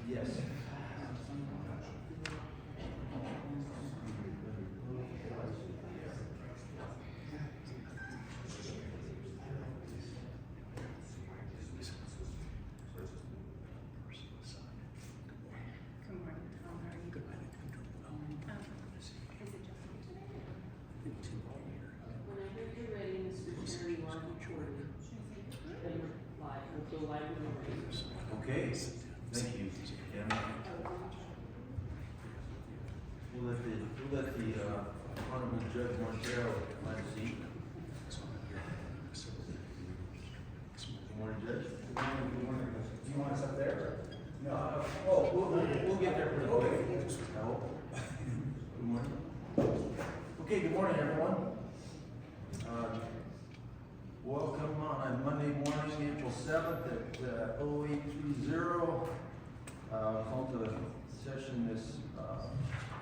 Yes. Good morning, Tom. How are you? Good. Is it just me today? Whenever you're ready, Mr. Chair, you are recorded. Then live, we'll go live when we're ready. Okay, thank you, Kim. We'll let the Honorable Judge Montero find a seat. Good morning, Judge. Good morning. Do you want us up there? No, we'll get there pretty quick. I hope. Good morning. Okay, good morning, everyone. Welcome on Monday morning, April 7th at 0830. Call to session this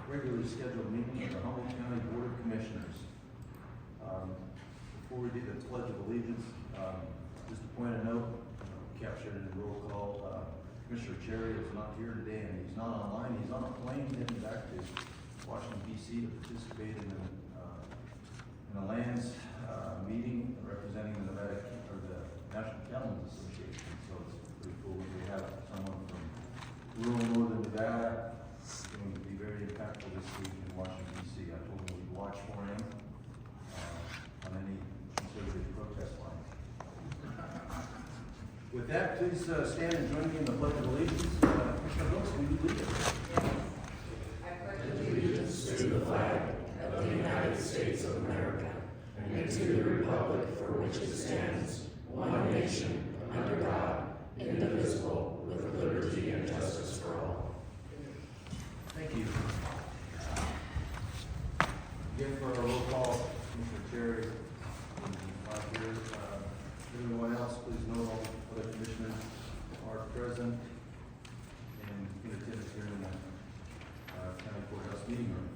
regularly scheduled meeting of the Humboldt County Board of Commissioners. Before we do the Pledge of Allegiance, just a point of note, captured in the roll call, Commissioner Cherry is not here today and he's not online. He's on a plane heading back to Washington, D.C. to participate in a lands meeting representing the Nevada, or the National Cattlemen's Association. So it's pretty cool. We have someone from rural northern Nevada going to be very impactful this week in Washington, D.C. I told him we'd watch for him on any conservative protest line. With that, please stand and join me in the Pledge of Allegiance. Commissioner Brooks, will you lead us? I pledge allegiance to the flag of the United States of America and to the republic for which it stands, one nation, under God, indivisible, with liberty and justice for all. Thank you. Again, for our roll call, Commissioner Cherry, not here. Everyone else, please note all other commissioners are present and in attendance here in the county courthouse meeting room.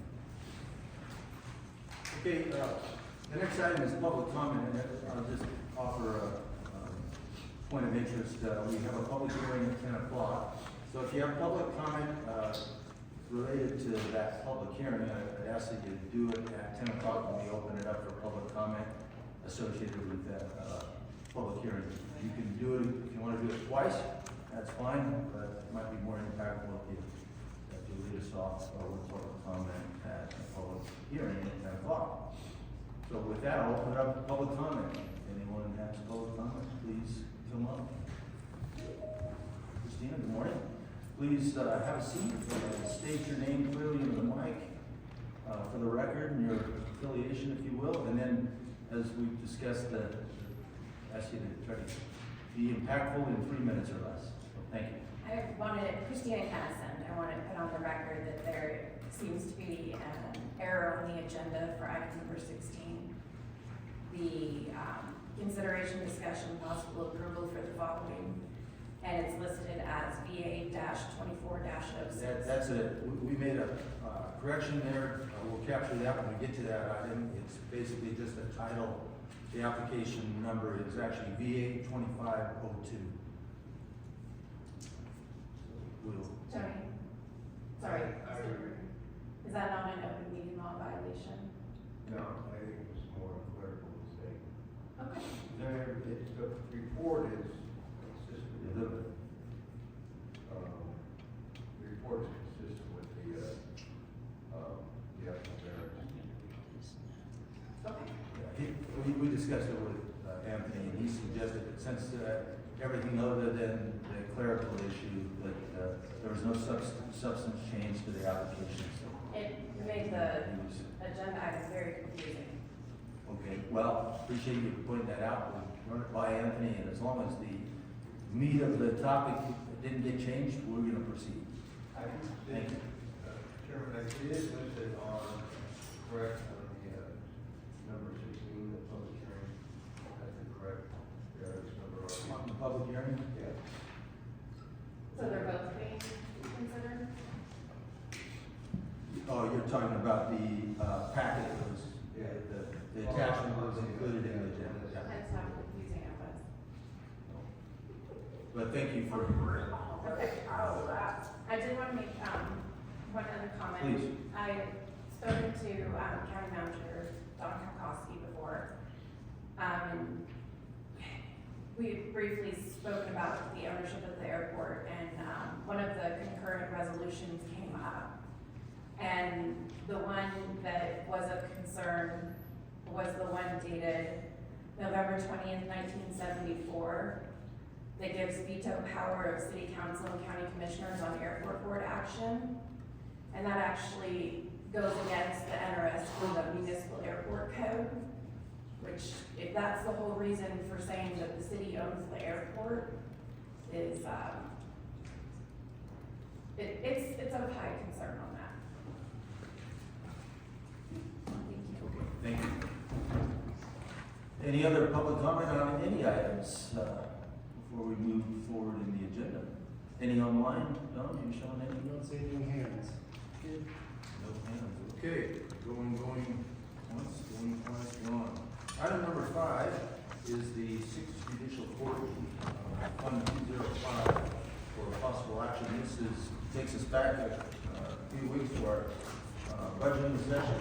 Okay, the next item is public comment, and I'll just offer a point of interest. We have a public hearing at 10 o'clock. So if you have public comment related to that public hearing, I'd ask that you do it at 10 o'clock when we open it up for public comment associated with that public hearing. You can do it, if you want to do it twice, that's fine, but it might be more impactful if you lead us off with public comment at a public hearing at 10 o'clock. So with that, I'll open it up to public comment. If anyone has public comment, please come up. Christina, good morning. Please have a seat. State your name clearly into the mic for the record and your affiliation, if you will. And then, as we've discussed, ask you to try to be impactful in 3 minutes or less. So thank you. I wanted, Christina Kennison, I want to put on the record that there seems to be an error on the agenda for item number 16. The consideration, discussion, possible approval for the following, and it's listed as VA-24-06. That's it. We made a correction there. We'll capture that when we get to that item. It's basically just a title. The application number is actually VA-2502. Tony, sorry. Is that not an open meeting law violation? No, I think it was more a clerical mistake. Okay. The report is consistent with the report is consistent with the actual variance. Okay. We discussed it with Anthony, and he suggested that since everything other than the clerical issue, that there was no substance change to the application. So It made the agenda item very confusing. okay, well, appreciate you pointing that out. We'll run it by Anthony, and as long as the meat of the topic didn't get changed, we're going to proceed. Thank you. Chairman, it is listed on, correct, on the number 16, the public hearing. That's the correct variance number. On the public hearing? Yeah. So they're both being considered? Oh, you're talking about the packet that was, the attachment was included in the agenda. Yeah. That's how confusing it was. But thank you for. Okay. Please. I've spoken to County Manager Don Kalkoske before. And we briefly spoken about the ownership of the airport, and one of the concurrent resolutions came up. And the one that was of concern was the one dated November 20th, 1974, that gives veto power of city council and county commissioners on airport board action. And that actually goes against the NRS for the municipal airport code, which, if that's the whole reason for saying that the city owns the airport, is, it's of high concern on that. Thank you. Thank you. Any other public comment on any items before we move forward in the agenda? Any online? No, you showing any? Don't see any hands. No hands. Okay, going once, going twice, gone. Item number 5 is the 6th Judicial Court, Fund 205 for possible action. This takes us back a few weeks to our budgeting session.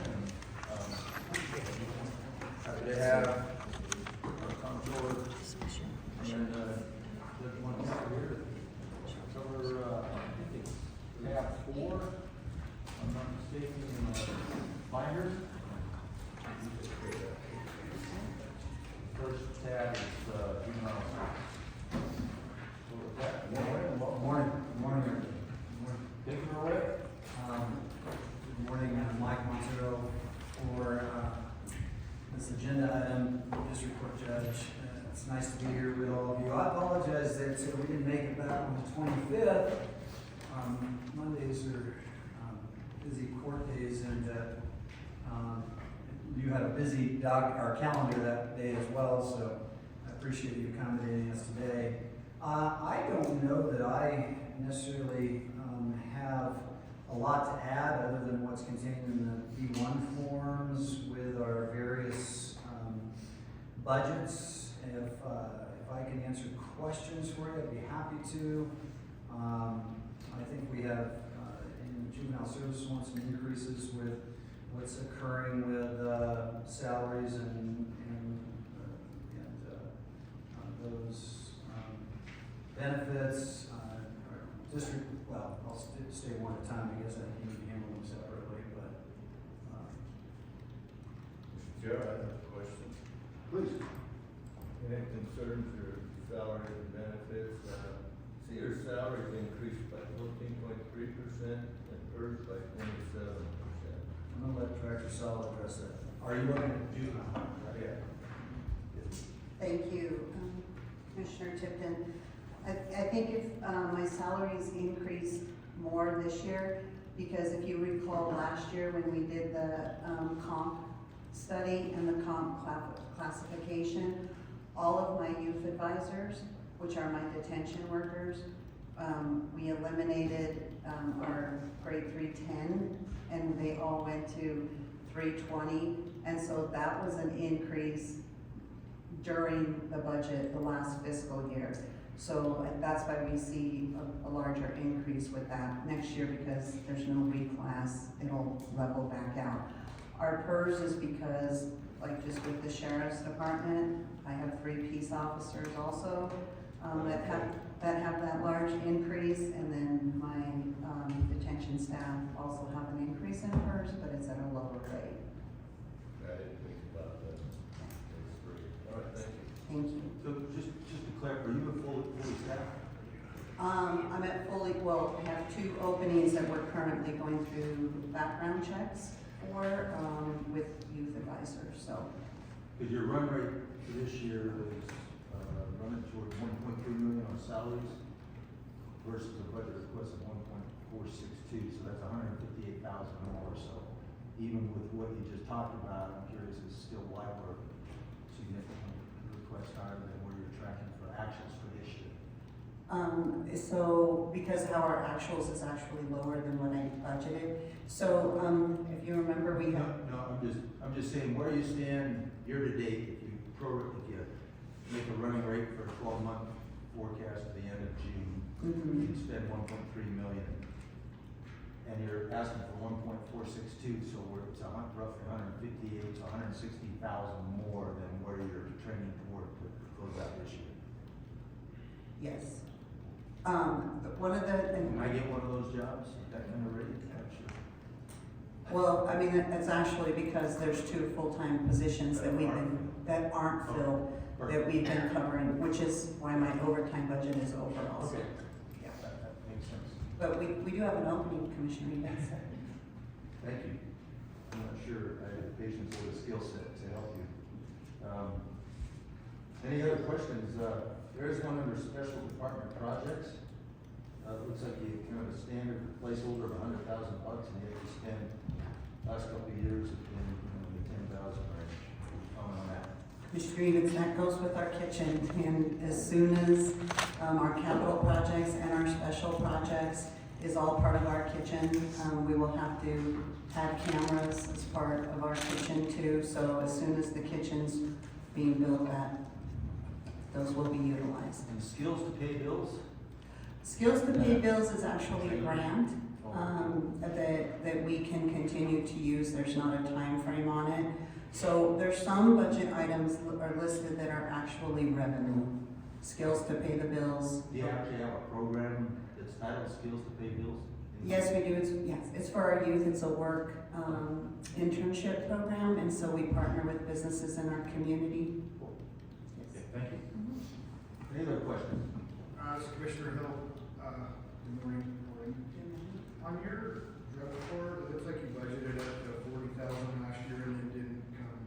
Happy to have our comptroller and Judge Montana here to cover, I think it's tab 4, if I'm not mistaken, in the binders. First tab is juvenile. So with that, Morning, everyone. take it away. Good morning, I'm Mike Montero for this agenda item, District Court Judge. It's nice to be here with all of you. I apologize that we didn't make it back on the 25th. Mondays are busy court days, and you had a busy calendar that day as well, so I appreciate you accommodating us today. I don't know that I necessarily have a lot to add other than what's contained in the B1 forms with our various budgets. If I can answer questions for you, I'd be happy to. I think we have in the juvenile service one some increases with what's occurring with salaries and those benefits. District, well, I'll stay one at a time. I guess I think you can handle them separately, but Mr. Chair, I have a question. Please. Any concerns your salary and benefits? See, your salaries increased by 14.3% and hers by 27%. I'm gonna let Director Saul address that. Are you looking at juvenile? Yeah. Thank you, Commissioner Tipton. I think if my salaries increased more this year, because if you recall last year when we did the comp study and the comp classification, all of my youth advisors, which are my detention workers, we eliminated our grade 310, and they all went to 320, and so that was an increase during the budget, the last fiscal year. So that's why we see a larger increase with that next year, because there's no reclass, it'll level back out. Our PERS is because, like just with the Sheriff's Department, I have 3 peace officers also that have that large increase, and then my detention staff also have an increase in PERS, but it's at a lower rate. I didn't think about that. That's great. All right, thank you. Thank you. So just to clarify, are you a fully staffed? I'm at fully, well, I have 2 openings that we're currently going through background checks for, with youth advisors, so. Because your run rate for this year is running toward 1.3 million on salaries versus a budget request of 1.462, so that's 158,000 more. So even with what you just talked about, I'm curious, is still why we're significant request higher than where you're tracking for actuals for this year? So because how our actuals is actually lower than what I budgeted. So, if you remember, we have. No, I'm just saying, where you stand year to date, if you make a running rate for a 12-month forecast at the end of June, you can spend 1.3 million, and you're asking for 1.462 1.462, so it's roughly 158 to 160,000 more than where you're trending toward to close out this year. Yes. One of the, Can I get one of those jobs, that kind of rate? Sure. well, I mean, it's actually because there's 2 full-time positions that aren't filled, that we've been covering, which is why my overtime budget is over also. Okay. Yeah. That makes sense. But we do have an opening, Commissioner Evatz. Thank you. I'm not sure I have the patience or the skill set to help you. Any other questions? There is one under special department projects. Looks like you kind of a standard placeholder of $100,000, and yet you spend last couple of years in the 10,000 range. Comment on that. Mr. Evatz, that goes with our kitchen, and as soon as, our capital projects and our special projects is all part of our kitchen, we will have to have cameras as part of our kitchen too, so as soon as the kitchen's being built, those will be utilized. And skills to pay bills? Skills to Pay Bills is actually a grant, that we can continue to use, there's not a time frame on it. So there's some budget items are listed that are actually revenue, skills to pay the bills. Do you actually have a program that's titled Skills to Pay Bills? Yes, we do, it's for our youth, it's a work, internship program, and so we partner with businesses in our community. Okay, thank you. Any other questions? This is Commissioner Hill, good morning. On your drug report, it looks like you budgeted up to 40,000 last year and then didn't come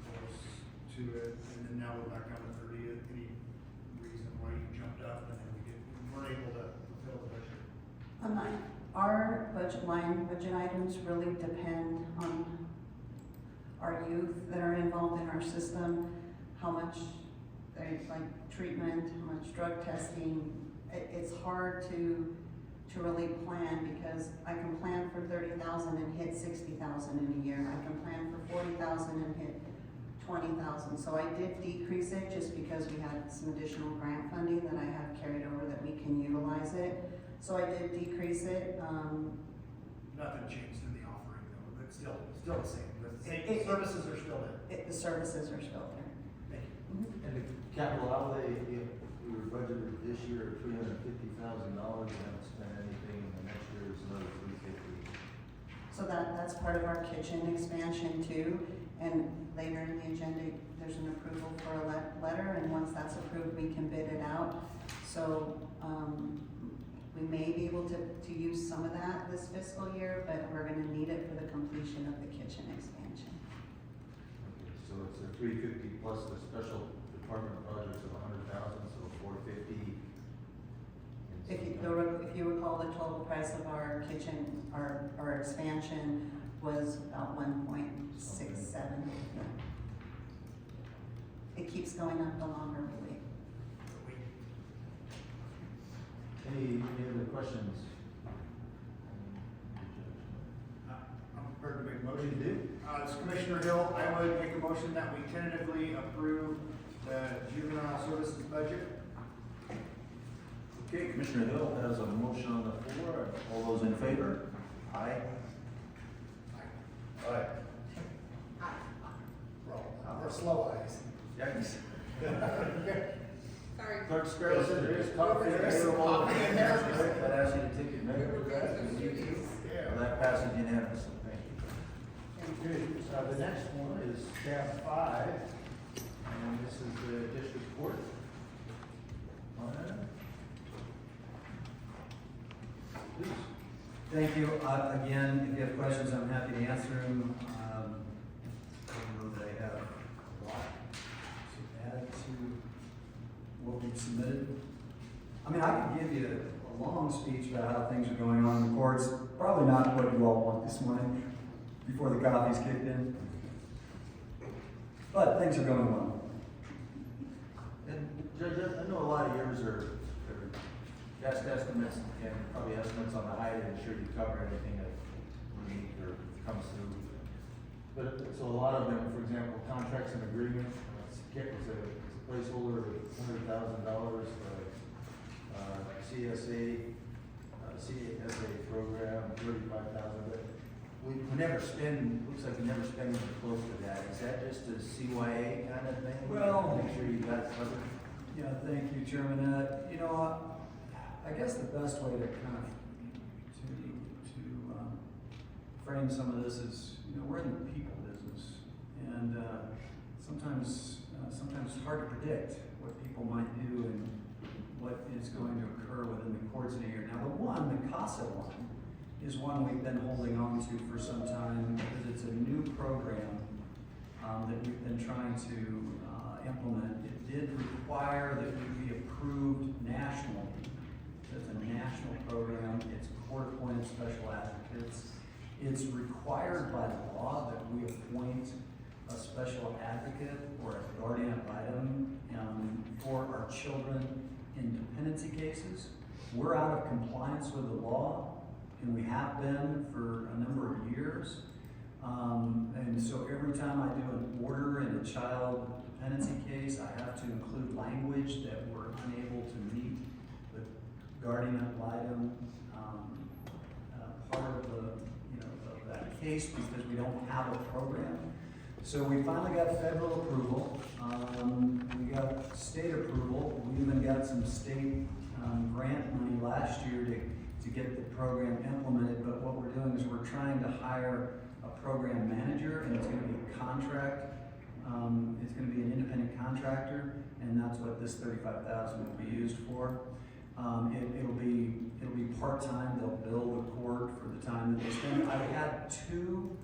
close to it, and then now we're back down to 30. Any reason why you jumped up and then we weren't able to fulfill the budget? Our budget items really depend on our youth that are involved in our system, how much they like treatment, how much drug testing. It's hard to really plan, because I can plan for 30,000 and hit 60,000 in a year. I can plan for 40,000 and hit 20,000. So I did decrease it just because we had some additional grant funding that I have carried over that we can utilize it. So I did decrease it. Nothing changed in the offering though, it's still the same, the services are still there. The services are still there. Thank you. And the capital outlay, if we were budgeted this year at $350,000, we haven't spent anything, and the next year is another $350,000. So that's part of our kitchen expansion too. And later in the agenda, there's an approval for a letter, and once that's approved, we can bid it out. So, we may be able to use some of that this fiscal year, but we're gonna need it for the completion of the kitchen expansion. Okay, so it's a $350,000 plus the special department projects of $100,000, so $450,000. If you recall, the total price of our kitchen, our expansion was about 1.67. It keeps going up the longer we wait. Any other questions? I'm prepared to make a motion. Motion to do? As Commissioner Hill, I would make a motion that we tentatively approve the juvenile services budget. Okay, Commissioner Hill has a motion on the floor. All those in favor? Aye. Aye. We're slow eyes. Yes. Sorry. Clerk Sparrow said there is coffee available. I'd ask you to take your medical draft and leave you. Well, that passes unanimously. Thank you. Good. The next one is tab 5, and this is the district court. Please. Thank you. Again, if you have questions, I'm happy to answer them. I know that I have a lot to add to what we've submitted. I mean, I could give you a long speech about how things are going on in the courts. Probably not what you all want this morning before the coffee's kicked in. But things are going well. And Judge, I know a lot of yours are best estimates and probably estimates on the height, and sure you cover anything that we need or comes through. But so a lot of them, for example, contracts and agreements, it's a placeholder of $100,000, CSA program, $35,000. we never spend, looks like we never spend anything close to that. Is that just a CYA kind of thing? Well- Make sure you got it covered? Yeah, thank you, Chairman. You know, I guess the best way to kind of, frame some of this is, you know, we're in the people business. And sometimes it's hard to predict what people might do and what is going to occur within the courts in a year. Now, the CASA one, is one we've been holding on to for some time because it's a new program that we've been trying to implement. It did require that we be approved nationally. It's a national program. It's court-appointed special advocates. It's required by law that we appoint a special advocate or a guardian ad litem for our children in dependency cases. We're out of compliance with the law, and we have been for a number of years. And so every time I do an order in a child dependency case, I have to include language that we're unable to meet the guardian ad litem part of the, you know, of that case because we don't have a program. So we finally got federal approval. We got state approval. We even got some state grant money last year to get the program implemented. But what we're doing is we're trying to hire a program manager, and it's going to be a contract. It's going to be an independent contractor, and that's what this $35,000 will be used for. It'll be part-time. They'll bill the court for the time that they spend. I've had two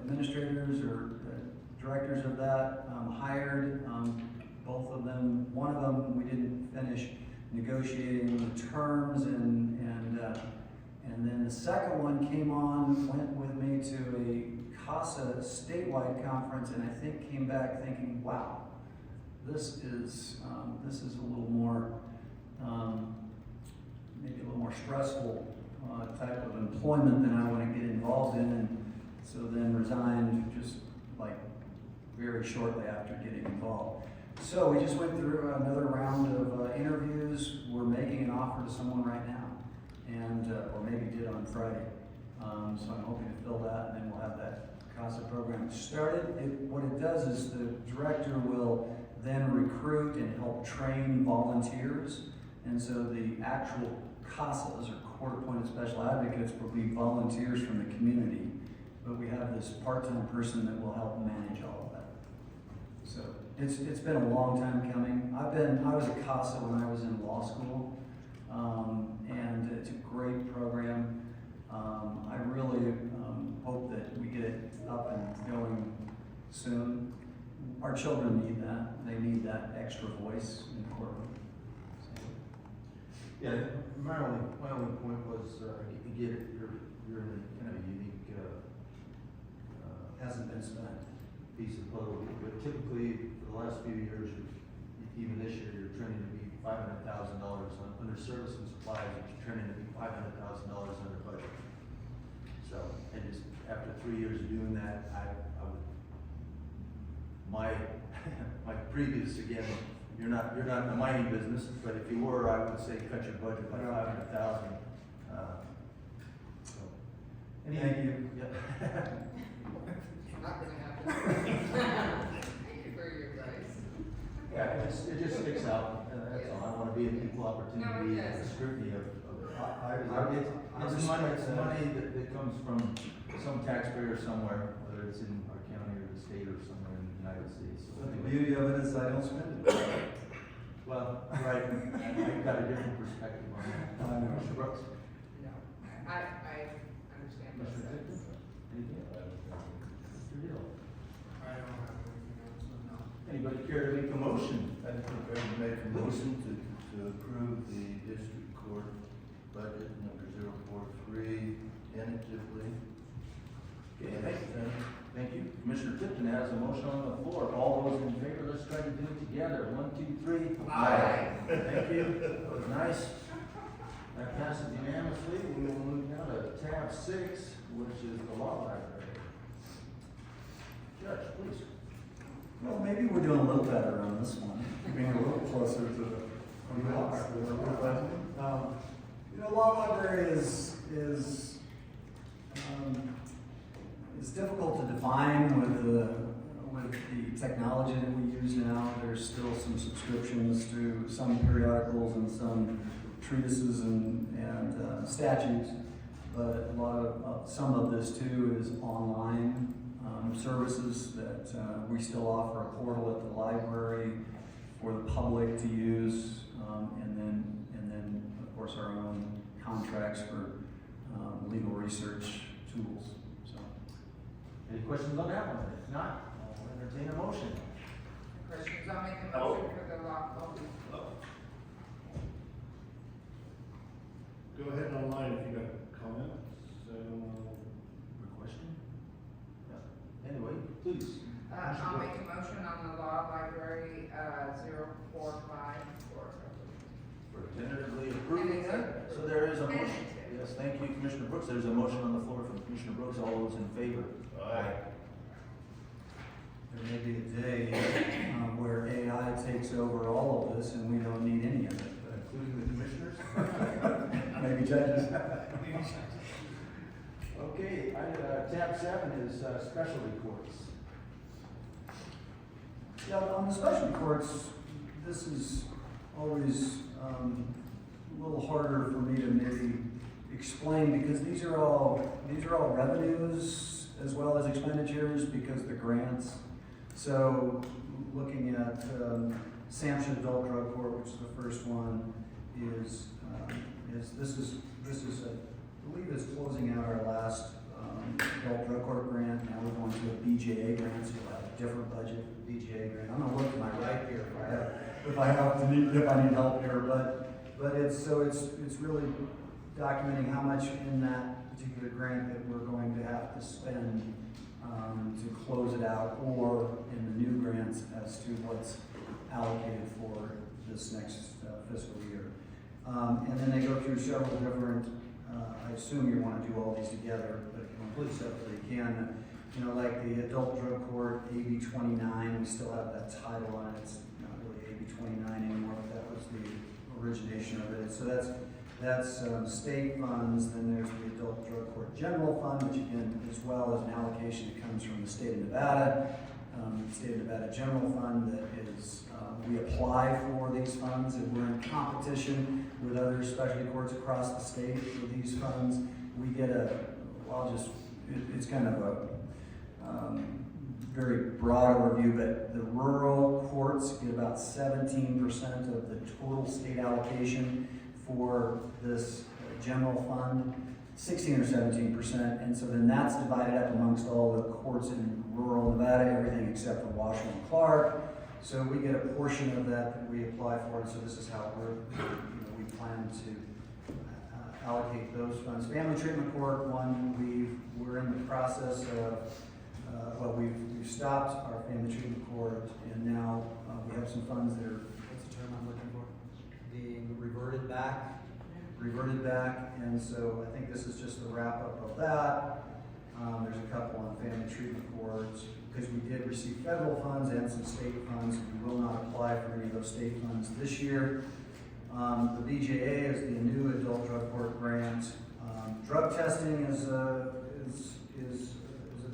administrators or directors of that hired. Both of them, one of them we didn't finish negotiating the terms, and then the second one went with me to a CASA statewide conference, and I think came back thinking, wow, this is a little more maybe a little more stressful type of employment than I want to get involved in, and so then resigned just like very shortly after getting involved. So we just went through another round of interviews. We're making an offer to someone right now, and or maybe did on Friday. So I'm hoping to fill that, and then we'll have that CASA program started. What it does is the director will then recruit and help train volunteers, and so the actual CASAs, or court-appointed special advocates, will be volunteers from the community, but we have this part-time person that will help manage all of that. So it's been a long time coming. I was a CASA when I was in law school, and it's a great program. I really hope that we get it up and going soon. Our children need that. They need that extra voice in the courtroom. So. Yeah, my only point was, you get it, you're in a kind of a unique, Hasn't been spent. piece of puzzle, but typically, for the last few years, even this year, you're trending to be $500,000 under service and supplies, you're trending to be $500,000 under budget. So, and just after 3 years of doing that, I would, my previous, again, you're not in the mining business, but if you were, I would say cut your budget by $500,000. So, Thank you. Yep. Not gonna happen. Thank you for your advice. Yeah, it just sticks out, that's all. I want to be an equal opportunity No, it and does. scrutiny of it's money that comes from some taxpayer somewhere, whether it's in our county or the state or somewhere in the United States. So But the anyway. beauty of it is I don't spend it. Well, right, I've got a different perspective on that. I know. Mr. Brooks? No, I understand both Mr. sides. Tipton? Anything else? Mr. Dill? I don't have anything else, no. Anybody care to make a motion? I think I would make a motion to approve the district court budget number 043 tentatively. Okay, thank you. Commissioner Tipton has a motion on the floor. All those in favor, let's try to do it together. 1, 2, 3. Aye. Thank you. That was nice. That passes unanimously. We will move now to tab 6, which is the law library. Judge, please. Well, maybe we're doing a little better on this one, being a little closer to the. We are. You know, law library is is, it's difficult to define with the technology that we use now. There's still some subscriptions to some periodicals and some treatises and statutes, but a lot of, some of this too is online services that we still offer a portal at the library for the public to use, and then of course our own contracts for legal research tools. So, Any questions on that one? If not, I'll entertain a motion. Questions, I'll make a motion for the law. Go ahead online if you got comments. Question? Yeah. Anyway, please. I'll make a motion on the law library, 045 For tentatively approving that, so there is a motion. Tentative. Yes, thank you, Commissioner Brooks. There's a motion on the floor from Commissioner Brooks. All those in favor? Aye. there may be a day where AI takes over all of this and we don't need any of it, Including the commissioners? but maybe judges. Okay, tab 7 is specialty courts. Yeah, on the specialty courts, this is always a little harder for me to maybe explain because these are all revenues as well as expenditures because they're grants. So looking at Sampson Adult Drug Court, which is the first one, is I believe it's closing out our last adult drug court grant. Now we're going to a BJA grant, so we'll have a different budget for the BJA grant. I'm gonna look to my right here if I need help here, but it's really documenting how much in that particular grant that we're going to have to spend to close it out, or in the new grants as to what's allocated for this next fiscal year. And then they go through several different, I assume you want to do all these together, but if you want to do separately, you can. You know, like the adult drug court, AB 29, we still have that title on it. It's not really AB 29 anymore, but that was the origination of it. So that's state funds. Then there's the adult drug court general fund, which again, as well as an allocation that comes from the state of Nevada. State of Nevada general fund that is, we apply for these funds and we're in competition with other specialty courts across the state for these funds. We get it's kind of a very broad overview, but the rural courts get about 17% of the total state allocation for this general fund, 16 or 17%, and so then that's divided up amongst all the courts in rural Nevada, everything except for Washoe and Clark. So we get a portion of that we apply for, and so this is how we plan to allocate those funds. Family treatment court one, we're in the process of, we've stopped our family treatment court, and now we have some funds that are, what's the term I'm looking for? Being reverted back, and so I think this is just the wrap up of that. There's a couple on family treatment courts, because we did receive federal funds and some state funds. We will not apply for any of those state funds this year. The BJA is the new adult drug court grant. Drug testing is a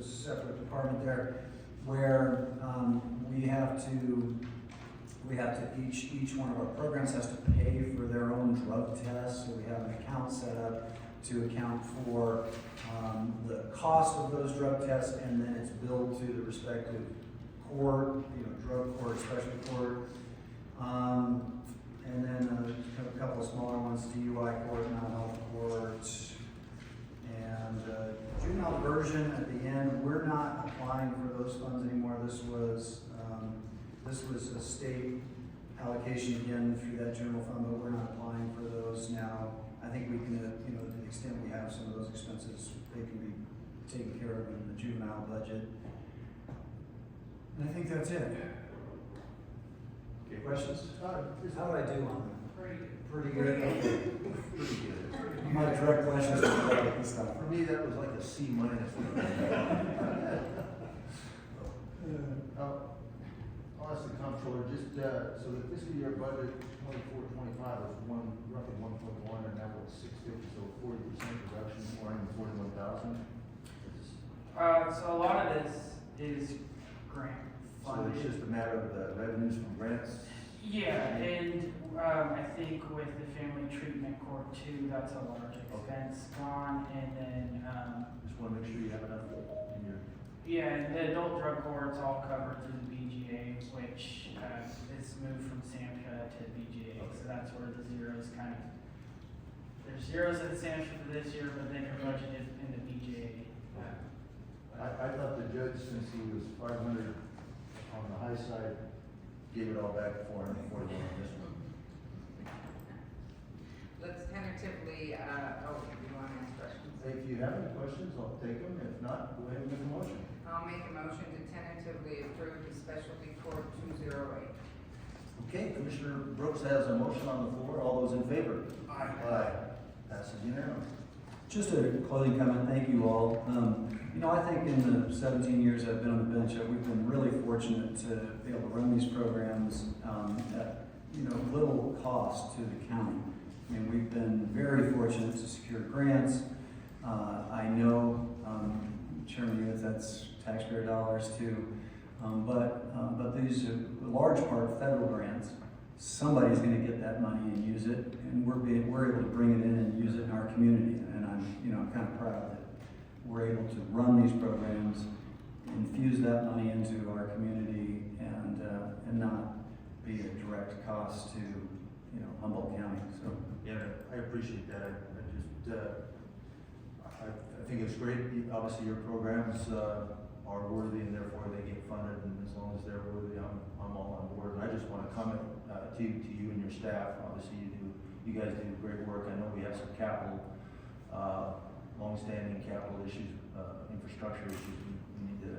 separate department there, where each one of our programs has to pay for their own drug tests. So we have an account set up to account for the cost of those drug tests, and then it's billed to the respective court, drug court, specialty court. And then a couple of smaller ones, DUI court, mental health court, and juvenile diversion at the end. We're not applying for those funds anymore. This was a state allocation again through that general fund, but we're not applying for those now. I think we can, to the extent we have some of those expenses, they can be taken care of in the juvenile budget. And I think that's it. Okay, questions? How do I do on that? Pretty good. Pretty good. My direct questions are this stuff. For me, that was like a C minus. I'll ask the comptroller, just, so the fiscal year budget 24-25 was roughly 1.1, and now it's 650, so 40% reduction So a lot of this is grant So funded. it's just a matter of the revenues from grants? Yeah, and, I think with the family treatment court too, that's a large expense gone, and then, Just wanna make sure you have enough in your, yeah, and the adult drug court's all covered through the BGA, which, is moved from SAMHSA to BGA, so that's where the zeros kind of, there's zeros at SAMHSA for this year, but then you're budgeted in the BGA. I thought the judge, since he was 500 on the high side, gave it all back 441 on this one. Let's tentatively, you want to ask questions? If you have any questions, I'll take them. If not, go ahead and make a motion. I'll make a motion to tentatively approve the specialty court 208. Okay, Commissioner Brooks has a motion on the floor. All those in favor? Aye. Aye. Passes unanimously. Just a closing comment, thank you all. You know, I think in the 17 years I've been on the bench, we've been really fortunate to be able to run these programs at, you know, little cost to the county. I mean, we've been very fortunate to secure grants. I know, Chairman Evatz, that's taxpayer dollars too. But these are a large part federal grants. Somebody's gonna get that money and use it, and we're able to bring it in and use it in our community. And I'm kind of proud that we're able to run these programs, infuse that money into our community, and not be a direct cost to, you know, Humboldt County. So, Yeah, I appreciate that. I think it's great. Obviously, your programs are worthy, and therefore they get funded. And as long as they're worthy, I'm all on board. And I just want to comment to you and your staff. Obviously, you guys do great work. I know we have some capital, long-standing capital issues, infrastructure issues. We need to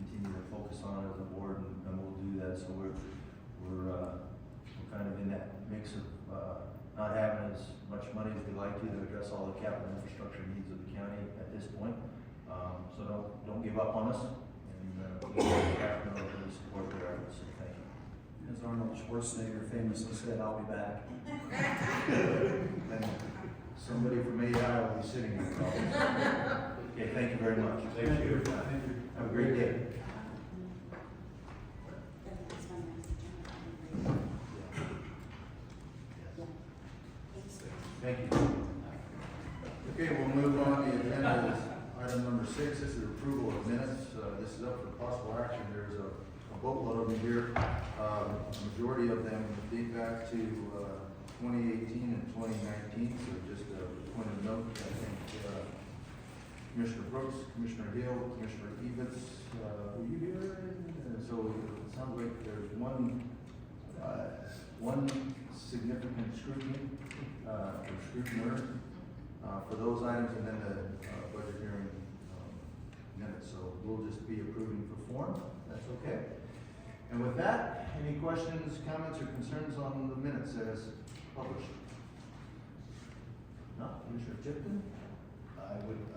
continue to focus on as a board, and we'll do that. So we're kind of in that mix of not having as much money as we'd like to address all the capital infrastructure needs of the county at this point. So don't give up on us, and we have to know the support there. So thank you. as Arnold Schwarzenegger famously said, I'll be back. And somebody from AI will be sitting here probably. Okay, thank you very much. Thank you. Have a great day. Thank you. Okay, we'll move on. The agenda is item number 6. This is approval of minutes. This is up for possible action. There's a boatload of them here. A majority of them date back to 2018 and 2019. So just a point of note, I think Commissioner Brooks, Commissioner Hill, Commissioner Evatz, were you here? So it sounds like there's one significant scrutiny, or scrutiner, for those items, and then the budget hearing minutes. So we'll just be approving for form. That's okay. And with that, any questions, comments, or concerns on the minutes as published? No, Commissioner Tipton? I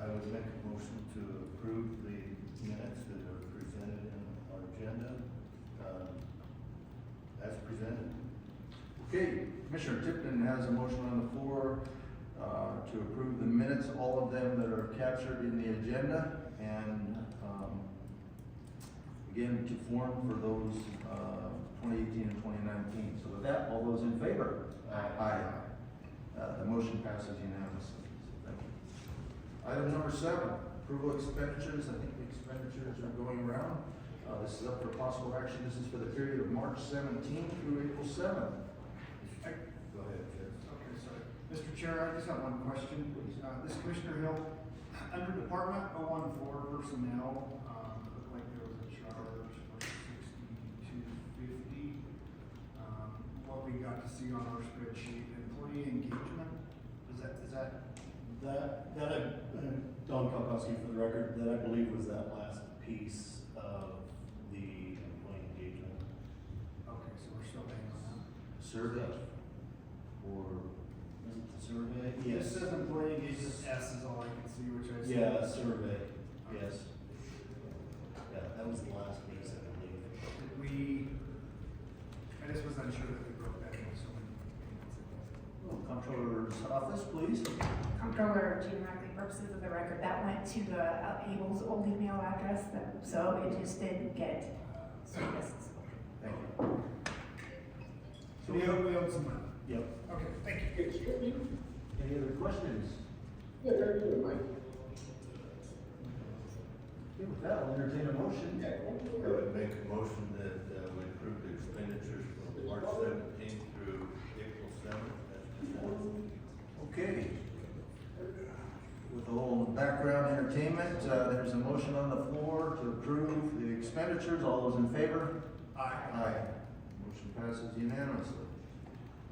would make a motion to approve the minutes that are presented in our agenda, as presented. Okay, Commissioner Tipton has a motion on the floor to approve the minutes, all of them that are captured in the agenda, and again, to form for those 2018 and 2019. So with that, all those in favor? Aye. The motion passes unanimously. So thank you. Item number 7, approval expenditures. I think the expenditures are going around. This is up for possible action. This is for the period of March 17th through April 7th. Go ahead, Chair. Okay, sorry. Mr. Chair, I just have one question. This Commissioner Hill, under Department 014 personnel, looked like there was a charge for $62.50. What we got to see on our spreadsheet, employee engagement, Don Kalkoske for the record, that I believe was that last piece of the employee engagement. okay, so we're still paying on that. Survey or Was it the survey? This Yes. says employee engagement S is all I can see, which I see. Yeah, survey, yes. Yeah, that was the last piece, I believe. I just was unsure that we broke that into so many payments. Comptroller's office office, please. Comptroller Gina Rackley, purposes of the record, that went to the Abel's old email address, so it just didn't get serviced. Thank you. So we owe some money. Yep. Okay, thank you. Any other questions? Yeah, very good, Mike. Okay, with that, I'll entertain a motion. I would make a motion that we approve the expenditures from March 17th through April 7th. Okay. With a little background entertainment, there's a motion on the floor to approve the expenditures. All those in favor? Aye. Motion passes unanimously.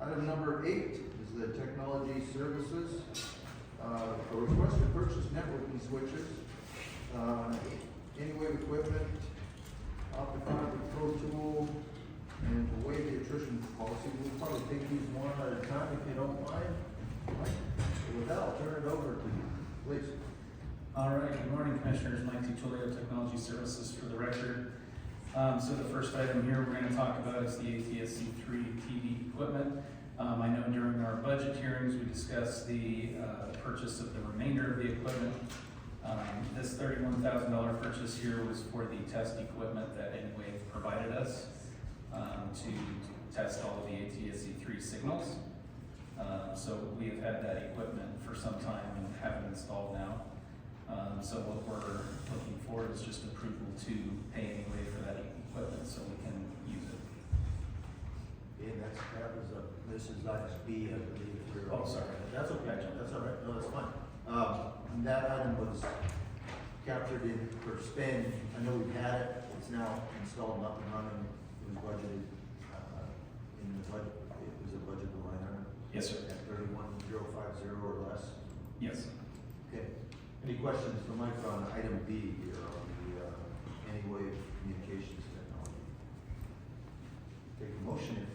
Item number 8 is the technology services. A request to purchase networking switches, Anywave equipment, Optifine Pro Tool, and to waive the attrition policy. We'll probably take these one at a time if you don't mind. Mike, with that, I'll turn it over to you, please. All right, good morning, Commissioners. Mike Tutorial Technology Services for the record. So the first item here we're going to talk about is the ATSC3 TV equipment. I know during our budget hearings, we discussed the purchase of the remainder of the equipment. This $31,000 purchase here was for the test equipment that Anywave provided us to test all of the ATSC3 signals. So we have had that equipment for some time and have it installed now. So what we're looking for is just approval to pay Anywave for that equipment so we can use it. And this is item B, I believe. Oh, sorry. That's okay, that's all right, no, that's fine. That item was captured in, for spend, I know we've had it, it's now installed and up and running. It was budgeted, in the budget, it was a budget line item. Yes, sir. At 31050 or less. Yes. Okay, any questions for Mike on item B here on the, Anywave communications technology? Take a motion if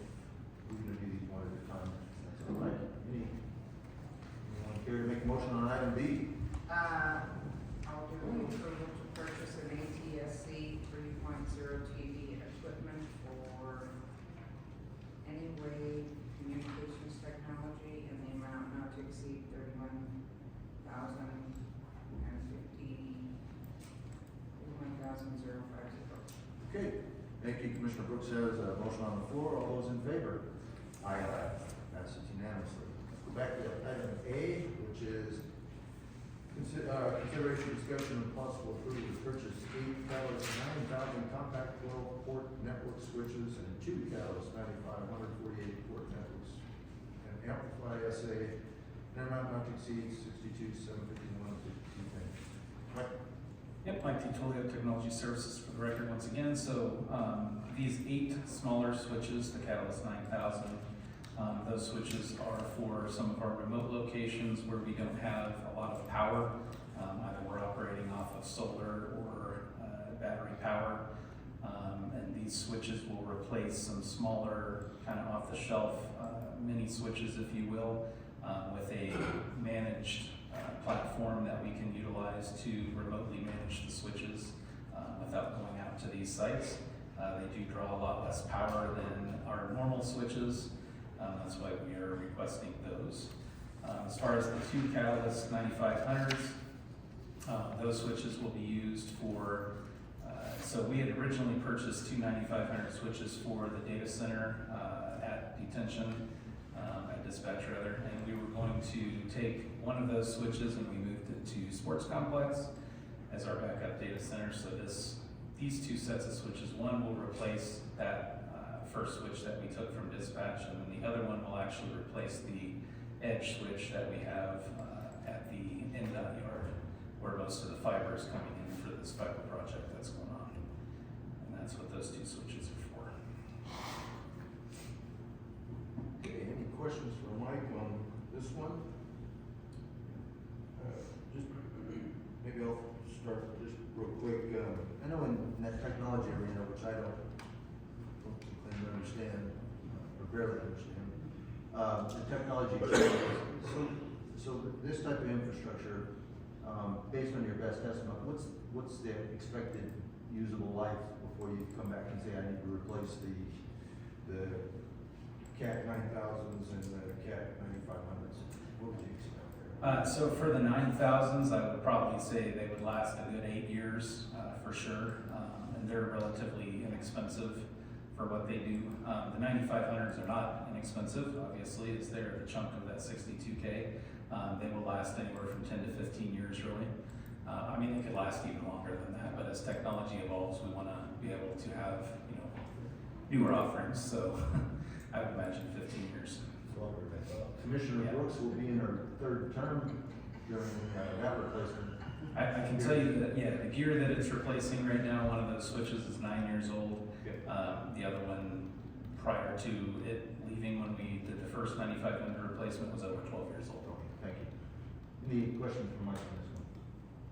we're gonna do these one at a time. That's all right. Anyone care to make a motion on item B? I'll do an approval to purchase an ATSC 3.0 TV equipment for Anywave communications technology in the amount not to exceed $31,050. Okay, thank you. Commissioner Brooks has a motion on the floor. All those in favor? Aye. Passes unanimously. Let's go back to item A, which is consideration, discussion, and possible approval to purchase 8 Catalyst 9000 compact 12 port network switches and 2 Catalyst 95 148 port networks and Amplify SA, an amount not to exceed $62,751.52. Mike? Yep, Mike Tutorial Technology Services for the record once again. So these 8 smaller switches, the Catalyst 9000, those switches are for some of our remote locations where we don't have a lot of power. Either we're operating off of solar or battery power. And these switches will replace some smaller, kind of off-the-shelf mini switches, if you will, with a managed platform that we can utilize to remotely manage the switches without going out to these sites. They do draw a lot less power than our normal switches. That's why we are requesting those. As far as the 2 Catalyst 9500s, those switches will be used for, so we had originally purchased 2 9500 switches for the data center at detention, at dispatch rather, and we were going to take one of those switches and we moved it to Sports Complex as our backup data center. So these 2 sets of switches, one will replace that first switch that we took from dispatch, and then the other one will actually replace the edge switch that we have at the NDOT yard, where most of the fiber is coming in for this fiber project that's going on. And that's what those 2 switches are for. Okay, any questions for Mike on this one? Just, maybe I'll start just real quick. I know in that technology arena, which I don't claim to understand, or barely understand, the technology changes. So this type of infrastructure, based on your best estimate, what's the expected usable life before you come back and say, I need to replace the CAT 9000s and the CAT 9500s? What would you expect there? So for the 9000s, I would probably say they would last a good 8 years, for sure. And they're relatively inexpensive for what they do. The 9500s are not inexpensive, obviously, as they're the chunk of that 62K. They will last anywhere from 10 to 15 years, really. I mean, they could last even longer than that, but as technology evolves, we want to be able to have, newer offerings. So I would imagine 15 years. Longer than that. Commissioner Yeah. Brooks will be in her third term during that replacement. I can tell you that, the gear that it's replacing right now, one of those switches is 9 years old. The other one, prior to it leaving when we did the first 9500 replacement, was over 12 years old. Okay, thank you. Any questions for Mike on this one?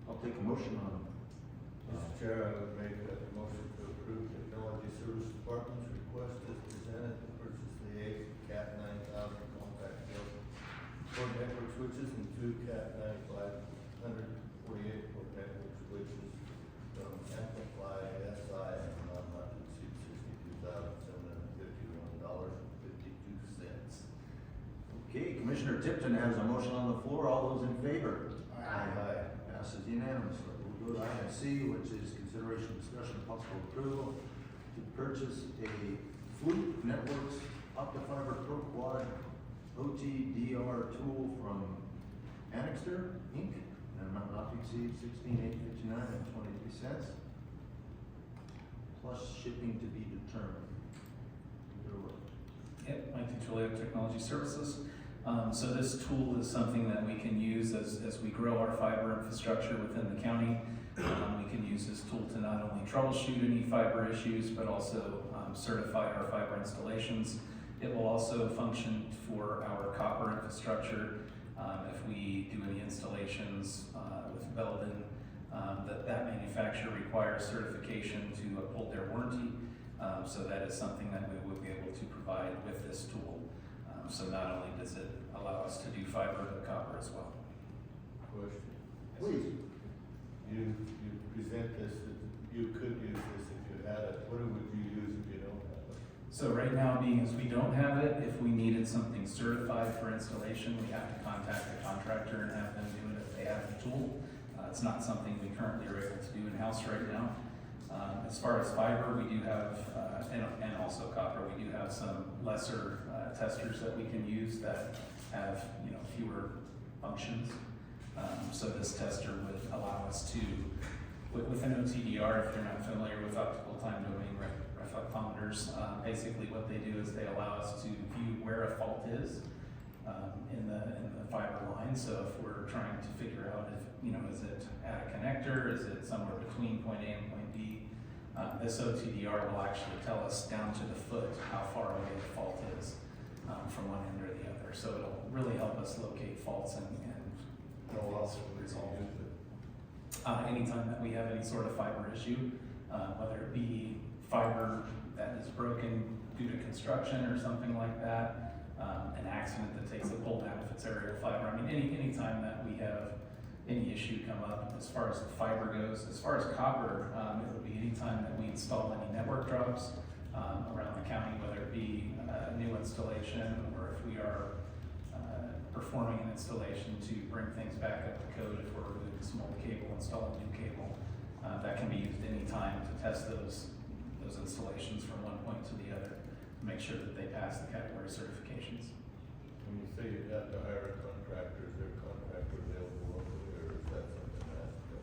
I'll take a motion on. Mr. Chair, I would make a motion to approve Technology Service Department's request as presented to purchase the 8 Cat 9000 compact port network switches and 2 Cat 9548 port network switches from Amplify SI and amount not to exceed $62,751.52. Okay, Commissioner Tipton has a motion on the floor. All those in favor? Aye. Passes unanimously. We'll go to item C, which is consideration, discussion, possible approval to purchase a Fluke Networks Optifiber Pro Quad OTDR tool from Annixter Inc. and amount not to exceed $16,859.23, plus shipping to be determined. Yep, Mike DiGiulio, Technology Services. So this tool is something that we can use as we grow our fiber infrastructure within the county. We can use this tool to not only troubleshoot any fiber issues, but also certify our fiber installations. It will also function for our copper infrastructure. If we do any installations with Belden, that manufacturer requires certification to uphold their warranty. So that is something that we will be able to provide with this tool. So not only does it allow us to do fiber, but copper as well. Question. Please. You present this, you could use this if you had it. What would you use if you don't have it? So right now, being as we don't have it, if we needed something certified for installation, we have to contact the contractor and have them do it if they have the tool. It's not something we currently are able to do in-house right now. As far as fiber, we do have, and also copper, we do have some lesser testers that we can use that have, fewer functions. So this tester would allow us to, with an OTDR, if you're not familiar with optical time domain reflectometers, basically what they do is they allow us to view where a fault is in the fiber line. So if we're trying to figure out if, is it at a connector, is it somewhere between point A and point B, this OTDR will actually tell us down to the foot how far away the fault is from one end or the other. So it'll really help us locate faults and How else would we resolve. use it? Anytime that we have any sort of fiber issue, whether it be fiber that is broken due to construction or something like that, an accident that takes a pole down if it's aerial fiber. I mean, any time that we have any issue come up as far as the fiber goes. As far as copper, it would be any time that we install any network drops around the county, whether it be a new installation or if we are performing an installation to bring things back up to code, if we're removing some old cable, installing new cable, that can be used any time to test those installations from one point to the other, to make sure that they pass the category certifications. When you say you have to hire a contractor, is there a contractor available locally, or is that something that has to go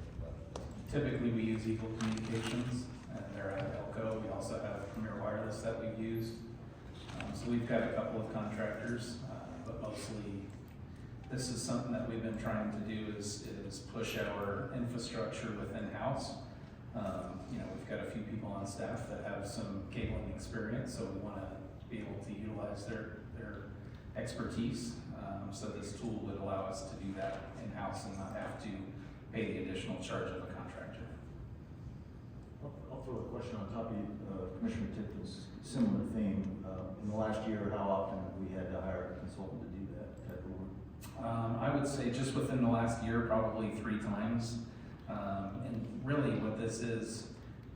to? Typically, we use Eagle Communications, and they're out of Elko. We also have Premier Wireless that we've used. So we've got a couple of contractors, but mostly this is something that we've been trying to do is push our infrastructure within house. We've got a few people on staff that have some cabling experience, so we want to be able to utilize their expertise. So this tool would allow us to do that in-house and not have to pay the additional charge of a contractor. I'll throw a question on top of you, Commissioner Tipton's similar theme. In the last year, how often have we had to hire a consultant to do that type of work? I would say just within the last year, probably 3 times. And really what this is,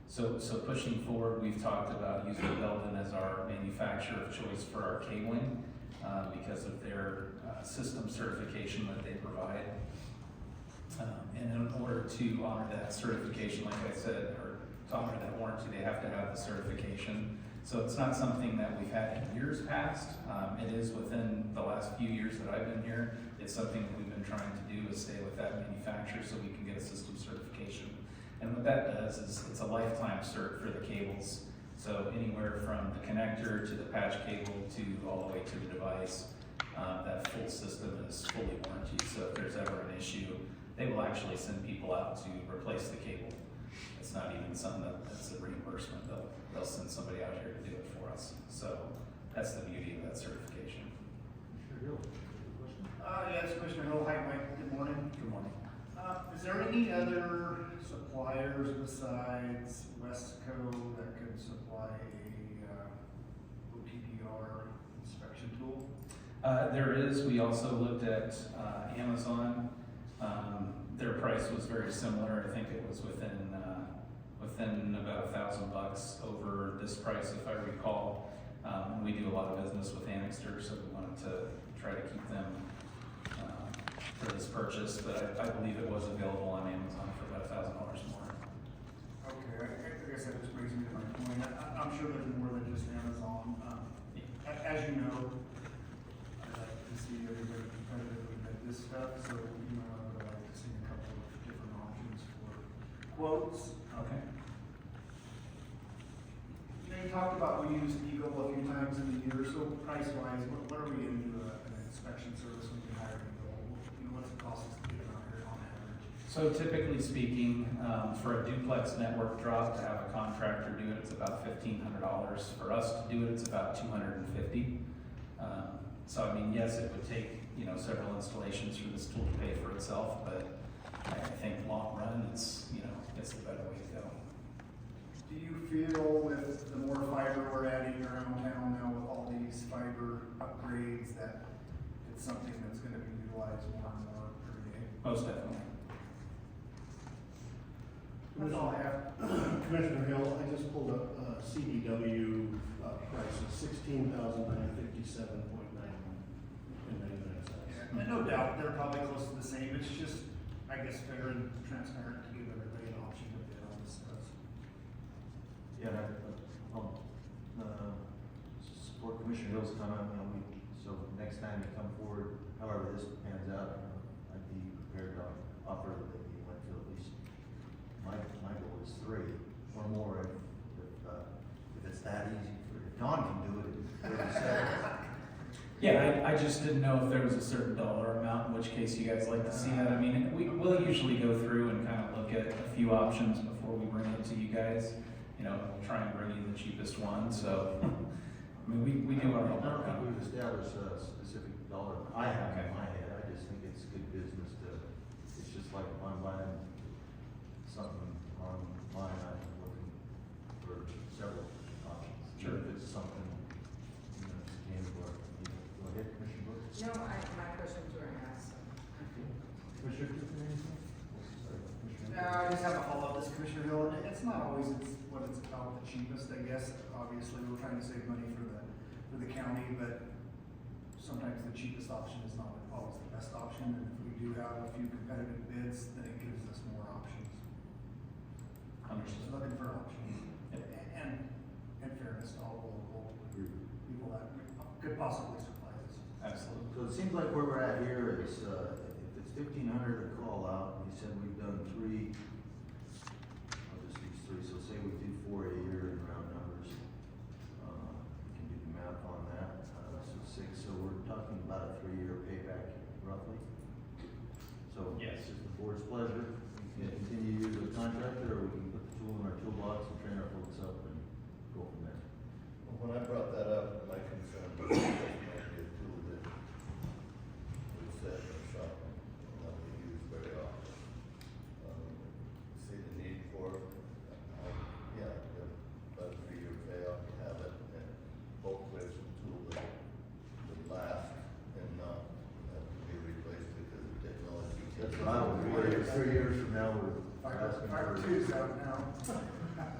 so pushing forward, we've talked about using Belden as our manufacturer of choice for our cabling. because of their system certification that they provide. And in order to honor that certification, like I said, or to honor that warranty, they have to have the certification. So it's not something that we've had in years past. It is within the last few years that I've been here. It's something that we've been trying to do, is stay with that manufacturer so we can get a system certification. And what that does is it's a lifetime cert for the cables. So anywhere from the connector to the patch cable to all the way to the device, that full system is fully warranted. So if there's ever an issue, they will actually send people out to replace the cable. It's not even something that's a reimbursement. They'll send somebody out here to do it for us. So that's the beauty of that certification. Commissioner Hill, question? Yes, Commissioner Hill, hi Mike, good morning. Good morning. Is there any other suppliers besides Westco that could supply a OTDR inspection tool? There is. We also looked at Amazon. Their price was very similar. I think it was within about $1,000 over this price, if I recall. We do a lot of business with Annixter, so we wanted to try to keep them for this purchase. But I believe it was available on Amazon for about $1,000 more. Okay, I guess that just brings me to my point. I'm sure there's more than just Amazon. As you know, I like to see everybody competitively bid this stuff, so you know, I would like to see a couple of different options for quotes. Okay. You talked about we used Eagle a few times in the year, so price-wise, what are we into an inspection service when we hire Eagle? You know, what's it cost us to get it out here on average? So typically speaking, for a duplex network drop, to have a contractor do it, it's about $1,500. For us to do it, it's about $250. So I mean, yes, it would take, several installations for this tool to pay for itself, but I think long run, it's the better way to go. Do you feel with the more fiber we're adding around town now with all these fiber upgrades that it's something that's gonna be utilized more and more per day? Most definitely. That's all I have. Commissioner Hill, I just pulled up CDW prices, $16,957.99. And no doubt, they're probably close to the same, it's just, I guess, fair and transparent to give everybody an option to bid on this stuff. Yeah, support Commissioner Hill's comment, so next time you come forward, however this pans out, I'd be prepared to offer that you went to at least, my goal is 3 or more, if it's that easy, if Don can do it in 30 seconds. Yeah, I just didn't know if there was a certain dollar amount, in which case you guys like to see that. I mean, we'll usually go through and kind of look at a few options before we bring it to you guys. Try and bring you the cheapest one, so, I mean, we do our I don't homework. think we've established a specific dollar I have in my head, I just think it's good business it's just like if I'm buying something online, I'm looking for several options. Sure. If it's something, scan for, go ahead, Commissioner Brooks. No, my questions were asked. Commissioner Tipton, anything? Sorry, Commissioner. No, I just have a follow-up, this Commissioner Hill, and it's not always what it's about the cheapest, I guess. Obviously, we're trying to save money for the county, but sometimes the cheapest option is not always the best option, and if we do have a few competitive bids, then it gives us more options. Just Understood. looking for options, and in fairness to all the local people that could possibly supply this. Absolutely. So it seems like where we're at here is, if it's 1,500 to call out, you said we've done 3, I'll just use 3, so say we do 4 a year in round numbers. You can do the math on that, so 6, so we're talking about a 3-year payback roughly. So Yes. it's the board's pleasure, we can continue to use a contractor, or we can put the tool in our toolbox and train our folks up and go from there. Well, when I brought that up, my concern was that this might be a tool that we set in the shop and not be used very often. See the need for it? Yeah, about a 3-year payoff, you have it, and hopefully it's a tool that would last and not have to be replaced because of technology. That's what I would do, 3 years from now, we're asking Fiber for. 2's out now.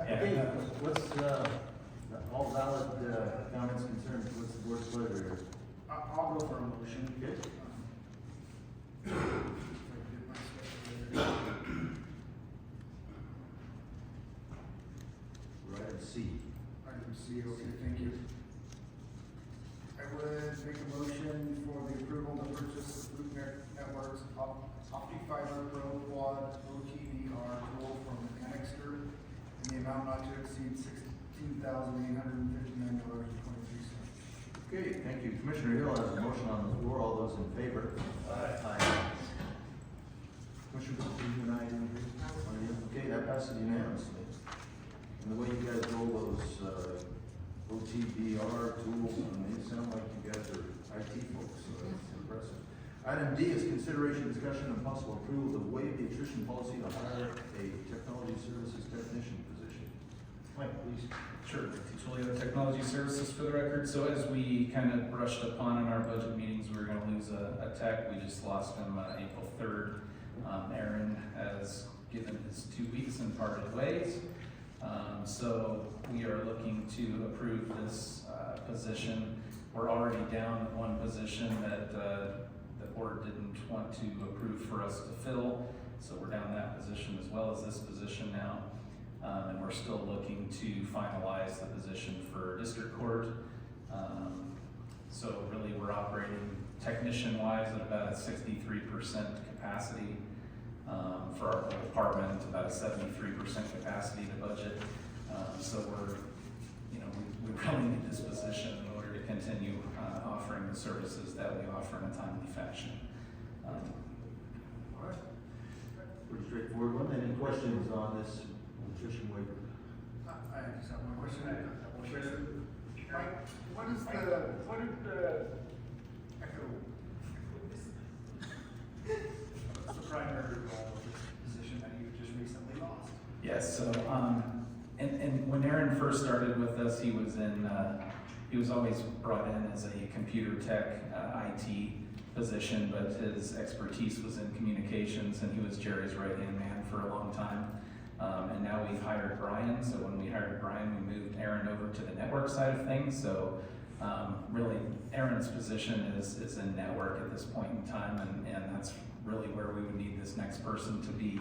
Okay, what's, all valid, comments, concerns, what's the board's pleasure here? I'll go for a motion. Good. If I can get my stuff together. Item C. Item C, okay, thank you. I would make a motion for the approval to purchase the Loop Networks OptiFiber Pro Quad OTDR tool from Annixter in the amount not to exceed $16,859.23. Okay, thank you. Commissioner Hill has a motion on the floor. All those in favor? Aye. Commissioner Brooks, you and I didn't agree? Okay, that passes unanimously. And the way you guys roll those, OTBR tools, they sound like you guys are IT folks, so that's impressive. Item D is consideration, discussion, and possible approval to waive the attrition policy to hire a technology services technician position. Mike, please. Sure, Toledo Technology Services for the record. So as we kind of brushed upon in our budget meetings, we were gonna lose a tech. We just lost him April 3rd. Aaron has given his 2 weeks and parted ways. So we are looking to approve this position. We're already down one position that the board didn't want to approve for us to fill. So we're down that position as well as this position now. And we're still looking to finalize the position for district court. So really we're operating technician-wise at about a 63% capacity for our department, about a 73% capacity to budget. So we're, we really need this position in order to continue offering the services that we offer in a timely fashion. All right. Pretty straightforward one. Any questions on this attrition waiver? I just have one question. Mike, what did Echo, what's the primary role of this position that you just recently lost? Yes, so, and when Aaron first started with us, he was always brought in as a computer tech, IT position, but his expertise was in communications, and he was Jerry's right-hand man for a long time. And now we've hired Brian, so when we hired Brian, we moved Aaron over to the network side of things, so, really, Aaron's position is in network at this point in time, and that's really where we would need this next person to be.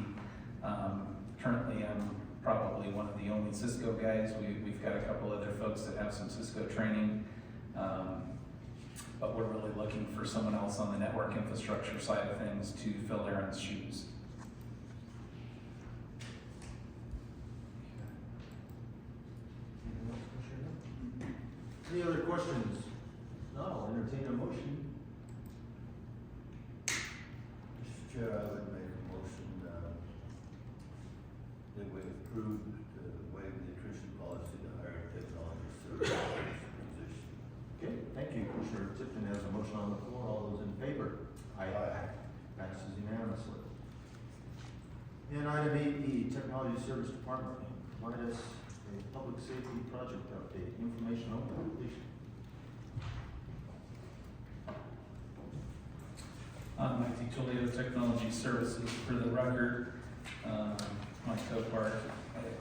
Currently, I'm probably one of the only Cisco guys. We've got a couple other folks that have some Cisco training, but we're really looking for someone else on the network infrastructure side of things to fill Aaron's shoes. Any other questions? No, I'll entertain a motion. Mr. Chair, I would make a motion, that we approve the waive the attrition policy to hire a technology services position. Okay, thank you. Commissioner Tipton has a motion on the floor. All those in favor? Aye. Passes unanimously. And item 8E, Technology Service Department, provide us a public safety project update, information on completion. Mike Toledo Technology Services for the record. My co-part,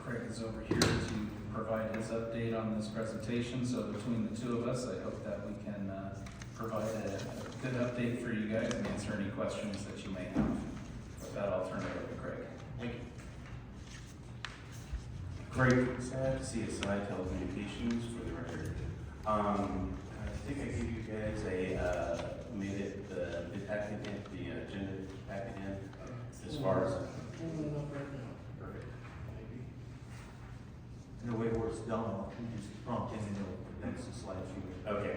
Craig, is over here to provide his update on this presentation. So between the two of us, I hope that we can provide a good update for you guys and answer any questions that you may have. With that, I'll turn it over to Craig. Thank you. Craig Brooks, CSI Telecommunications for the record. I think I gave you guys made it the packet in, the agenda packet in, as far as. Perfect. In a way where it's done, you just prompt in and it'll advance the slides you. Okay.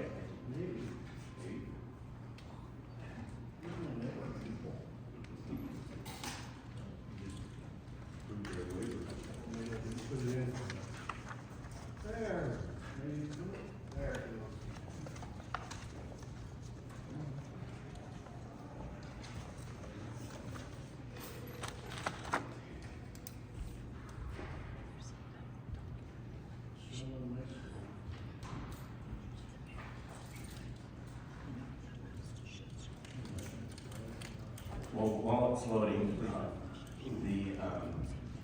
Well, while it's loading,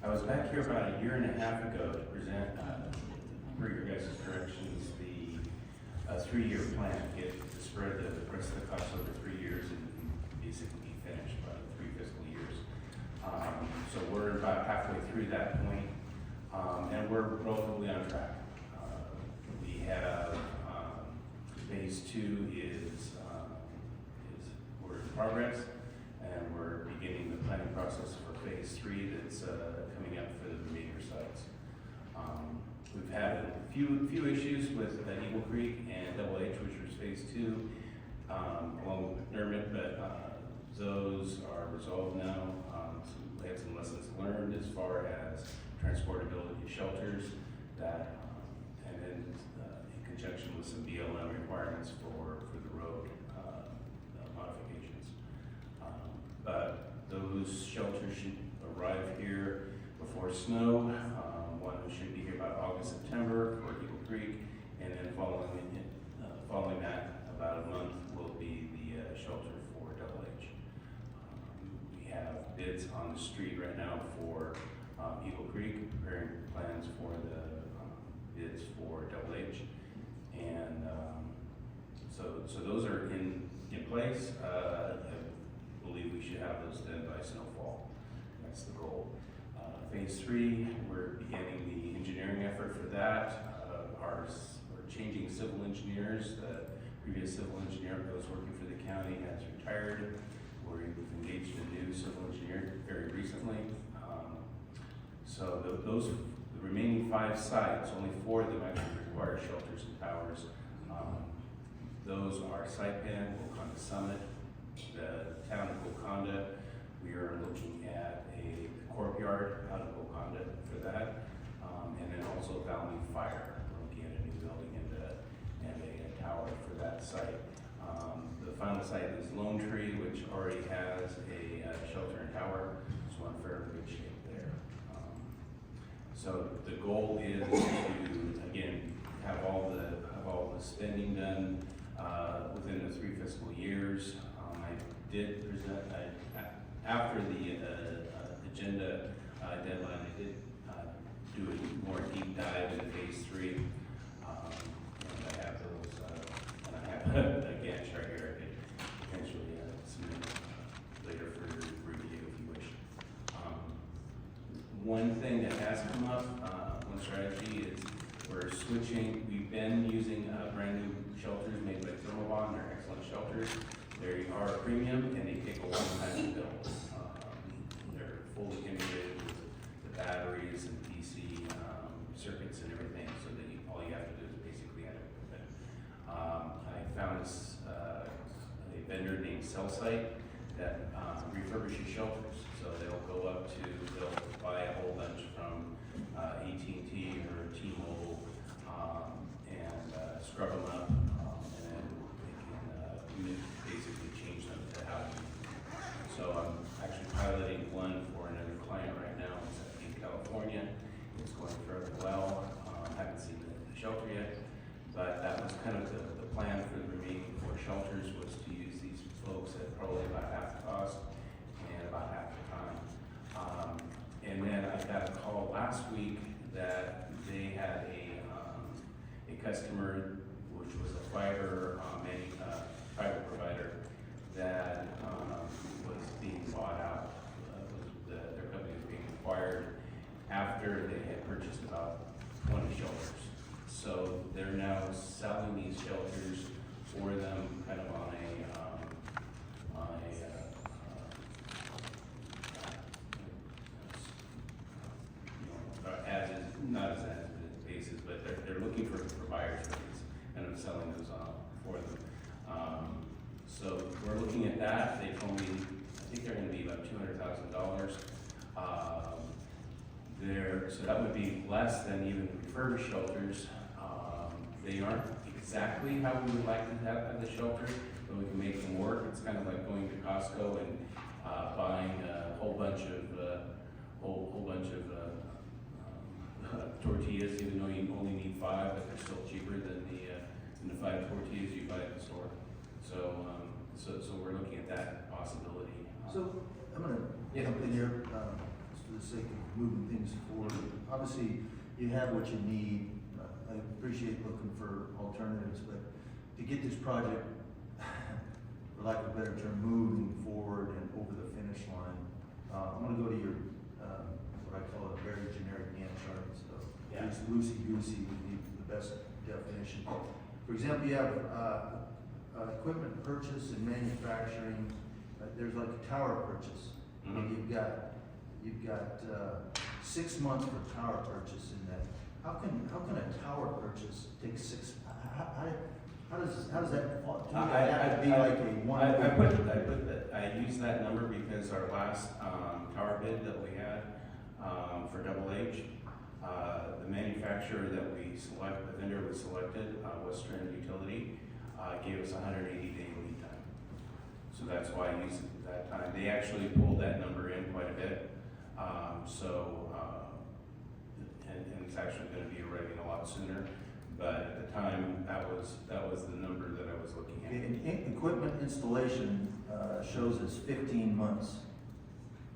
I was back here about a year and a half ago to present, for your guys' corrections, the a 3-year plan, to spread the rest of the costs over 3 years and basically be finished by 3 fiscal years. So we're about halfway through that point, and we're relatively on track. We have, phase 2 is we're in progress, and we're beginning the planning process for phase 3 that's coming up for the remainder sites. We've had a few issues with Eagle Creek and Double H, which was phase 2, along with McDermott, but those are resolved now. So we had some lessons learned as far as transportability of shelters, that, and then in conjunction with some BLM requirements for the road modifications. But those shelters should arrive here before snow. One should be here about August, September for Eagle Creek, and then following that, about a month will be the shelter for Double H. We have bids on the street right now for Eagle Creek, preparing plans for the bids for Double H, and so those are in place. I believe we should have those done by snowfall. That's the goal. Phase 3, we're beginning the engineering effort for that. We're changing civil engineers. The previous civil engineer that was working for the county has retired. We've engaged a new civil engineer very recently. So the remaining 5 sites, only 4 of them actually require shelters and towers. Those are Saipan, Golconda Summit, the town of Golconda. We are looking at a courtyard out of Golconda for that, and then also Valley Fire. We're looking at a new building and a tower for that site. The final site is Lone Tree, which already has a shelter and tower, so we're in fairly good shape there. So the goal is to, again, have all the spending done within the 3 fiscal years. I did present, after the agenda deadline, I did do a more deep dive into phase 3. And I have those, and I have a Gantt chart here I could potentially submit later for review if you wish. One thing that has come up, one strategy is we're switching. We've been using brand new shelters made by Thermobond. They're excellent shelters. They are a premium and they take a long time to build. They're fully integrated with the batteries and DC circuits and everything, so that all you have to do is basically add equipment. I found a vendor named Cellsite that refurbishes shelters. So they'll buy a whole bunch from AT&T or T-Mobile and scrub them up, and then they can basically change them to how you. So I'm actually piloting one for another client right now. It's in California. It's going fairly well. Haven't seen the shelter yet, but that was kind of the plan for the remaining 4 shelters, was to use these folks at probably about half the cost and about half the time. And then I got a call last week that they had a customer, which was a fiber provider, that was being bought out. Their company was being acquired after they had purchased about 20 shelters. So they're now selling these shelters for them kind of on a not as an basis, but they're looking for buyers for these, and I'm selling those for them. So we're looking at that. They told me, I think they're going to be about $200,000. So that would be less than even refurbished shelters. They aren't exactly how we would like to have the shelter, but we can make them work. It's kind of like going to Costco and buying a whole bunch of tortillas, even though you only need 5, but they're still cheaper than the 5 tortillas you buy at the store. So we're looking at that possibility. So I'm gonna jump in here, just for the sake of moving things forward. Obviously, you have what you need. I appreciate looking for alternatives, but to get this project, for lack of a better term, moving forward and over the finish line, I'm gonna go to your, what I call a very generic Gantt chart, so Yeah. it's loosey-goosey would be the best definition. For example, you have, equipment purchase and manufacturing, there's like a tower purchase. Mhm. You've got 6 months for tower purchase in that. How can a tower purchase take how does that fall? To me, that have to be like a one. I use that number because our last, tower bid that we had, for Double H, the manufacturer that the vendor we selected, Western Utility, gave us 180-day lead time. So that's why I used it that time. They actually pulled that number in quite a bit. And it's actually gonna be arriving a lot sooner. But at the time, that was the number that I was looking at. Equipment installation, shows us 15 months.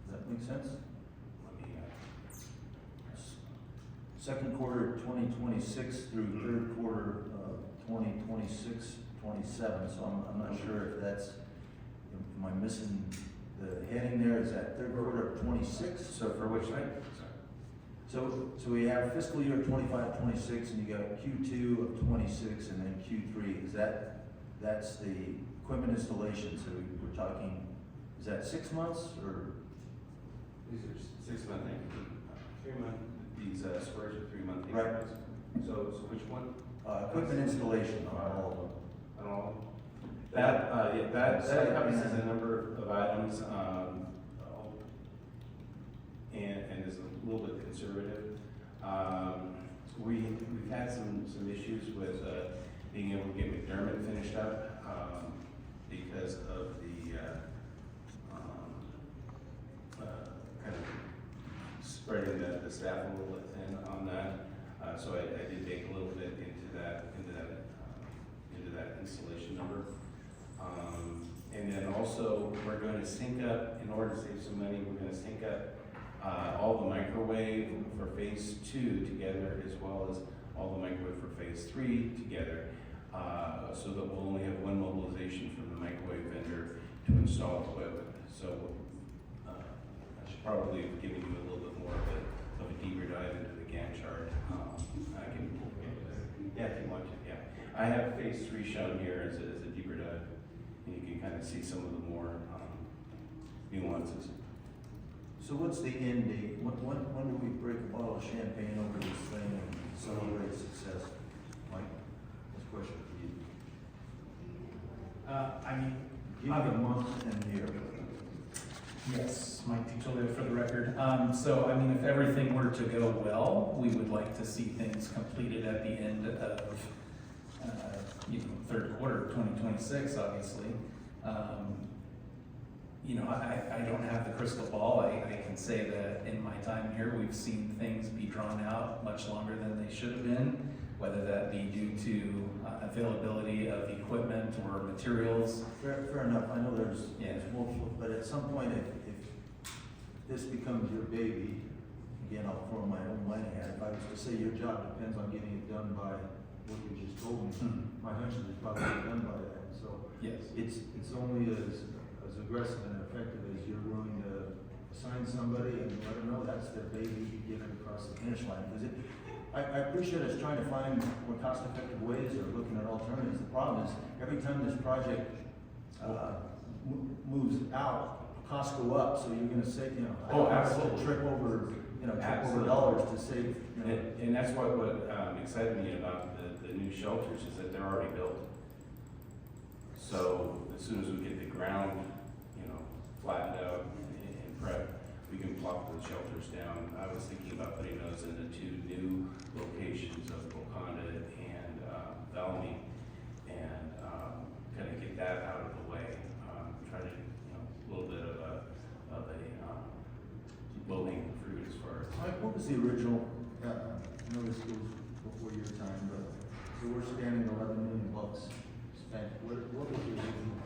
Does that make sense? Let me, Second quarter 2026 through third quarter of 2026, 27. So I'm not sure if that's, am I missing the heading there? Is that third quarter of 26? So for which site? So we have fiscal year 25, 26, and you got Q2 of 26, and then Q3. That's the equipment installation, so we're talking, is that 6 months, or? These are 6 month, 3 month, these squares are 3 month. Right. So which one? Equipment installation on all of them. On all of them? That encompasses a number of items, and is a little bit conservative. We've had some issues with being able to get McDermott finished up because of the kind of spreading the staff a little bit thin on that. So I did take a little bit into that installation number. And then also, we're going to sync up, in order to save some money, we're going to sync up all the microwave for phase 2 together, as well as all the microwave for phase 3 together, so that we'll only have one mobilization from the microwave vendor to install equipment. So I should probably have given you a little bit more of a deeper dive into the Gantt chart. I can, yeah, if you want to, yeah. I have phase 3 shown here as a deeper dive, and you can kind of see some of the more nuances. So what's the end date? When do we break a bottle of champagne over this thing and celebrate success? Mike, this question for you. Give me a month and year. Yes, Mike DiTullio for the record. So, I mean, if everything were to go well, we would like to see things completed at the end of, third quarter of 2026, obviously. I don't have the crystal ball. I can say that in my time here, we've seen things be drawn out much longer than they should have been, whether that be due to availability of equipment or materials. Fair enough. I know there's Yeah. multiple, but at some point, if this becomes your baby, again, I'll throw my own money at it. If I was to say your job depends on getting it done by what you just told me, my hunch is it's probably done by then. So Yes. it's only as aggressive and effective as you're willing to assign somebody and let them know that's their baby to get it across the finish line. Because I appreciate us trying to find more cost-effective ways or looking at alternatives. The problem is, every time this project moves out, costs go up, so you're gonna say, Oh, I have to absolutely. trip over Absolutely. dollars to save, And that's what excited me about the new shelters is that they're already built. So as soon as we get the ground, flattened out and prepped, we can plop the shelters down. I was thinking about putting those in the 2 new locations of Wakanda and Valmy, and kind of get that out of the way. Try to, a little bit of a low-hanging fruit as far as. Mike, what was the original, I know this goes before your time, but, so we're standing $11 million spent, what was the original?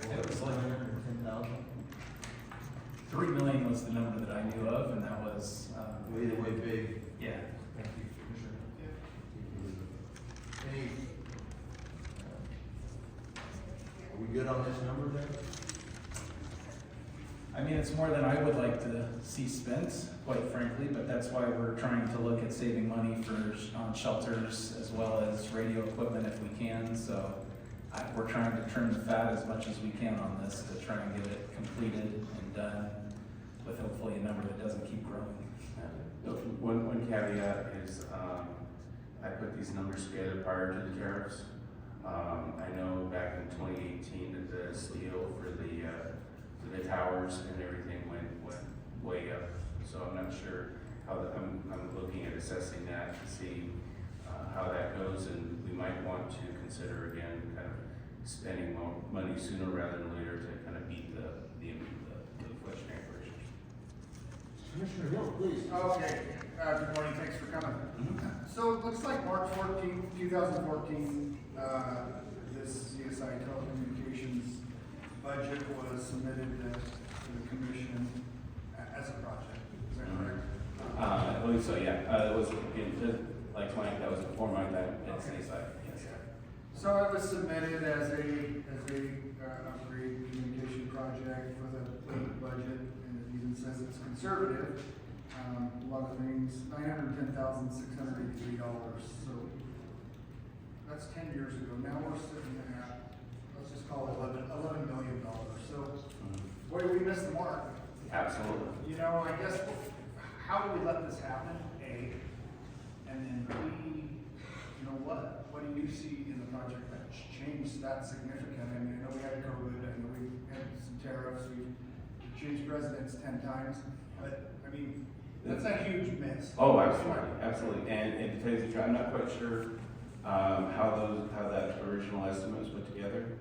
It was like 10,000? 3 million was the number that I knew of, and that was, Either way big. yeah. Thank you, Commissioner. Any good on this number then? I mean, it's more than I would like to see spent, quite frankly, but that's why we're trying to look at saving money on shelters as well as radio equipment if we can, so we're trying to trim the fat as much as we can on this to try and get it completed and done with hopefully a number that doesn't keep growing. One caveat is, I put these numbers together prior to the tariffs. I know back in 2018 that the steel for the towers and everything went way up. So I'm not sure how I'm looking at assessing that to see how that goes, and we might want to consider again kind of spending more money sooner rather than later to kind of beat the inflationary pressures. Commissioner Hill, please. Okay, good morning, thanks for coming. So it looks like March 14, 2014, this CSI telecommunications budget was submitted to the commission as a project, is that correct? I believe so, yeah. It was, like Mike, that was before my time at CSI, yes. So it was submitted as a upgrade communication project for the late budget, and it even says it's conservative. A lot of things, $910,683. So that's 10 years ago. Now we're sitting at, let's just call it $11 million. So, boy, we missed the mark. Absolutely. You know, I guess, how do we let this happen? A, and then B, you know, what do you see in the project that changed that significant? I mean, I know we had COVID, I know we had some tariffs, we changed presidents 10 times, but, I mean, that's a huge miss. Oh, absolutely, absolutely. And to tell you the truth, I'm not quite sure how that original estimate was put together.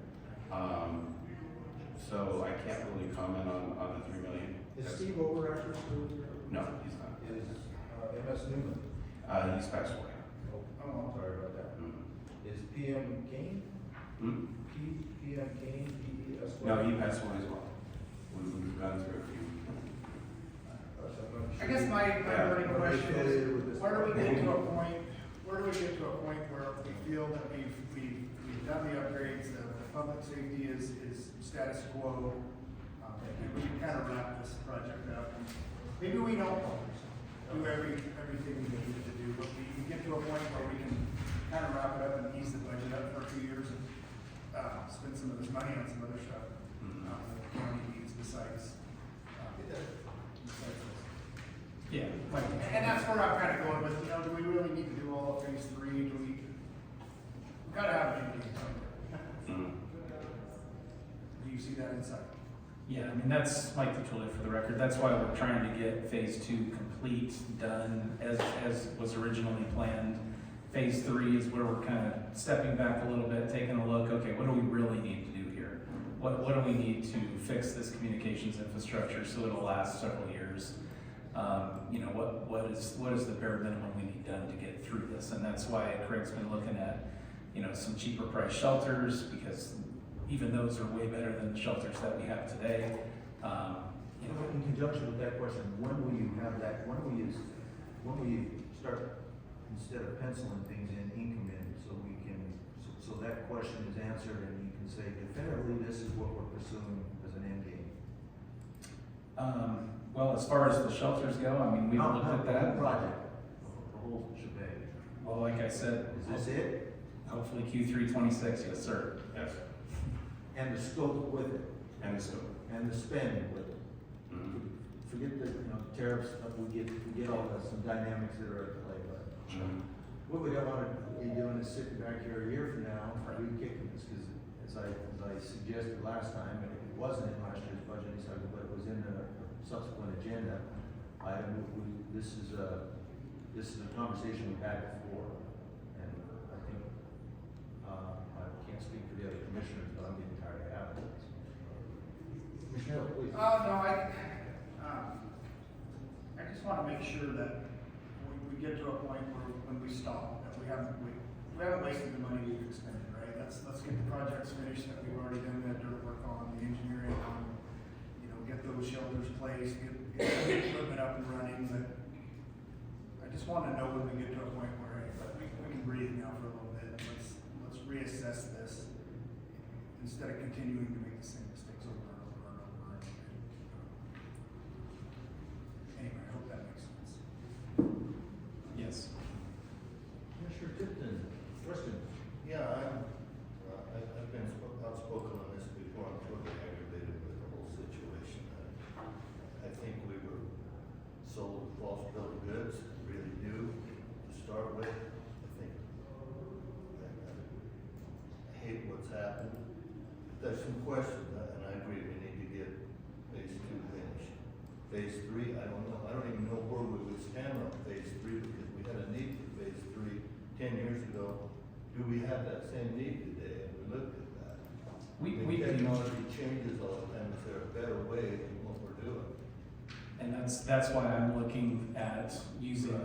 So I can't really comment on the $3 million. Is Steve Overactor still here? No, he's not. Is MS Newman? He's passed away. Oh, I'm sorry about that. Is PM Kane? PM Kane, PES? No, he passed away as well. We've gone through a few. I guess my burning question is, where do we get to a point where we feel that we've done the upgrades, the public safety is status quo, and we can kind of wrap this project up. Maybe we don't do everything we need to do, but we can get to a point where we can kind of wrap it up and ease the budget up for 2 years and spend some of this money on some other stuff that the county needs besides this. Yeah. And that's where I'm kind of going with, you know, do we really need to do all of phase 3? We gotta have an ending somewhere. Do you see that inside? Yeah, I mean, that's Mike DeTullio for the record. That's why we're trying to get phase 2 complete, done as was originally planned. Phase 3 is where we're kind of stepping back a little bit, taking a look, okay, what do we really need to do here? What do we need to fix this communications infrastructure so it'll last several years? You know, what is the bare minimum we need done to get through this? And that's why Craig's been looking at, you know, some cheaper price shelters, because even those are way better than the shelters that we have today. You know, In conjunction with that question, when will you have that, when will you start, instead of penciling things in, ink them in, so that question is answered and you can say definitively this is what we're pursuing as an end game? Well, as far as the shelters go, I mean, we've looked at that. The project, the whole shebang. Well, like I said, Is this it? hopefully Q3 26, yes, sir. Yes. And the scope with it? And so. And the spending with it? Forget the, you know, tariffs, we get all some dynamics that are at play, but what we don't want to be doing is sitting back here a year from now, re-kicking this, because as I suggested last time, and it wasn't in last year's budget cycle, but it was in the subsequent agenda item, this is a conversation we've had before, and I think, I can't speak for the other commissioners, but I'm getting tired of having it. Michelle, please. No, I just want to make sure that we get to a point where when we stop, that we haven't wasted the money we've expended, right? Let's get the projects finished that we've already done that dirt work on, the engineering on, you know, get those shelters placed, get the equipment up and running, but I just want to know when we get to a point where, hey, we can breathe now for a little bit, let's reassess this in instead of continuing to make the same mistakes over and over and over and anyway, I hope that makes sense. Yes. Commissioner Tipton, question? Yeah, I've been outspoken on this before. I'm totally aggravated with the whole situation. I think we were sold false bill of goods, really do, to start with. I think, I hate what's happened. There's some questions, and I agree, we need to get phase 2 finished. Phase 3, I don't know, I don't even know where we would stand on phase 3, because we had a need for phase 3 10 years ago. Do we have that same need today? And we looked at that. Technology changes all the time. Is there a better way than what we're doing? And that's why I'm looking at using,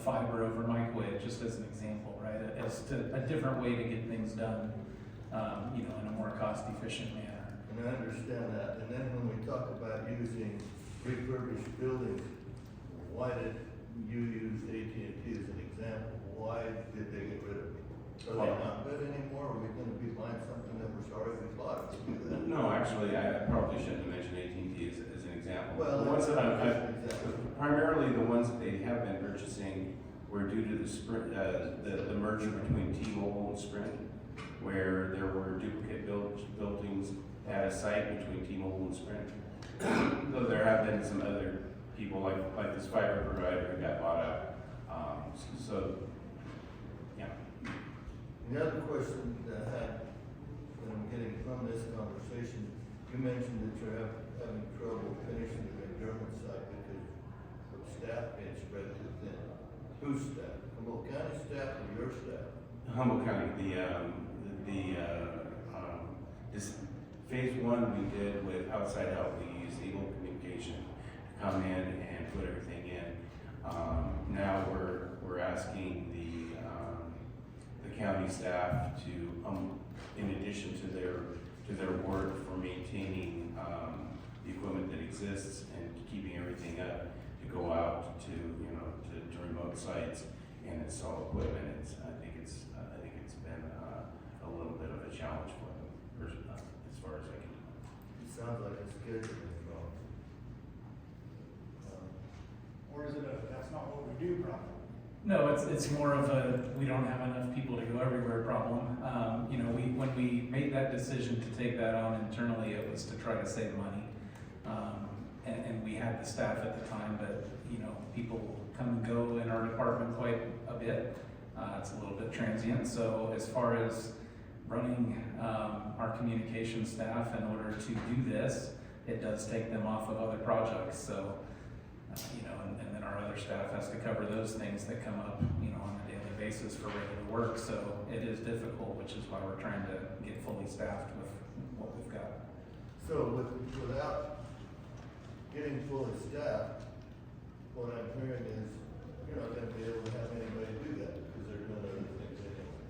fiber over microwave, just as an example, right? As to a different way to get things done, in a more cost-efficient manner. And I understand that. And then when we talk about using refurbished buildings, why did you use AT&T as an example? Why did they get rid of it? Are they not good anymore? Are we gonna be buying something that we're sorry we bought? No, actually, I probably shouldn't have mentioned AT&T as an example. Well, The ones that that's an example. primarily the ones that they have been purchasing were due to the Sprint, the merger between T-Mobile and Sprint, where there were duplicate buildings at a site between T-Mobile and Sprint. Though there have been some other people like this fiber provider who got bought out. Yeah. The other question that I had, that I'm getting from this conversation, you mentioned that you're having trouble finishing the McDermott site because of staff being spread too thin. Whose staff? Humboldt County staff or your staff? Humboldt County, this phase 1 we did with outside help. We used Eagle Communication to come in and put everything in. Now we're asking the county staff to, in addition to their work for maintaining the equipment that exists and keeping everything up, to go out to remote sites and install equipment. I think it's been a little bit of a challenge for them, as far as I can tell. It sounds like it's scheduling wrong. Or is it that's not what we do problem? No, it's more of a, we don't have enough people to go everywhere problem. When we made that decision to take that on internally, it was to try to save money. And we had the staff at the time, but, people come and go in our department quite a bit. It's a little bit transient. So as far as running our communication staff in order to do this, it does take them off of other projects. So, and then our other staff has to cover those things that come up, on a daily basis for regular work. So it is difficult, which is why we're trying to get fully staffed with what we've got. So without getting fully staffed, what I'm hearing is you're not gonna be able to have anybody do that because they're doing other things anyway.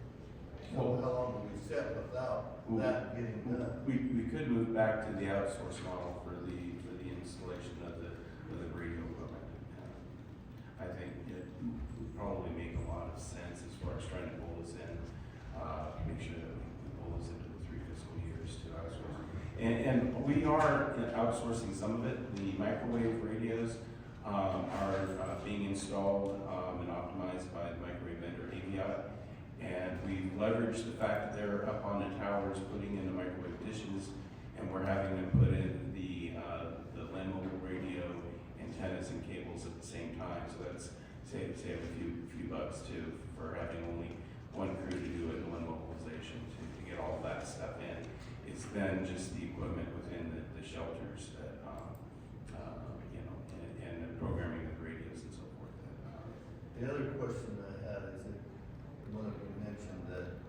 So how long do we set without that getting done? We could move back to the outsource model for the installation of the radio equipment. I think it would probably make a lot of sense as far as trying to pull us in, make sure that we pull us into the 3 fiscal years to outsource. And we are outsourcing some of it. The microwave radios are being installed and optimized by the microwave vendor Evatz. And we've leveraged the fact that they're up on the towers putting in the microwave dishes, and we're having them put in the land mobile radio antennas and cables at the same time. So that's save a few bucks too for having only one crew to do it in one mobilization to get all of that stuff in. It's then just the equipment within the shelters that and the programming of radios and so forth. The other question I had is that one of you mentioned that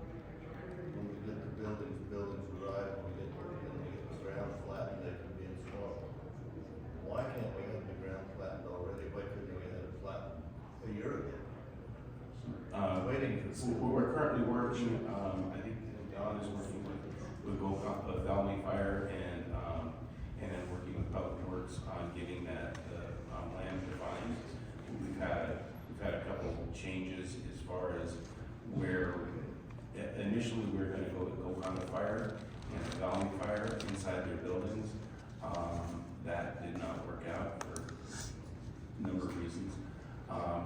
when we get the buildings arrive, when we get the ground flattened, they can be installed. Why can't we have the ground flattened already? Why couldn't we have it flattened a year ago? Waiting for. We're currently working. I think Don is working with Valley Fire and then working with Public Works on getting that land defined. We've had a couple of changes as far as where initially we were going to go on the fire, in a valley fire inside their buildings. That did not work out for a number of reasons.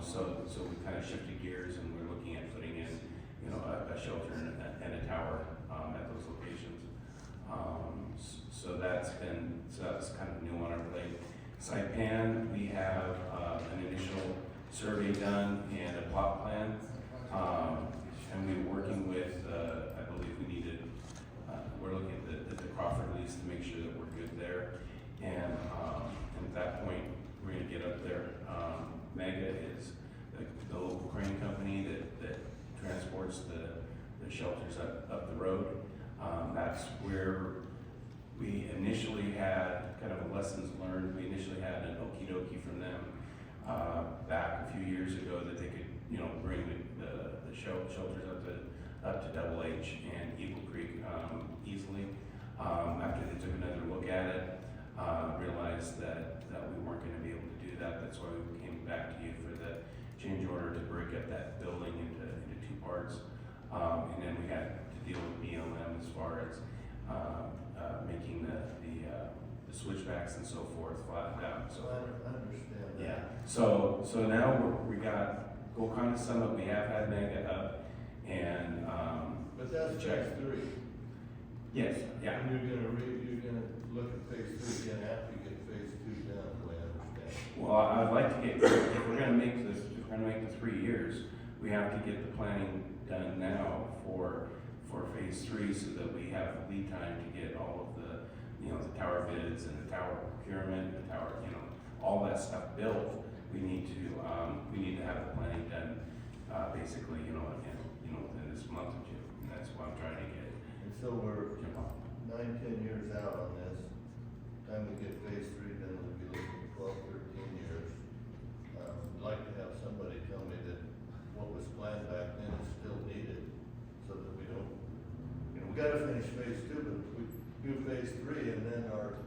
So we kind of shifted gears and we're looking at putting in, you know, a shelter and a tower at those locations. So that's kind of new on our plate. Saipan, we have an initial survey done and a plot plan. And we're working with, I believe we needed, we're looking at the Crawford lease to make sure that we're good there. And at that point, we're gonna get up there. Mega is the local crane company that transports the shelters up the road. That's where we initially had kind of a lessons learned. We initially had an okie dokie from them back a few years ago that they could, you know, bring the shelters up to Double H and Eagle Creek easily. After they took another look at it, realized that we weren't going to be able to do that. That's why we came back to you for the change order to break up that building into two parts. And then we had to deal with BLM as far as making the switchbacks and so forth flattened out. So I understand that. yeah. So now we got Golconda Summit. We have had Mega up, and But that's check. phase 3. Yes. Yeah. And you're gonna look at phase 3 again after you get phase 2 done, the way I understand. Well, I'd like to get, if we're gonna make the 3 years, we have to get the planning done now for phase 3 so that we have lead time to get all of the, you know, the tower bids and the tower procurement, the tower, you know, all that stuff built. We need to have the planning done, basically, you know, within this month or two. And that's what I'm trying to get. And so we're Jump on. 9-10 years out on this. Time we get phase 3 done, we'll be looking at 12-13 years. I'd like to have somebody tell me that what was planned back then is still needed, so that we don't, you know, we gotta finish phase 2, but we do phase 3, and then our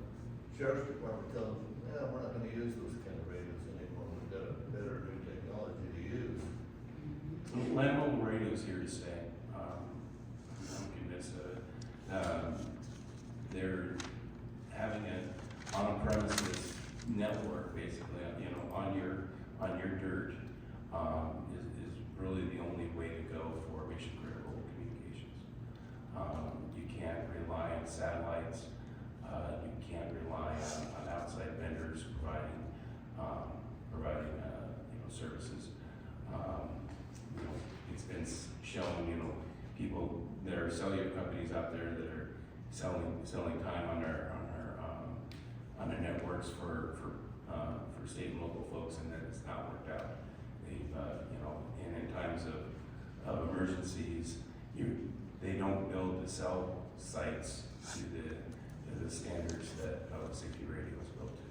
sheriff's department tells them, yeah, we're not gonna use those kind of radios anymore, we've got a better new technology to use. Land mobile radio is here to stay. I'm convinced of it. They're having an on-premises network, basically, you know, on your dirt, is really the only way to go for mission-critical communications. You can't rely on satellites. You can't rely on outside vendors providing you know, services. You know, it's been shown, you know, people, there are cellular companies out there that are selling time on their networks for state and local folks, and that it's not worked out. They've you know, and in times of emergencies, they don't build the cell sites to the standards that public safety radio is built to.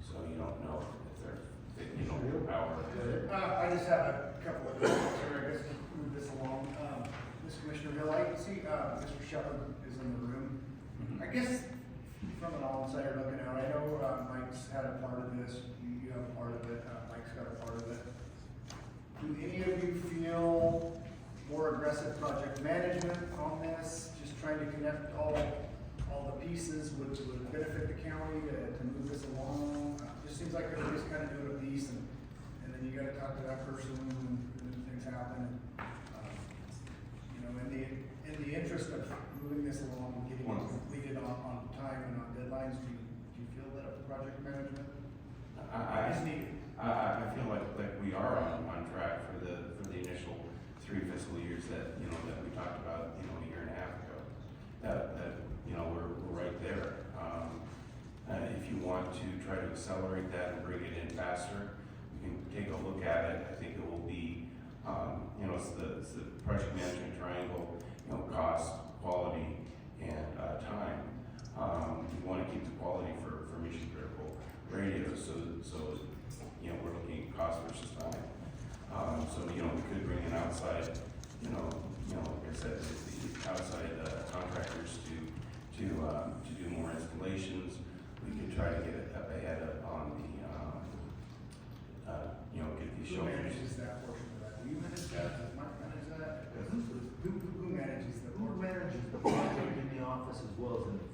So you don't know if you don't have power. I just have a couple of questions here, I guess, to move this along. This Commissioner Hill, I see, Mr. Shepherd is in the room. I guess from an outsider looking out, I know, Mike's had a part of this, you have a part of it, Mike's got a part of it. Do any of you feel more aggressive project management on this, just trying to connect all the pieces would benefit the county to move this along? Just seems like everybody's kind of doing a piece, and then you gotta talk to that person when things happen. You know, in the interest of moving this along and getting it completed on time and on deadlines, do you feel that project management is needed? I feel like we are on track for the initial 3 fiscal years that, you know, that we talked about, you know, a year and a half ago. That you know, we're right there. If you want to try to accelerate that and bring it in faster, we can take a look at it. I think it will be, you know, it's the project management triangle, you know, cost, quality, and time. We want to keep the quality for mission critical radios, so you know, we're looking at cost versus time. So you know, we could bring in outside, you know, like I said, the outside contractors to do more installations. We could try to get it up ahead on the you know, get these Who shelters. manages that portion of that? Do you manage that? Does Mike manage that? Who manages the Who manages the project in the office as well?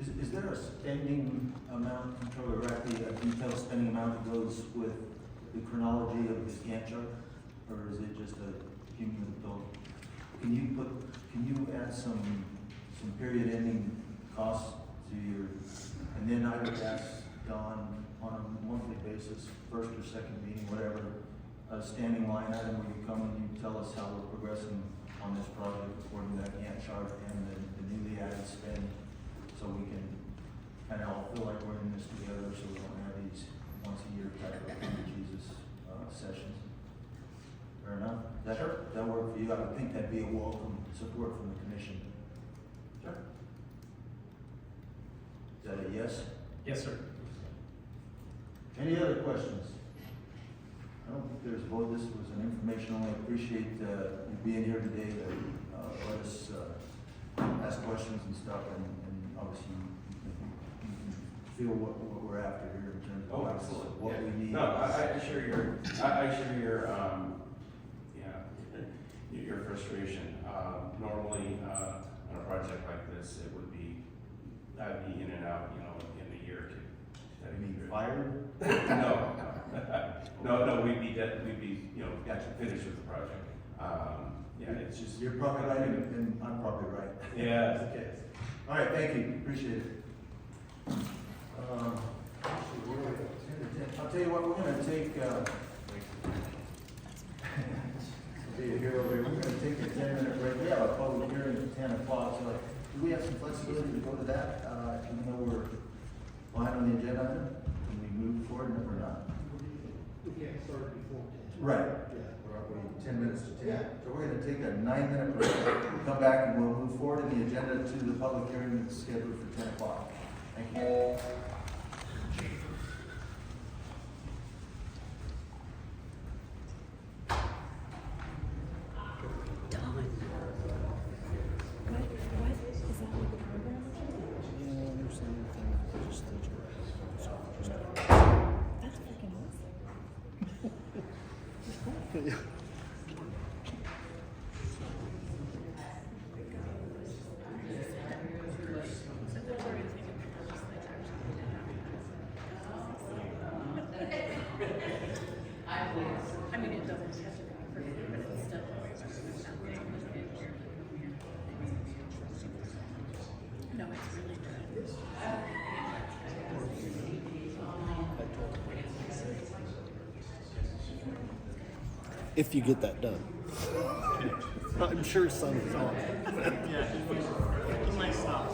Is there a spending amount, Controller Racky, a detailed spending amount that goes with the chronology of this Gantt chart? Or is it just a cumulative total? Can you add some period ending costs to your, and then I would ask Don on a monthly basis, first or second meeting, whatever, a standing line item where you come and you tell us how we're progressing on this project according to that Gantt chart and the newly added spend, so we can kind of all feel like we're in this together, so we don't have these once a year type of Jesus sessions. Fair enough? That work for you? I would think that'd be a welcome support from the commission. Sure. Is that a yes? Yes, sir. Any other questions? I don't think there's a vote. This was an informational. I appreciate you being here today to let us ask questions and stuff, and obviously you can feel what we're after here in terms of what we need. No, I share your your frustration. Normally, on a project like this, it would be, I'd be in and out, in a year or two. You mean fired? No, we'd be, finished with the project. It's just. You're probably right, and I'm probably right. Yeah. Okay. All right, thank you, appreciate it. I'll tell you what, we're gonna take, we're gonna take a 10-minute break. We have a public hearing at 10 o'clock, so do we have some flexibility to go to that, even though we're behind on the agenda? Can we move forward or not? We can't start before. Right. Yeah. We're 10 minutes to 10. So we're gonna take a 9-minute break, come back and we'll move forward in the agenda to the public hearing that's scheduled for 10 o'clock. Thank you. If you get that done. I'm sure some is on. Yeah, he might stop.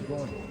Okay.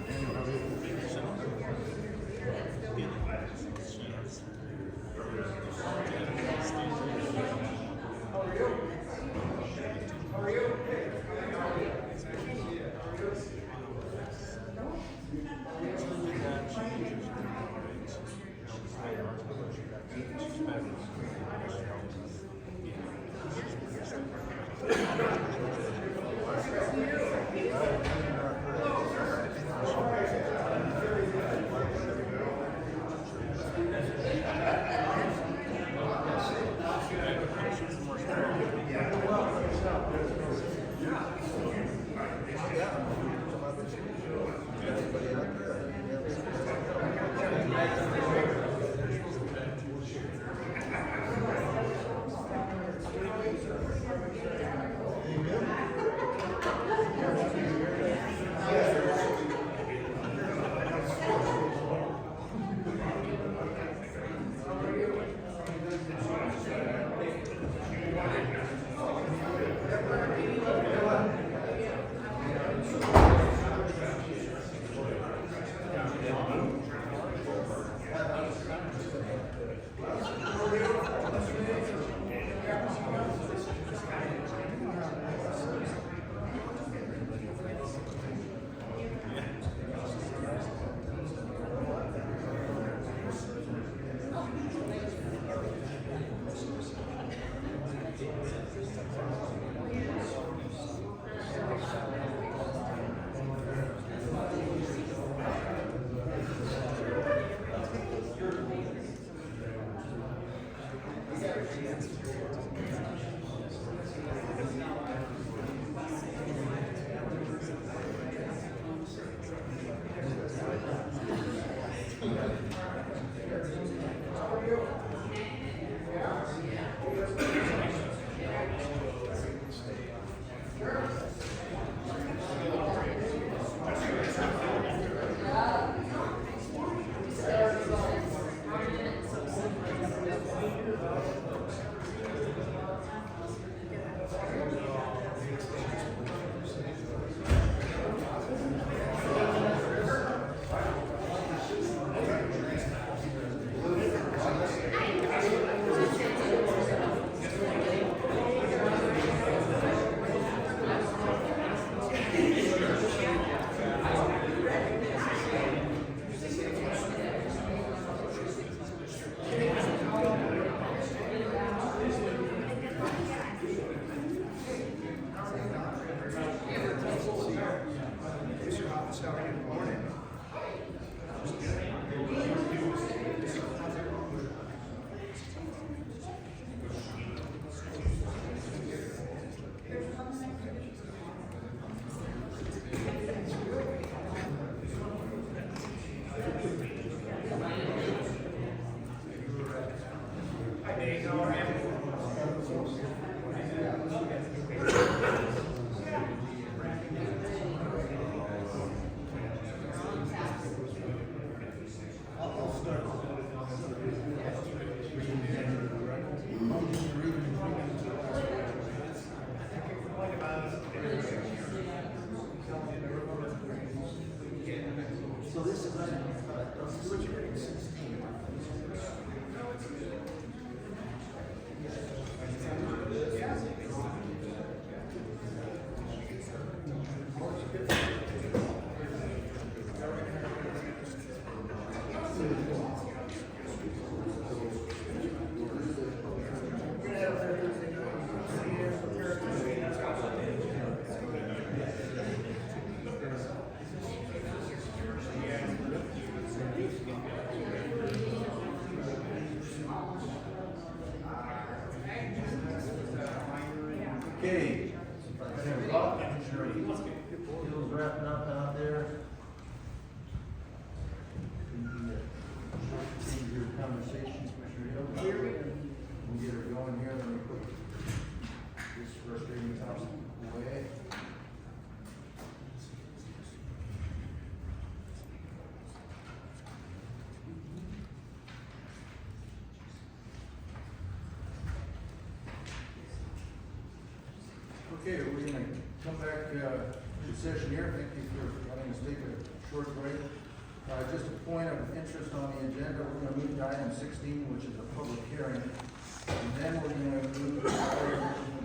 Deals wrapping up out there. Your conversations, Commissioner Hill. We'll get her going here, then we put this first reading topic away. Okay, we're gonna come back to session here. Thank you for letting us let's take a short break. Just a point of interest on the agenda, we're gonna move to item 16, which is a public hearing. And then we're gonna move to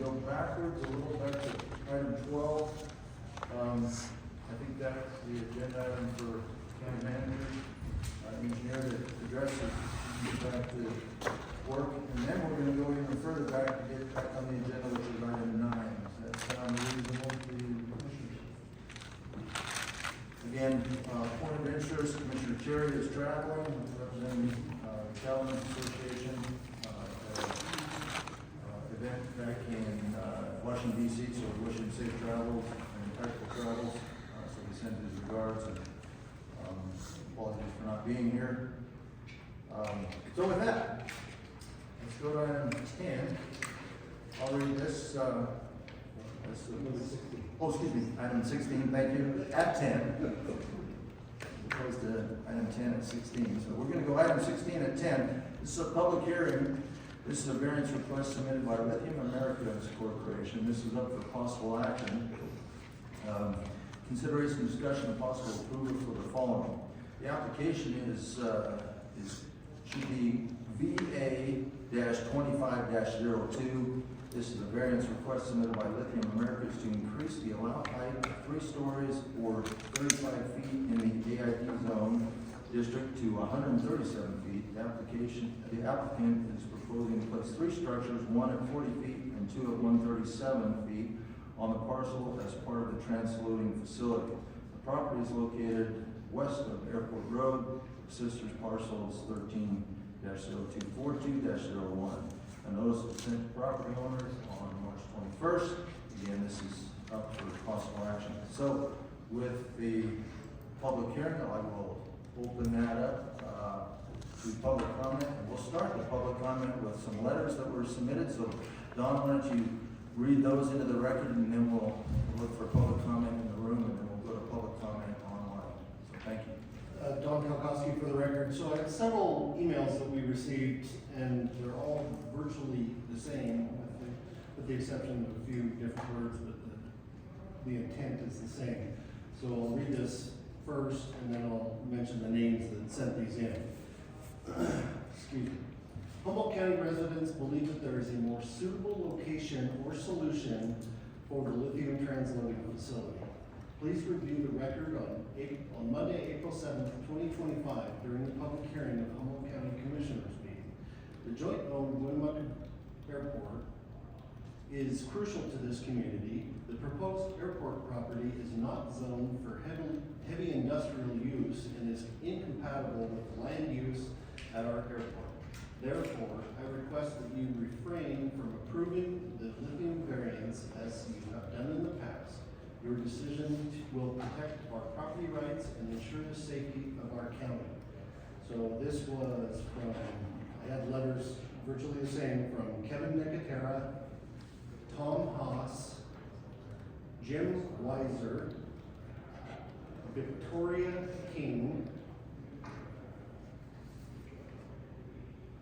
go backwards a little back to item 12. I think that's the agenda item for county manager, engineer that addresses back to work. And then we're gonna go even further back to get back on the agenda, which is item 9. Does that sound reasonable to you, commissioners? Again, point of interest, Commissioner Cherry is traveling, representing Calvin Association, event back in Washington DC, so we wish him safe travels and impactful travels. So we send his regards and apologies for not being here. So with that, let's go to item 10. I'll read this. Oh, excuse me, item 16, thank you, at 10. Opposed to item 10 at 16. So we're going to go item 16 at 10. This is a public hearing. This is a variance request submitted by Lithium Americas Corporation. This is up for possible action. Consideration, discussion, and possible approval for the following. The application should be VA-25-02. This is a variance request submitted by Lithium Americas to increase the allowed height of 3 stories or 35 feet in the AID zone district to 137 feet. The applicant is proposing to place 3 structures, 1 at 40 feet and 2 at 137 feet on the parcel as part of the transloading facility. The property is located west of Airport Road. The sister's parcel is 13-0242-01. A notice was sent to property owners on March 21st. Again, this is up for possible action. So with the public hearing, I will open that up to public comment. And we'll start the public comment with some letters that were submitted. So Don, why don't you read those into the record, and then we'll look for public comment in the room, and then we'll go to public comment online. So thank you. Don Kalkoske for the record. So I had several emails that we received, and they're all virtually the same, with the exception of a few different words, but the intent is the same. So I'll read this first, and then I'll mention the names that sent these in. Excuse me. Humboldt County residents believe that there is a more suitable location or solution for the lithium transloading facility. Please review the record on Monday, April 7th, 2025, during the public hearing of Humboldt County Commissioners meeting. The joint-owned Winnemucca Airport is crucial to this community. The proposed airport property is not zoned for heavy industrial use and is incompatible with land use at our airport. Therefore, I request that you refrain from approving the lithium variance as you have done in the past. Your decision will protect our property rights and ensure the safety of our county. So this was from, I had letters virtually the same from Kevin Nicotera, Tom Haas, Jim Weiser, Victoria King,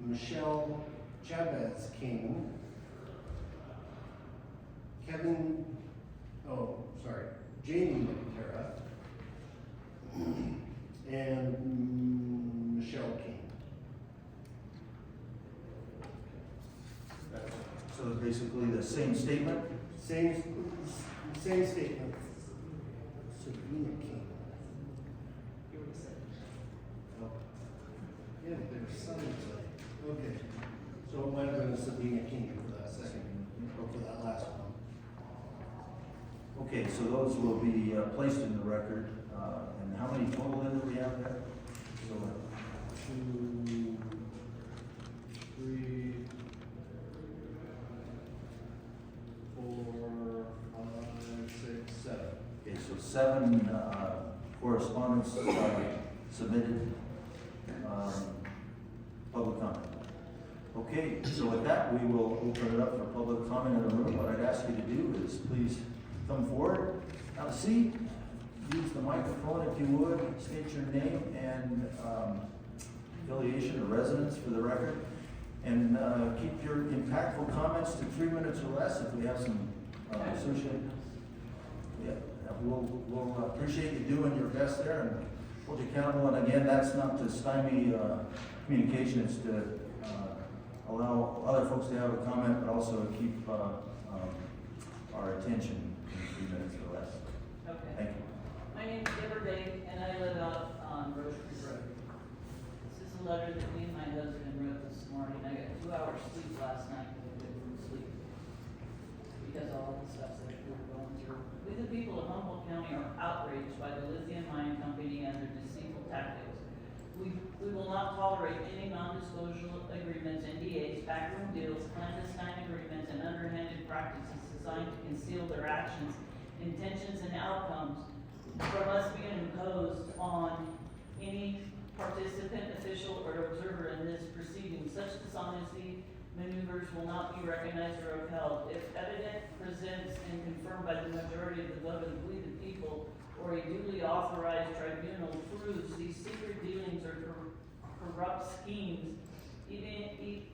Michelle Chavez King, Jamie Nicotera, and Michelle King. So basically the same statement? Same statement. Sabina King. Oh. Yeah, but there was some, okay. So it might have been Sabina King for that second, or for that last one. Okay, so those will be placed in the record. And how many total in do we have there? So, 2, 3, 4, 5, 6, 7. okay, so 7 correspondence submitted, public comment. Okay, so with that, we will open it up for public comment in the room. What I'd ask you to do is please come forward, have a seat, use the microphone if you would, state your name and affiliation or residence for the record, and keep your impactful comments to 3 minutes or less if we have some associated. Yeah, we'll appreciate you doing your best there and hold you accountable. And again, that's not to stymie communication, it's to allow other folks to have a comment, but also keep our attention in 3 minutes or less. Okay. Thank you. My name is Deborah Day, and I live out on Rose Creek Road. This is a letter that me and my husband wrote this morning. I got 2 hours sleep last night, but I couldn't sleep because of all the stuff that we were going through. We, the people of Humboldt County, are outraged by the lithium mining company and their deceitful tactics. We will not tolerate any non-disclosure agreements, NDAs, backroom deals, clandestine agreements, and underhanded practices designed to conceal their actions, intentions, and outcomes from us being imposed on any participant, official, or observer in this proceeding. Such dishonesty maneuvers will not be recognized or upheld. If evident, presents, and confirmed by the majority of the vote of we the people, or a duly authorized tribunal proves these secret dealings or corrupt schemes,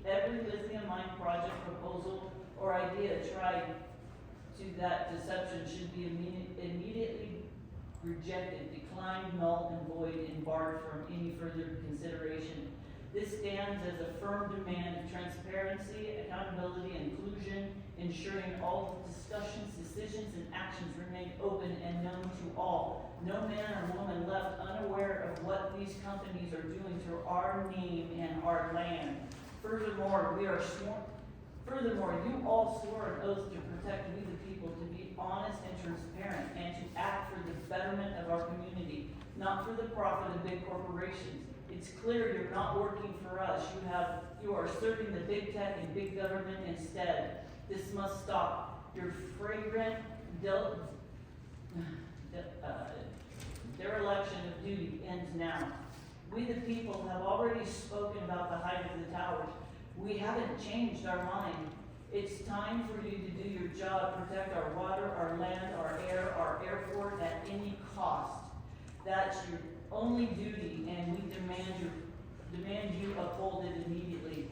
every lithium mine project proposal or idea tried to that deception should be immediately rejected, declined, null, and void, and barred from any further consideration. This stands as a firm demand of transparency, accountability, inclusion, ensuring all discussions, decisions, and actions remain open and known to all. No man or woman left unaware of what these companies are doing to our name and our land. Furthermore, you all swore an oath to protect we the people, to be honest and transparent, and to act for the betterment of our community, not for the profit of big corporations. It's clear you're not working for us. You are serving the big tech and big government instead. This must stop. Your fragrant dereliction of duty ends now. We the people have already spoken about the height of the towers. We haven't changed our mind. It's time for you to do your job, protect our water, our land, our air, our airport at any cost. That's your only duty, and we demand you uphold it immediately.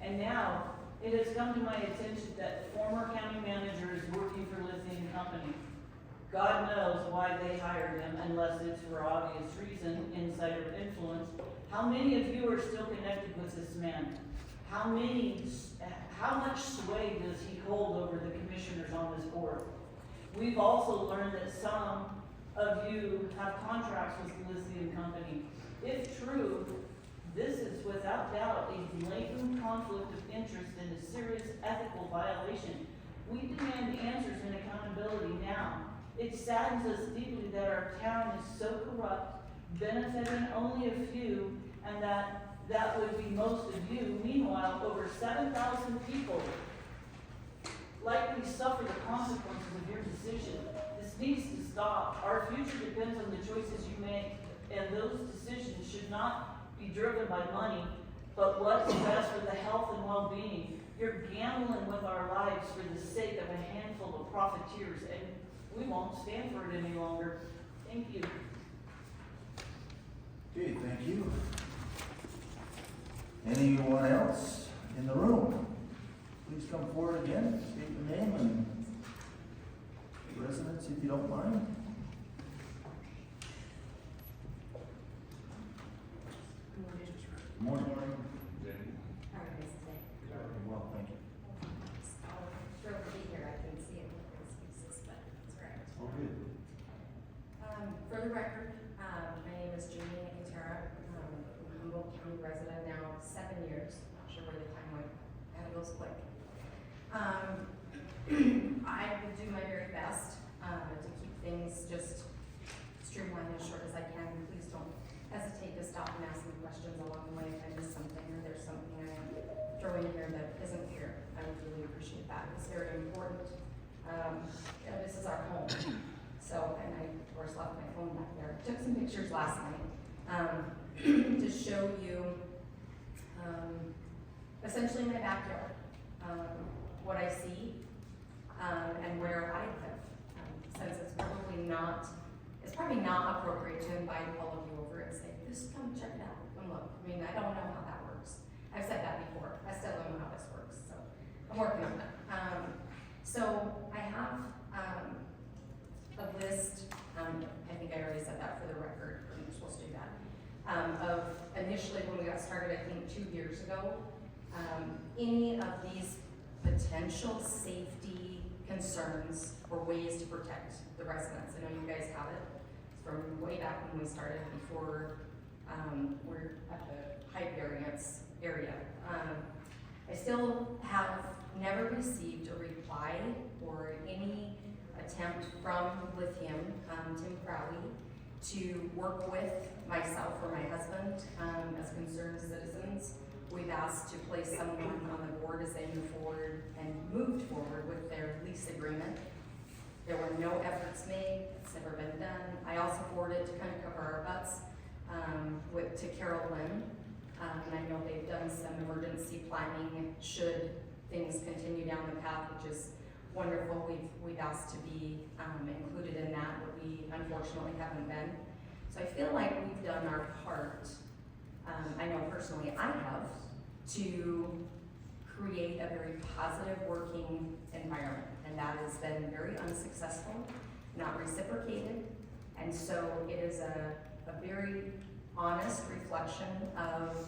And now, it has come to my attention that the former county manager is working for Lithium Company. God knows why they hired him, unless it's for obvious reason, insider influence. How many of you are still connected with this man? How much sway does he hold over the commissioners on this board? We've also learned that some of you have contracts with the Lithium Company. If true, this is without doubt a blatant conflict of interest and a serious ethical violation. We demand answers and accountability now. It saddens us deeply that our town is so corrupt, benefiting only a few, and that would be most of you. Meanwhile, over 7,000 people likely suffer the consequences of your decision. This needs to stop. Our future depends on the choices you make, and those decisions should not be driven by money, but what's best for the health and well-being. You're gambling with our lives for the sake of a handful of profiteers, and we won't stand for it any longer. Thank you. Okay, thank you. Anyone else in the room? Please come forward again, state your name and residence if you don't mind. Good morning. How are you guys today? Well, thank you. Thrilled to be here. I couldn't see it with the excuses, but it's all right. All good. For the record, my name is Jamie Katera. I'm a Humboldt County resident now 7 years. Not sure where the time went. It goes quick. I will do my very best to keep things just streamlined as short as I can. Please don't hesitate to stop and ask me questions along the way if I miss something or there's something I throw in here that isn't here. I would really appreciate that. It's very important. This is our home. So, and I, of course, left my phone back there. Took some pictures last night to show you essentially my backyard, what I see, and where I live. Since it's probably not appropriate to invite all of you over and say, just come check it out and look. I mean, I don't know how that works. I've said that before. I still don't know how this works, so I'm working on that. So I have a list of initially when we got started, I think 2 years ago, any of these potential safety concerns or ways to protect the residents. I know you guys have it from way back when we started before we're at the height variance area. I still have never received a reply or any attempt from Lithium, Tim Crowley, to work with myself or my husband as concerned citizens. We've asked to place someone on the board as they move forward and moved forward with their lease agreement. There were no efforts made, it's never been done. I also forwarded to kind of cover our butts to Carol Lynn. And I know they've done some emergency planning should things continue down the path, which is wonderful. We've asked to be included in that, but we unfortunately haven't been. So I feel like we've done our part. I know personally I have, to create a very positive working environment, and that has been very unsuccessful, not reciprocated, and so it is a very honest reflection of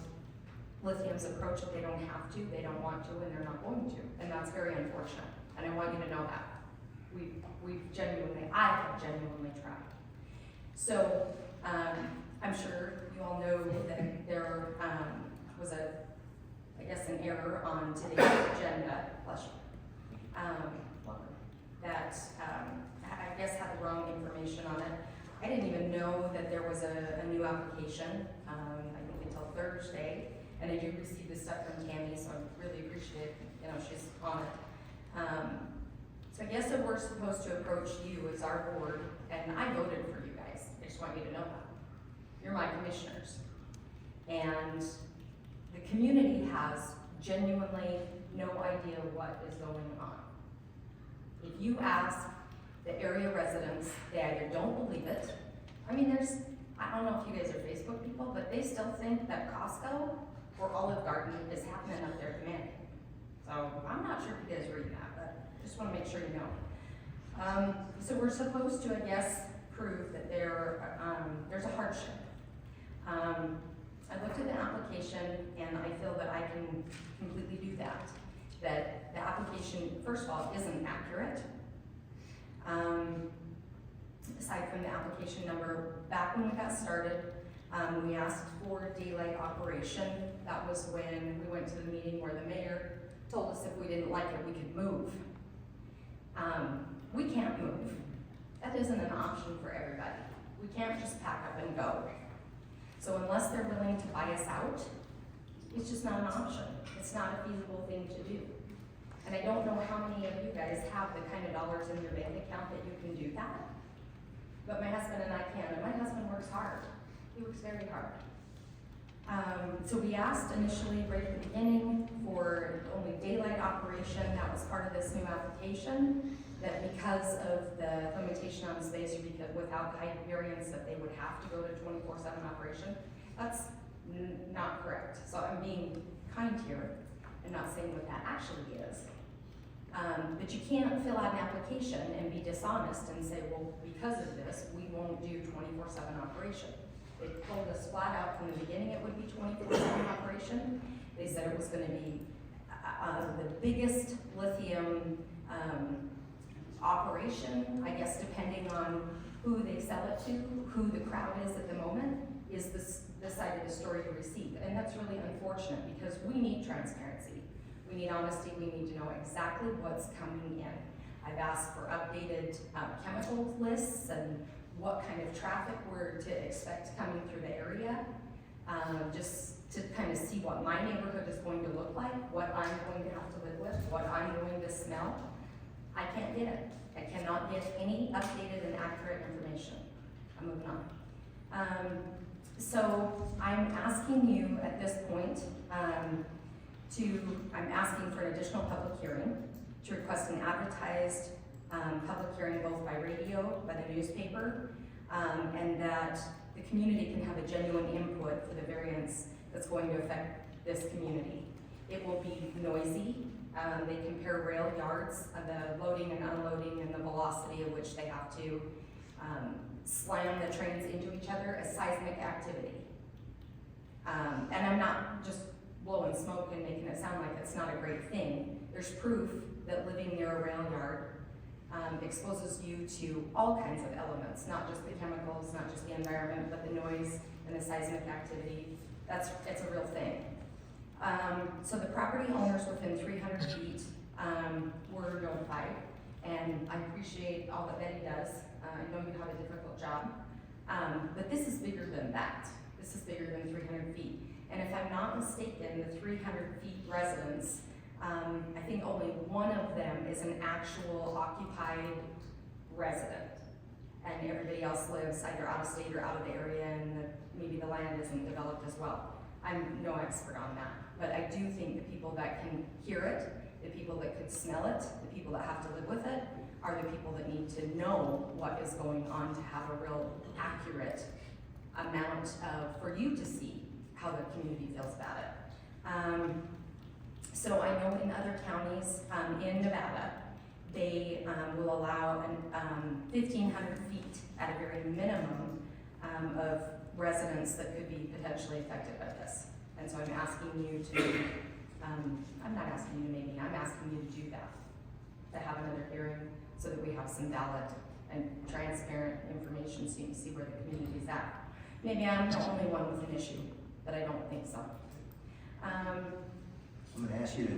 Lithium's approach that they don't have to, they don't want to, and they're not going to, and that's very unfortunate, and I want you to know that. I have genuinely tried. So, I'm sure you all know that there was I guess an error on today's agenda, that I guess had the wrong information on it. I didn't even know that there was a new application, I think until Thursday, and I do receive this stuff from Tammy, so I really appreciate, she's on it. So I guess that we're supposed to approach you as our board, and I voted for you guys, I just want you to know that. You're my commissioners. And the community has genuinely no idea what is going on. If you ask the area residents, they either don't believe it. I mean, I don't know if you guys are Facebook people, but they still think that Costco or Olive Garden is happening up there at Manning. So I'm not sure if you guys read that, but just want to make sure you know. So we're supposed to, I guess, prove that there's a hardship. I looked at the application and I feel that I can completely do that. That the application, first of all, isn't accurate. Aside from the application number, back when we got started, we asked for daylight operation. That was when we went to the meeting where the mayor told us if we didn't like it, we could move. We can't move. That isn't an option for everybody. We can't just pack up and go. So unless they're willing to buy us out, it's just not an option. It's not a feasible thing to do. And I don't know how many of you guys have the kind of dollars in your bank account that you can do that. But my husband and I can, and my husband works hard. He works very hard. So we asked initially right at the beginning for only daylight operation. That was part of this new application, that because of the limitation on space, because without height variance, that they would have to go to 24/7 operation. That's not correct. So I'm being kind here and not saying what that actually is. But you can't fill out an application and be dishonest and say, well, because of this, we won't do 24/7 operation. They told us flat out from the beginning it would be 24/7 operation. They said it was going to be the biggest lithium operation, I guess depending on who they sell it to, who the crowd is at the moment, is the side of the story you receive. And that's really unfortunate because we need transparency. We need honesty, we need to know exactly what's coming in. I've asked for updated chemical lists and what kind of traffic we're to expect coming through the area, just to kind of see what my neighborhood is going to look like, what I'm going to have to live with, what I'm going to smell. I can't get it. I cannot get any updated and accurate information. I'm moving on. So I'm asking you at this point I'm asking for an additional public hearing to request an advertised public hearing both by radio, by the newspaper, and that the community can have a genuine input for the variance that's going to affect this community. It will be noisy. They compare rail yards, the loading and unloading and the velocity at which they have to slam the trains into each other as seismic activity. And I'm not just blowing smoke and making it sound like it's not a great thing. There's proof that living near a rail yard exposes you to all kinds of elements, not just the chemicals, not just the environment, but the noise and the seismic activity. It's a real thing. So the property owners within 300 feet were notified, and I appreciate all that Betty does. I know you have a difficult job, but this is bigger than that. This is bigger than 300 feet. And if I'm not mistaken, the 300 feet residents, I think only one of them is an actual occupied resident. And everybody else lives either out of state or out of the area, and maybe the land isn't developed as well. I'm no expert on that, but I do think the people that can hear it, the people that could smell it, the people that have to live with it, are the people that need to know what is going on to have a real accurate amount of, for you to see how the community feels about it. So I know in other counties in Nevada, they will allow 1,500 feet at a very minimum of residents that could be potentially affected by this. And so I'm asking you to, I'm not asking you to maybe, I'm asking you to do that, to have another hearing so that we have some valid and transparent information so you can see where the community is at. Maybe I'm the only one with an issue, but I don't think so. I'm gonna ask you to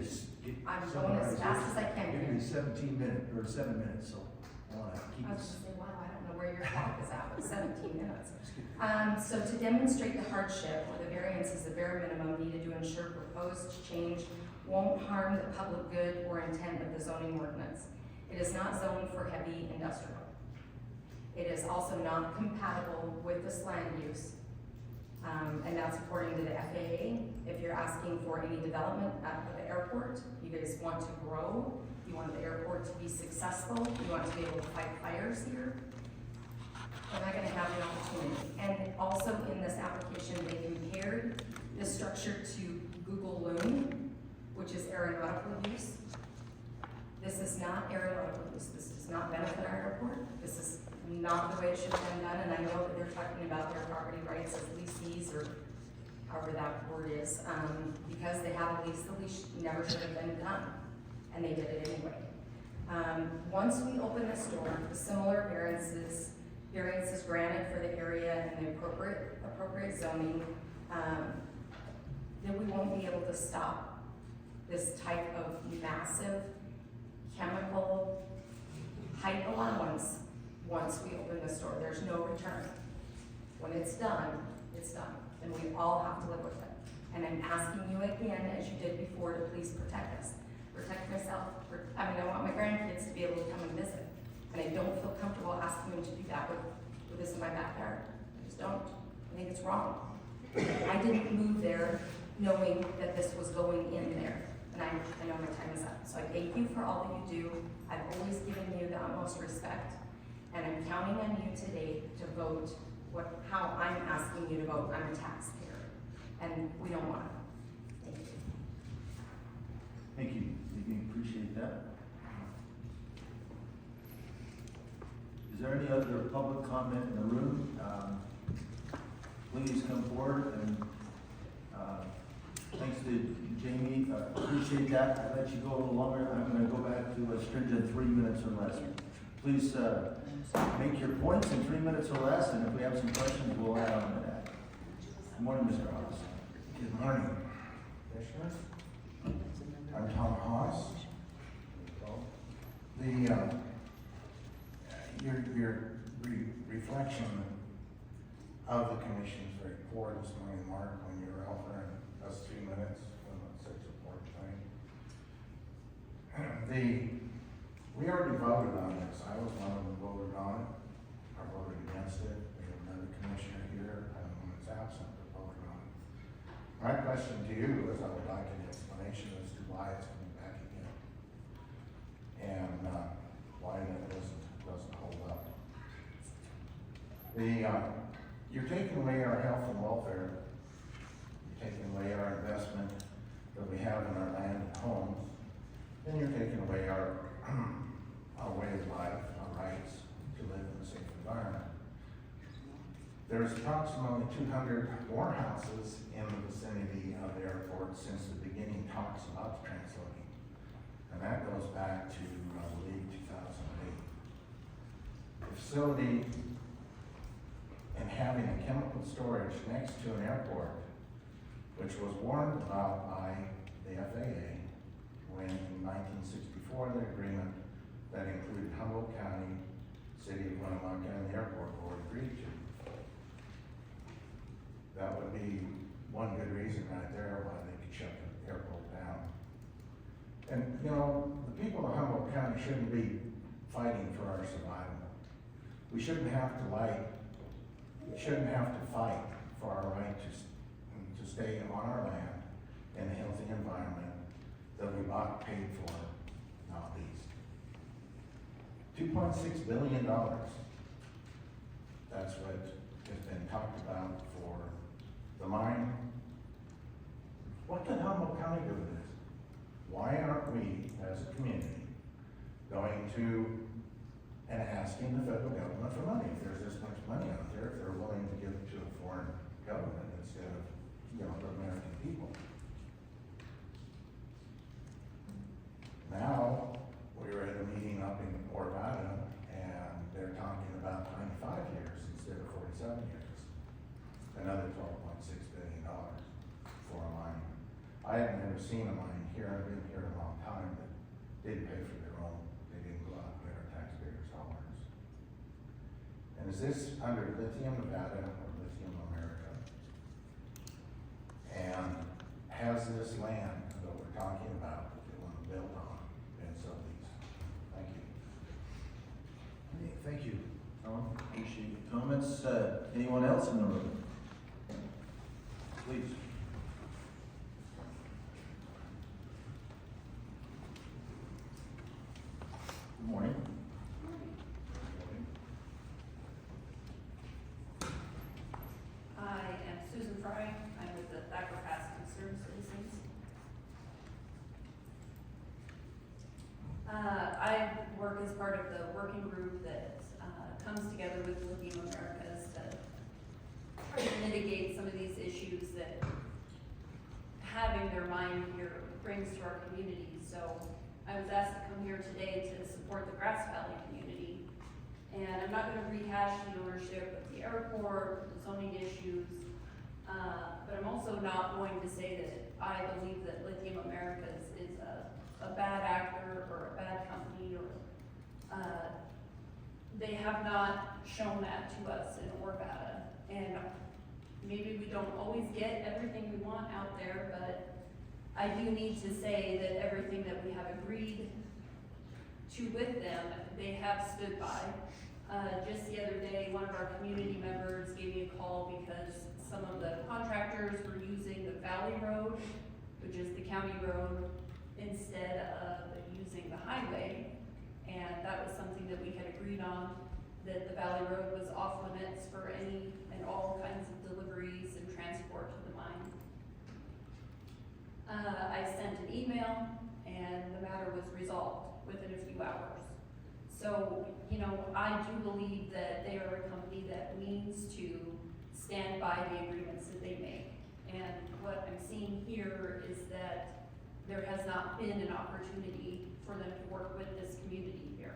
I'm going as fast as I can Give here. me 17 minutes, or 7 minutes, so I wanna keep I was this. just saying, wow, I don't know where your clock is at, but 17 minutes. So to demonstrate the hardship or the variance is the bare minimum needed to ensure proposed change won't harm the public good or intent of the zoning ordinance. It is not zoned for heavy industrial. It is also not compatible with this land use. And that's according to the FAA. If you're asking for any development at the airport, you guys want to grow, you want the airport to be successful, you want to be able to fight fires here, we're not gonna have the opportunity. And also in this application, they compared the structure to Google Loon, which is aeronautical use. This is not aeronautical use. This does not benefit our airport. This is not the way it should have been done, and I know that they're talking about their property rights as leasees, or however that word is, because they have a lease, the lease never should have been done, and they did it anyway. Once we open this door, the similar variances granted for the area and the appropriate zoning, then we won't be able to stop this type of massive chemical height allowance. Once we open the store, there's no return. When it's done, and we all have to live with it. And I'm asking you again, as you did before, to please protect us. Protect myself, I want my grandkids to be able to come and visit. And I don't feel comfortable asking them to do that with this in my backyard. I just don't. I think it's wrong. I didn't move there knowing that this was going in there. And I know my time is up. So I thank you for all that you do. I've always given you the utmost respect. And I'm counting on you today to vote how I'm asking you to vote. I'm a taxpayer, and we don't want it. Thank you. Thank you, we appreciate that. Is there any other public comment in the room? Please come forward, and thanks to Jamie, appreciate that. I let you go a little longer. I'm gonna go back to a stringent 3 minutes or less. Please make your points in 3 minutes or less, and if we have some questions, we'll add on to that. Good morning, Mr. Haas. Good morning, Commissioners. I'm Tom Haas. Your reflection of the commission's report this morning, Mark, when you were offering us 2 minutes on such a important thing. We already voted on this. I was one of them who voted on it. I voted against it. We have another commissioner here, when it's absent, that voted on it. My question to you is, I would like an explanation as to why it's coming back again. And, why that doesn't hold up. You're taking away our health and welfare. You're taking away our investment that we have in our land and homes. Then you're taking away our way of life, our rights to live in a safe environment. There there's approximately 200 more houses in the vicinity of the airport since the beginning talks about the transloading. And that goes back to, I believe, 2008. The facility and having a chemical storage next to an airport, which was warned about by the FAA when in 1964 the agreement that included Humboldt County, City of Winnemucca, and the airport board agreed to. That would be one good reason right there why they could shut the airport down. And, you know, the people of Humboldt County shouldn't be fighting for our survival. We shouldn't have to fight for our right to stay on our land in a healthy environment that we bought, paid for, not leased. $2.6 billion. That's what has been talked about for the mine. What can Humboldt County do with this? Why aren't we, as a community, going to and asking the federal government for money? If there's this much money out there, if they're willing to give it to a foreign government instead of, you know, the American people. Now, we were at a meeting up in Orvada, and they're talking about 25 years instead of 47 years. Another $12.6 billion for a mine. I have never seen a mine here, I've been here a long time, that didn't pay for their own, they didn't go out and get our taxpayers' dollars. And is this under Lithium Nevada or Lithium America? And has this land that we're talking about that they want to build on been subleased? Thank you. Okay, thank you, Tom. Appreciate your comments. Anyone else in the room? Please. Good morning. I am Susan Fry. I'm with the Thacker-Pass Concerned Citizens. I work as part of the working group that comes together with Lithium Americas to try to mitigate some of these issues that having their mine here brings to our community. So I was asked to come here today to support the Grass Valley community. And I'm not gonna rehash the ownership of the airport, the zoning issues, but I'm also not going to say that I believe that Lithium Americas is a bad actor or a bad company or, they have not shown that to us in Orvada. And maybe we don't always get everything we want out there, but I do need to say that everything that we have agreed to with them, they have stood by. Just the other day, one of our community members gave me a call because some of the contractors were using the Valley Road, which is the county road, instead of using the highway. And that was something that we had agreed on, that the Valley Road was off limits for any and all kinds of deliveries and transport to the mine. I sent an email and the matter was resolved within a few hours. So, you know, I do believe that they are a company that means to stand by the agreements that they make. And what I'm seeing here is that there has not been an opportunity for them to work with this community here.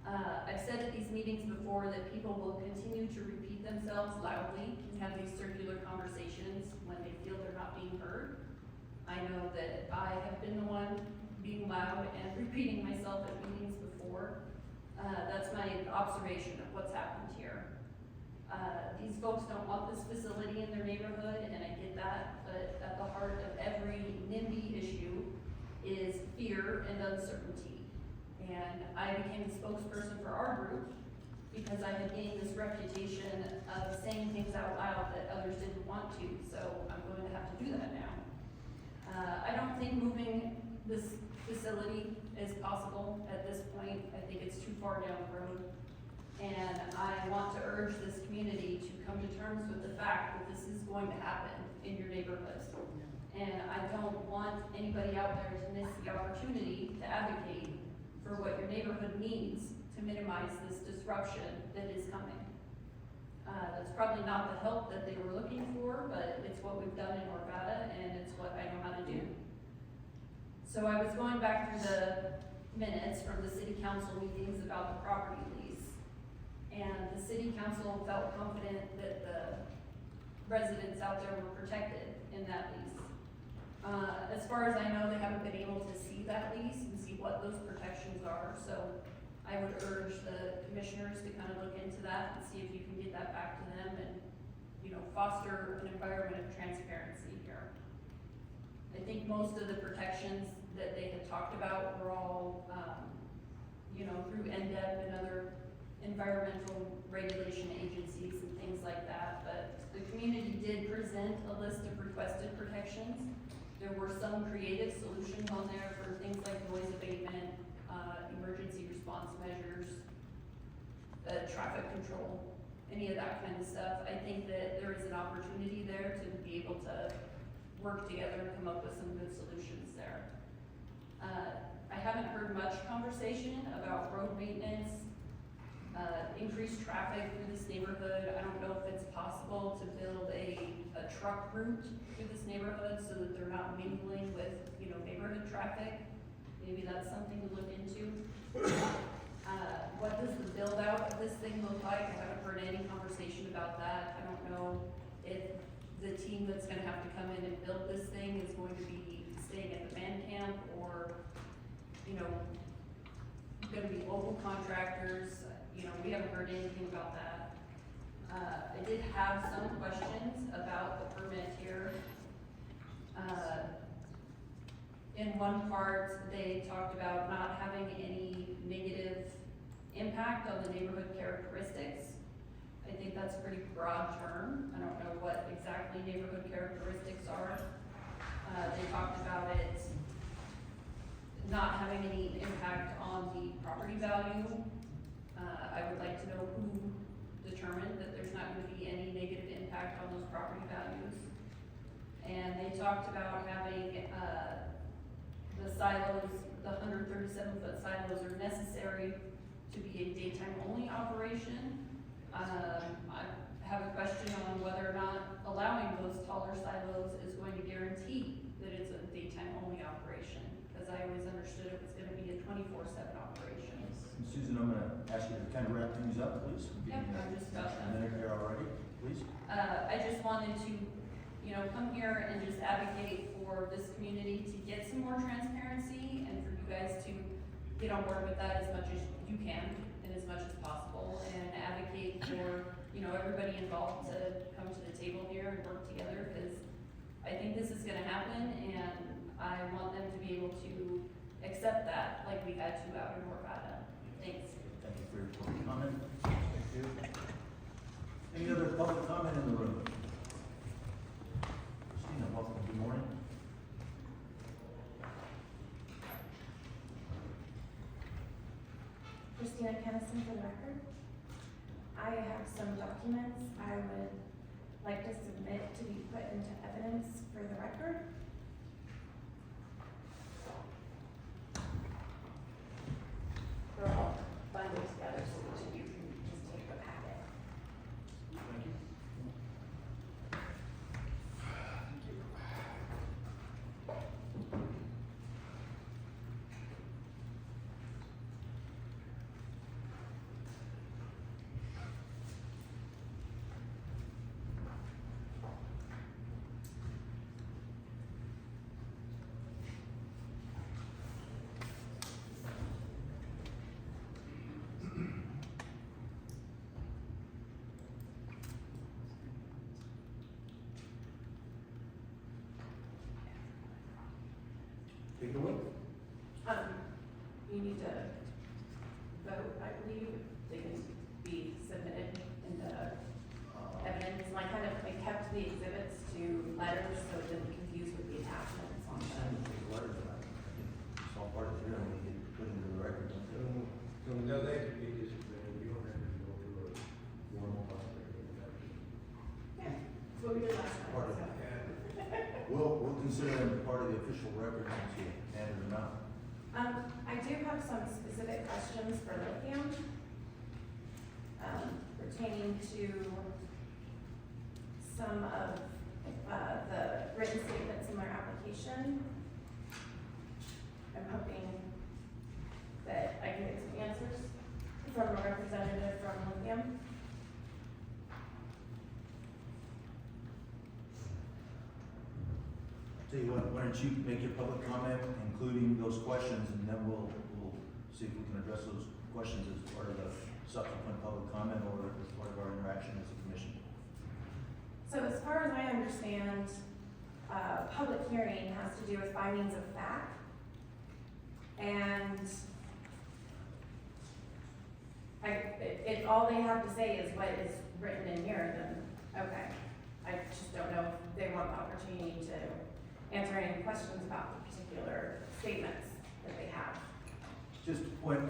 I've said at these meetings before that people will continue to repeat themselves loudly and have these circular conversations when they feel they're not being heard. I know that I have been the one being loud and repeating myself at meetings before. That's my observation of what's happened here. These folks don't want this facility in their neighborhood, and I get that, but at the heart of every NIMBY issue is fear and uncertainty. And I became the spokesperson for our group because I had gained this reputation of saying things out loud that others didn't want to, so I'm going to have to do that now. I don't think moving this facility is possible at this point. I think it's too far down the road. And I want to urge this community to come to terms with the fact that this is going to happen in your neighborhood. And I don't want anybody out there to miss the opportunity to advocate for what your neighborhood needs to minimize this disruption that is coming. That's probably not the help that they were looking for, but it's what we've done in Arvada, and it's what I know how to do. So I was going back through the minutes from the city council meetings about the property lease. And the city council felt confident that the residents out there were protected in that lease. As far as I know, they haven't been able to see that lease and see what those protections are, so I would urge the commissioners to kind of look into that and see if you can get that back to them and, you know, foster an environment of transparency here. I think most of the protections that they had talked about were all, you know, through NDEP and other environmental regulation agencies and things like that, but the community did present a list of requested protections. There were some creative solutions on there for things like noise abatement, emergency response measures, traffic control, any of that kind of stuff. I think that there is an opportunity there to be able to work together and come up with some good solutions there. I haven't heard much conversation about road maintenance, increased traffic through this neighborhood. I don't know if it's possible to build a truck route through this neighborhood so that they're not mingling with, you know, neighborhood traffic. Maybe that's something to look into. What does the build out of this thing look like? I haven't heard any conversation about that. I don't know if the team that's gonna have to come in and build this thing is going to be staying at the band camp or, you know, gonna be local contractors. You know, we haven't heard anything about that. I did have some questions about the permit here. In one part, they talked about not having any negative impact on the neighborhood characteristics. I think that's a pretty broad term. I don't know what exactly neighborhood characteristics are. They talked about it not having any impact on the property value. I would like to know who determined that there's not going to be any negative impact on those property values. And they talked about having the silos, the 137-foot silos are necessary to be a daytime only operation. I have a question on whether or not allowing those taller silos is going to guarantee that it's a daytime only operation, because I always understood it was going to be a 24/7 operation. And Susan, I'm gonna ask you to kind of wrap things up, please. Yep, I'm just about done. A minute here already, please. I just wanted to, you know, come here and just advocate for this community to get some more transparency and for you guys to get on board with that as much as you can and as much as possible, and advocate for, you know, everybody involved to come to the table here and work together, because I think this is gonna happen and I want them to be able to accept that like we had to out in Arvada. Thanks. Thank you for your public comment. Thank you. Any other public comment in the room? Christina, welcome. Good morning. Christina Kennison for the record. I have some documents I would like to submit to be put into evidence for the record. They're all bundled together so that you can just take the packet. Thank you. Take it away. You need to vote, I believe, they can be submitted into evidence. I kept the exhibits to letters so it didn't confuse with the attachments on You them. send these letters out. It's all part of the hearing, we get put into the record. don't we? No, they could be disciplined, you don't have to go through a formal process. Yeah, that's what we did last time. Part of so. it. We'll consider them part of the official record since you handed them out. I do have some specific questions for lithium. pertaining to some of, the written statements in their application. I'm hoping that I can get some answers from a representative from Lithium. Tell you what, why don't you make your public comment, including those questions, and then we'll see if we can address those questions as part of the subsequent public comment or as part of our interaction as a commission. So as far as I understand, public hearing has to do with findings of fact. And if all they have to say is what is written in here, then okay. I just don't know if they want the opportunity to answer any questions about the particular statements that they have. Just a point,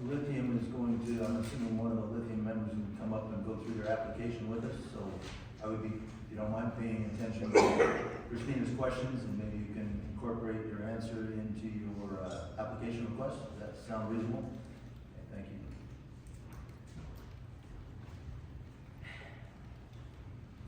Lithium is going to, I'm assuming one of the Lithium members will come up and go through their application with us, so I would be, if you don't mind paying attention to Christina's questions, and maybe you can incorporate your answer into your application request. Does that sound reasonable? Okay, thank you.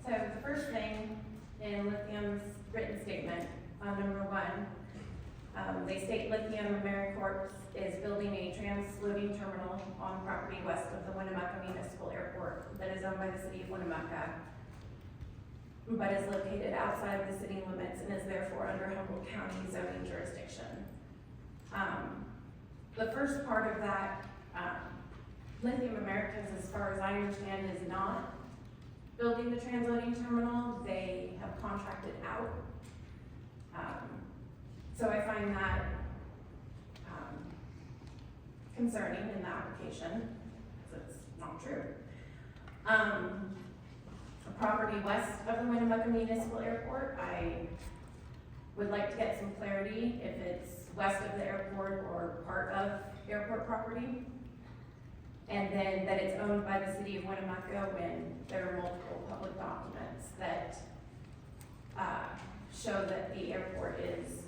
So the first thing in Lithium's written statement on number 1, they state Lithium Americas is building a transloading terminal on property west of the Winnemucca Municipal Airport that is owned by the city of Winnemucca, but is located outside of the city limits and is therefore under Humboldt County zoning jurisdiction. The first part of that, Lithium Americas, as far as I understand, is not building the transloading terminal. They have contracted out. So I find that concerning in the application, because it's not true. Property west of the Winnemucca Municipal Airport, I would like to get some clarity if it's west of the airport or part of airport property. And then that it's owned by the city of Winnemucca when there are multiple public documents that show that the airport is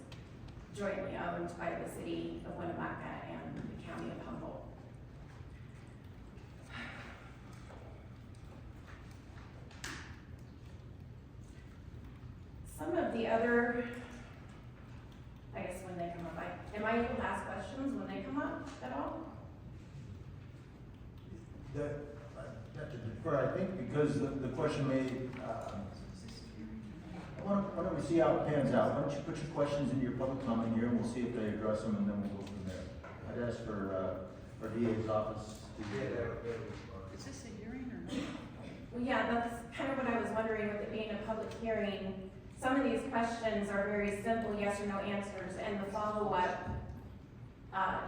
jointly owned by the city of Winnemucca and the county of Humboldt. Some of the other, I guess when they come up, am I able to ask questions when they come up at all? I think because the question may, why don't we see how it pans out? Why don't you put your questions into your public comment here, and we'll see if they address them, and then we'll go from there. I'd ask for our DA's office to get that. Is this a hearing or not? Well, yeah, that's kind of what I was wondering with it being a public hearing. Some of these questions are very simple yes or no answers, and the follow-up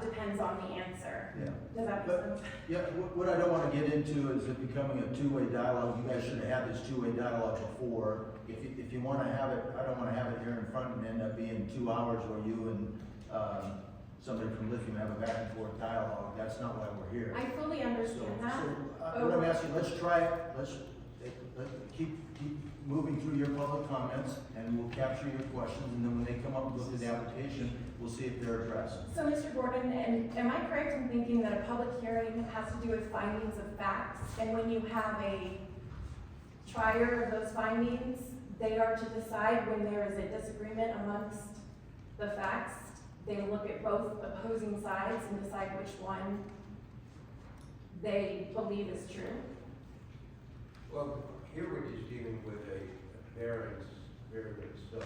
depends on the answer. Yeah. Does that make sense? Yeah, what I don't want to get into is it becoming a two-way dialogue. You guys should have had this two-way dialogue before. If you want to have it, I don't want to have it here in front and end up being 2 hours where you and somebody from Lithium have a back and forth dialogue. That's not why we're here. I fully understand that. What I'm asking, let's try it. Let's keep moving through your public comments, and we'll capture your questions, and then when they come up and go through the application, we'll see if they're addressed. So, Mr. Gordon, and am I correct in thinking that a public hearing has to do with findings of facts? And when you have a trier of those findings, they are to decide when there is a disagreement amongst the facts. They look at both opposing sides and decide which one they believe is true. Well, here we're just dealing with a variance, so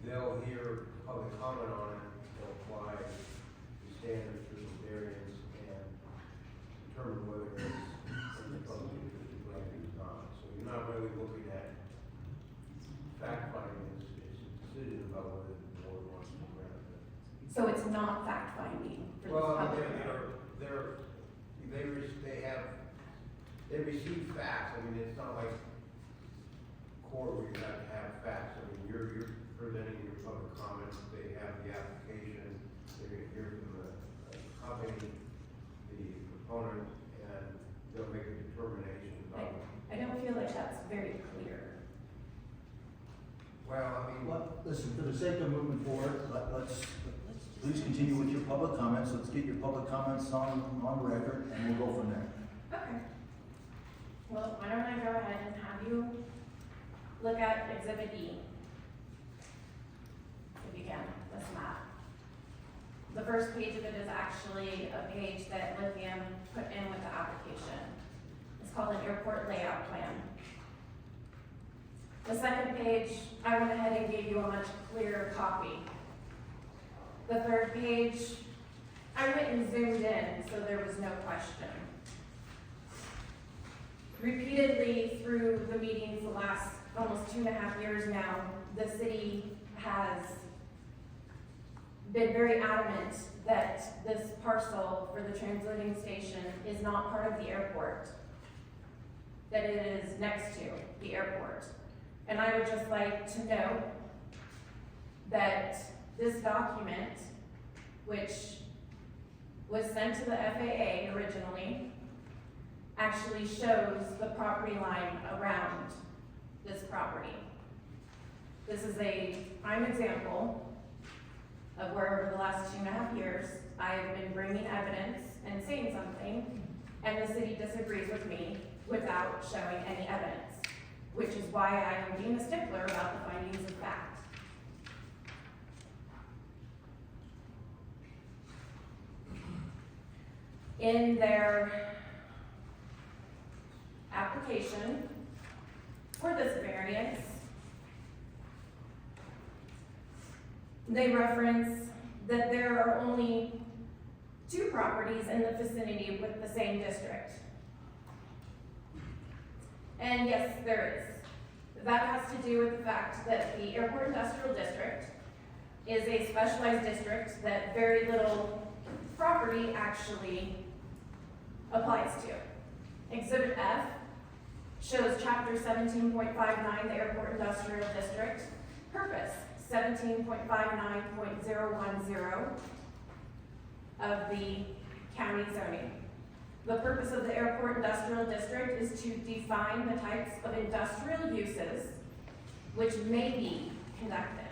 they'll hear public comment on it, they'll apply the standards for the variance and determine whether it's in the public interest of granting or not. So you're not really looking at fact finding, it's a decision about whether the board wants to grant it. So it's not fact finding for this Well, I public mean, hearing. they receive facts. I mean, it's not like court where you have to have facts. I mean, you're presenting your public comments, they have the application, they're gonna hear from the company, the proponent, and they'll make a determination about it. I don't feel like that's very clear. Well, I mean. Well, listen, for the sake of moving forward, let's please continue with your public comments. Let's get your public comments on record, and we'll go from there. Okay. Well, why don't I go ahead and have you look at Exhibit E? If you can, this map. The first page of it is actually a page that Lithium put in with the application. It's called an airport layout plan. The second page, I went ahead and gave you a much clearer copy. The third page, I went and zoomed in, so there was no question. Repeatedly through the meetings the last almost 2.5 years now, the city has been very adamant that this parcel for the transloading station is not part of the airport, that it is next to the airport. And I would just like to note that this document, which was sent to the FAA originally, actually shows the property line around this property. This is a prime example of where over the last 2.5 years, I have been bringing evidence and saying something, and the city disagrees with me without showing any evidence, which is why I am being a stickler about the findings of fact. In their application for this variance, they reference that there are only 2 properties in the vicinity with the same district. And yes, there is. That has to do with the fact that the Airport Industrial District is a specialized district that very little property actually applies to. Exhibit F shows Chapter 17.59, the Airport Industrial District, purpose 17.59.010 of the county zoning. The purpose of the Airport Industrial District is to define the types of industrial uses which may be conducted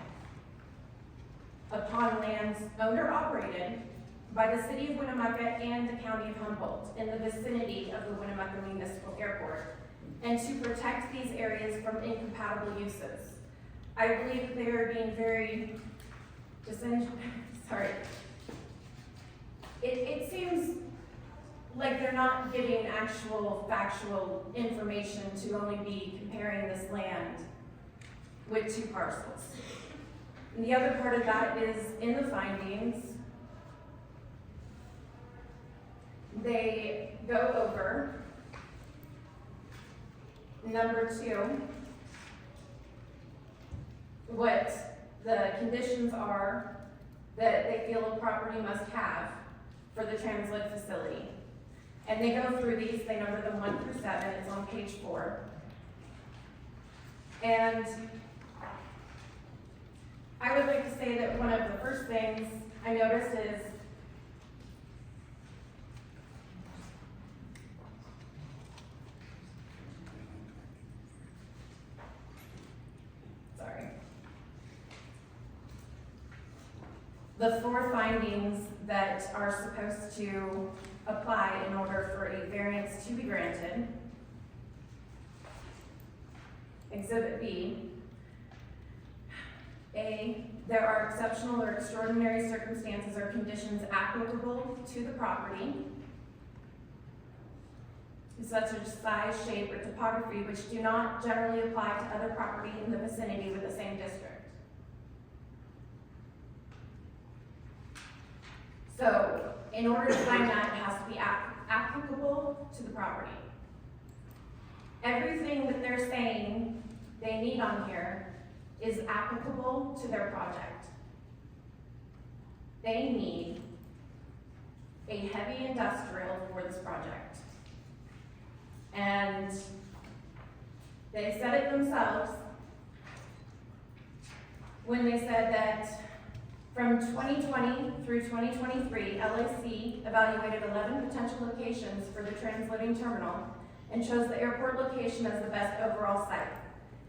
upon lands owned or operated by the city of Winnemucca and the county of Humboldt in the vicinity of the Winnemucca Municipal Airport, and to protect these areas from incompatible uses. I believe they are being very sorry. It seems like they're not giving actual factual information to only be comparing this land with 2 parcels. And the other part of that is in the findings, they go over number 2, what the conditions are that they feel a property must have for the transload facility. And they go through these, they number them 1 through 7, it's on page 4. And I would like to say that one of the first things I noticed is the 4 findings that are supposed to apply in order for a variance to be granted. Exhibit B. A, there are exceptional or extraordinary circumstances or conditions applicable to the property, such as size, shape, or topography, which do not generally apply to other property in the vicinity with the same district. So, in order to find that, it has to be applicable to the property. Everything that they're saying they need on here is applicable to their project. They need a heavy industrial for this project. And they said it themselves when they said that from 2020 through 2023, LAC evaluated 11 potential locations for the transloading terminal and chose the airport location as the best overall site.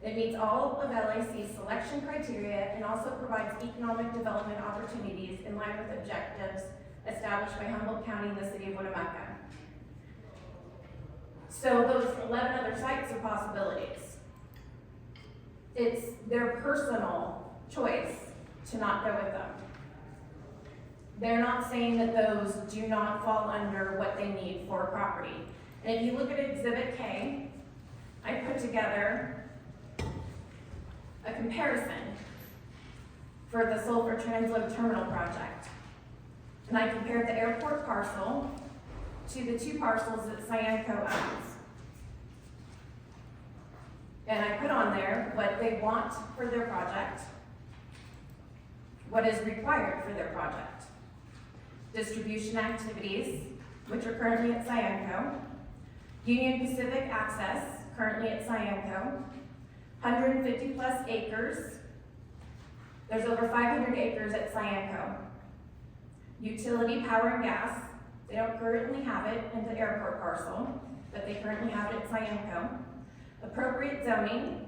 It meets all of LAC's selection criteria and also provides economic development opportunities in line with objectives established by Humboldt County and the city of Winnemucca. So those 11 other sites are possibilities. It's their personal choice to not go with them. They're not saying that those do not fall under what they need for a property. And if you look at Exhibit K, I put together a comparison for the Sulphur Transload Terminal project. And I compared the airport parcel to the 2 parcels that Cyanco owns. And I put on there what they want for their project, what is required for their project. Distribution activities, which are currently at Cyanco. Union Pacific access, currently at Cyanco. 150 plus acres. There's over 500 acres at Cyanco. Utility, power, and gas. They don't currently have it in the airport parcel, but they currently have it at Cyanco. Appropriate zoning.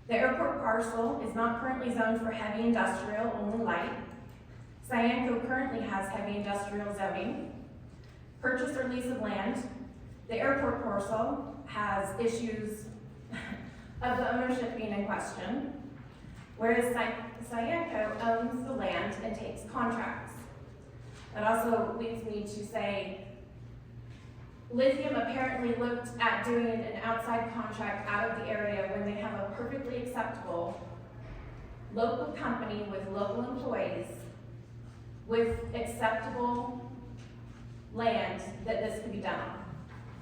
The airport parcel is not currently zoned for heavy industrial, only light. Cyanco currently has heavy industrial zoning. Purchase or lease of land. The airport parcel has issues of the ownership being in question, whereas Cyanco owns the land and takes contracts. That also leads me to say, Lithium apparently looked at doing an outside contract out of the area when they have a perfectly acceptable local company with local employees with acceptable land that this could be done on.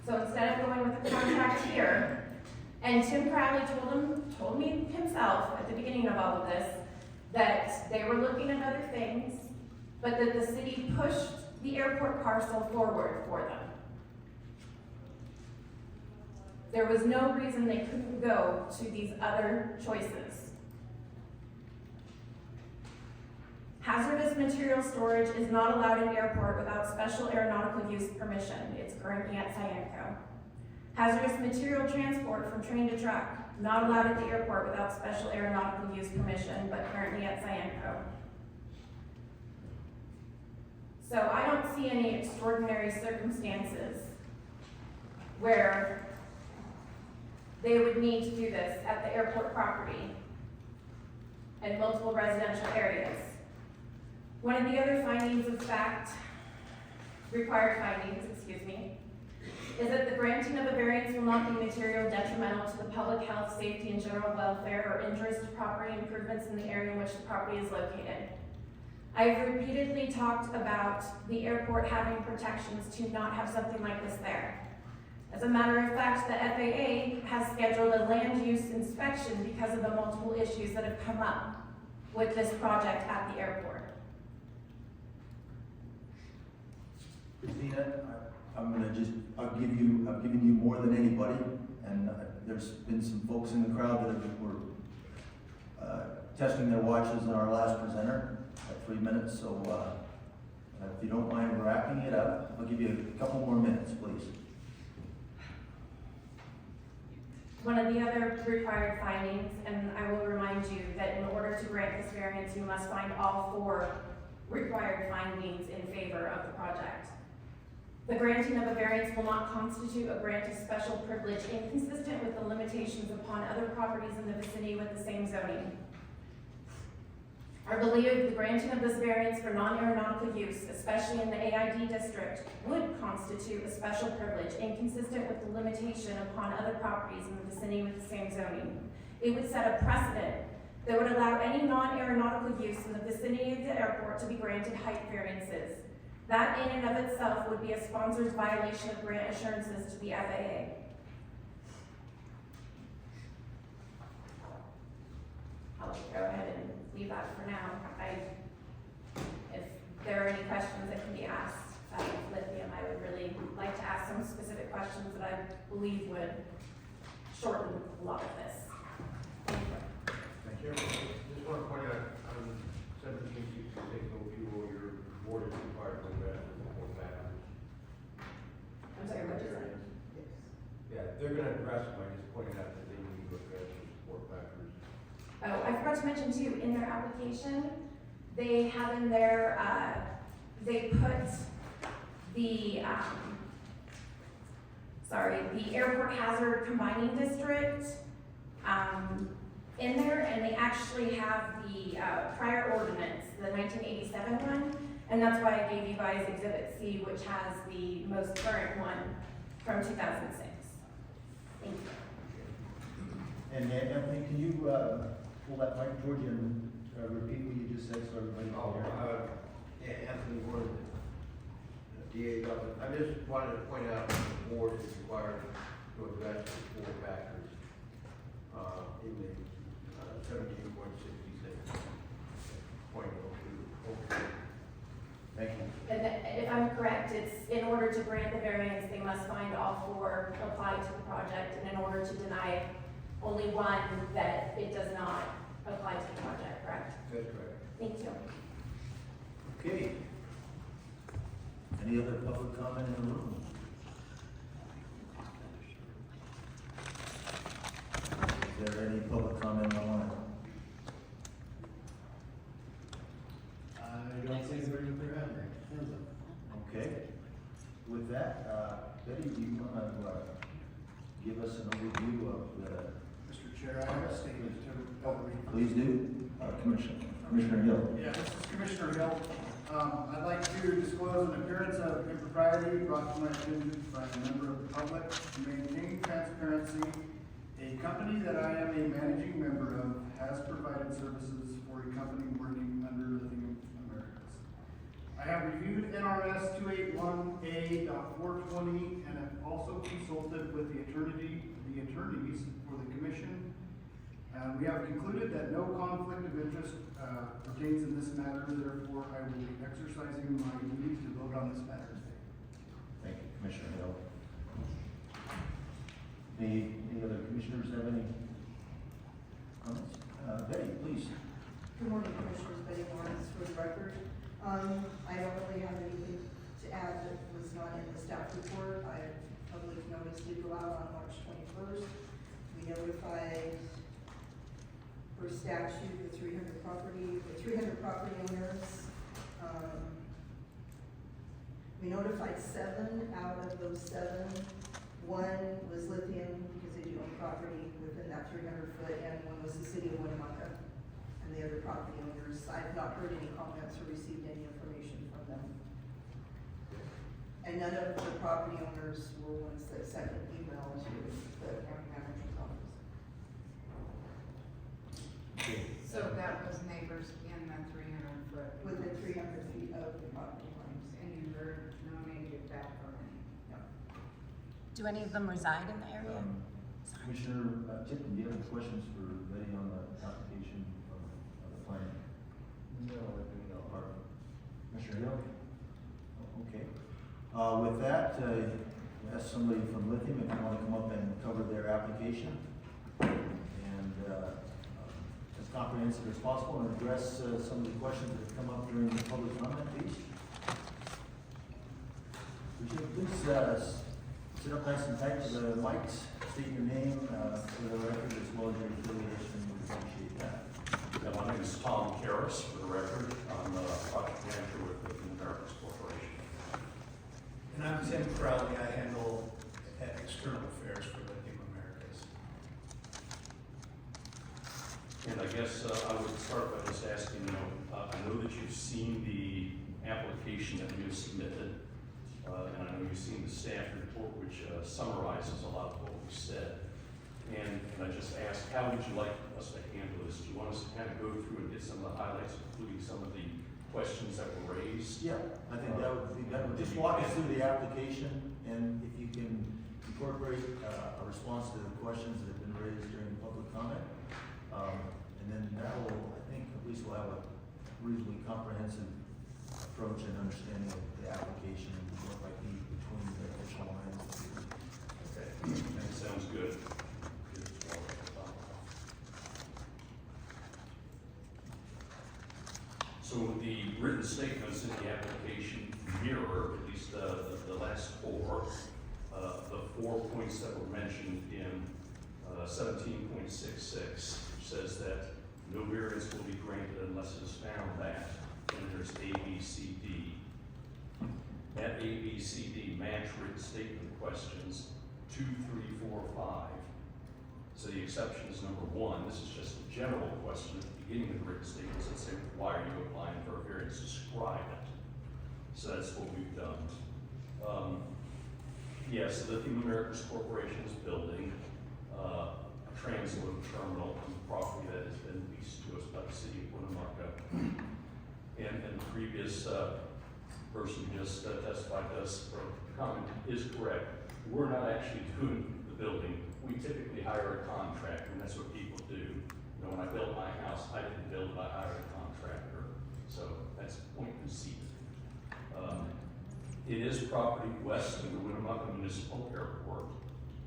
So instead of going with a contract here, and Tim Crowley told me himself at the beginning of all of this, that they were looking at other things, but that the city pushed the airport parcel forward for them. There was no reason they couldn't go to these other choices. Hazardous material storage is not allowed in airport without special aeronautical use permission. It's currently at Cyanco. Hazardous material transport from train to truck, not allowed at the airport without special aeronautical use permission, but currently at Cyanco. So I don't see any extraordinary circumstances where they would need to do this at the airport property and multiple residential areas. One of the other findings of fact, required findings, is that the granting of a variance will not be material detrimental to the public health, safety, and general welfare or injurious to property improvements in the area in which the property is located. I've repeatedly talked about the airport having protections to not have something like this there. As a matter of fact, the FAA has scheduled a land use inspection because of the multiple issues that have come up with this project at the airport. Christina, I've given you more than anybody, and there's been some folks in the crowd that were testing their watches on our last presenter at 3 minutes, so if you don't mind wrapping it up, I'll give you a couple more minutes, please. One of the other required findings, and I will remind you that in order to grant this variance, you must find all 4 required findings in favor of the project. The granting of a variance will not constitute a grant of special privilege inconsistent with the limitations upon other properties in the vicinity with the same zoning. I believe the granting of this variance for non-aeronautical use, especially in the AID district, would constitute a special privilege inconsistent with the limitation upon other properties in the vicinity with the same zoning. It would set a precedent that would allow any non-aeronautical use in the vicinity of the airport to be granted height variances. That in and of itself would be a sponsor's violation of grant assurances to the FAA. I'll go ahead and leave that for now. If there are any questions that can be asked of Lithium, I would really like to ask some specific questions that I believe would shorten a lot of this. Thank you. Just want to point out, on 1766, no fuel, your board is required to invest in the batteries. I'm sorry, what is that? Yeah, they're gonna address them, I just pointed out that they need to address the support factors. Oh, I forgot to mention too, in their application, they have in there, they put the the airport hazard combining district, in there, and they actually have the, prior ordinance, the 1987 one, and that's why I gave you guys Exhibit C, which has the most current one from 2006. Thank you. And Anthony, can you, pull that mic towards you and, repeat what you just said so everybody can hear? Yeah, Anthony Ward, DA Government. I just wanted to point out that the board is required to invest in 4 factors, in the 17.66.02. Thank you. And if I'm correct, it's in order to grant the variance, they must find all 4 apply to the project, and in order to deny only one, that it does not apply to the project, correct? That's correct. Thank you. Okay. Any other public comment in the room? Is there any public comment online? I don't see anybody with their hand raised. Hands up. Okay. With that, Betty, do you want to give us an overview of the... Mr. Chair, I have a statement to read. Please do. Commissioner Hill. Yeah, this is Commissioner Hill. I'd like to disclose an appearance of impropriety brought to my attention by a member of the public. To maintain transparency, a company that I am a managing member of has provided services for a company working under Lithium Americas. I have reviewed NRS 281A.420 and have also consulted with the attorneys for the commission. We have concluded that no conflict of interest pertains in this matter, therefore I will be exercising my duty to vote on this matter today. Thank you, Commissioner Hill. Any other commissioners have any comments? Betty, please. Good morning, Commissioners. Betty Lawrence for the record. I don't really have anything to add that was not in the staff report. Public notice did go out on March 21st. We notified, for statute, the 300 property owners. We notified 7 out of those 7. One was Lithium because they do own property within that 300 foot, and one was the city of Winnemucca and the other property owners. I've not heard any comments or received any information from them. And none of the property owners were ones that sent an email to the county manager's office. So that was neighbors in the 300 foot. Within 300 feet of the property lines. And you heard no negative back from any? No. Do any of them reside in the area? Commissioner Tipton, do you have any questions for Betty on the application of the plan? No, I do not. Commissioner Hill? Okay. With that, ask somebody from Lithium if you want to come up and cover their application. And as comprehensive as possible and address some of the questions that have come up during the public comment, please. Would you please sit up nice and tight to the mics, state your name for the record as well as your affiliation. We appreciate that. Yeah, my name is Tom Karras, for the record. I'm a project manager with Lithium Americas Corporation. And I'm Tim Crowley. I handle external affairs for Lithium Americas. And I guess I would start by just asking, I know that you've seen the application that you've submitted, and I know you've seen the staff report, which summarizes a lot of what we said. And I just asked, how would you like us to handle this? Do you want us to kind of go through and get some of the highlights, including some of the questions that were raised? Yeah, I think that would just walk us through the application, and if you can incorporate a response to the questions that have been raised during public comment. And then that will, I think, at least we'll have a reasonably comprehensive approach and understanding of the application and what might be between the official lines. Okay, that sounds good. So the written statements in the application mirror, at least the last 4, the 4 points that were mentioned in 17.66, which says that no variance will be granted unless it is found that, and there's A, B, C, D. That A, B, C, D match written statement questions 2, 3, 4, 5. So the exception is number 1. This is just a general question at the beginning of the written statements that say, why are you applying for a variance? Describe it. So that's what we've done. Yes, Lithium Americas Corporation is building a transload terminal on the property that has been leased to us by the city of Winnemucca. And the previous person who just testified to us for comment is correct. We're not actually doing the building. We typically hire a contractor, and that's what people do. You know, when I built my house, I didn't build it, I hired a contractor. So that's point conceded. It is property west of the Winnemucca Municipal Airport,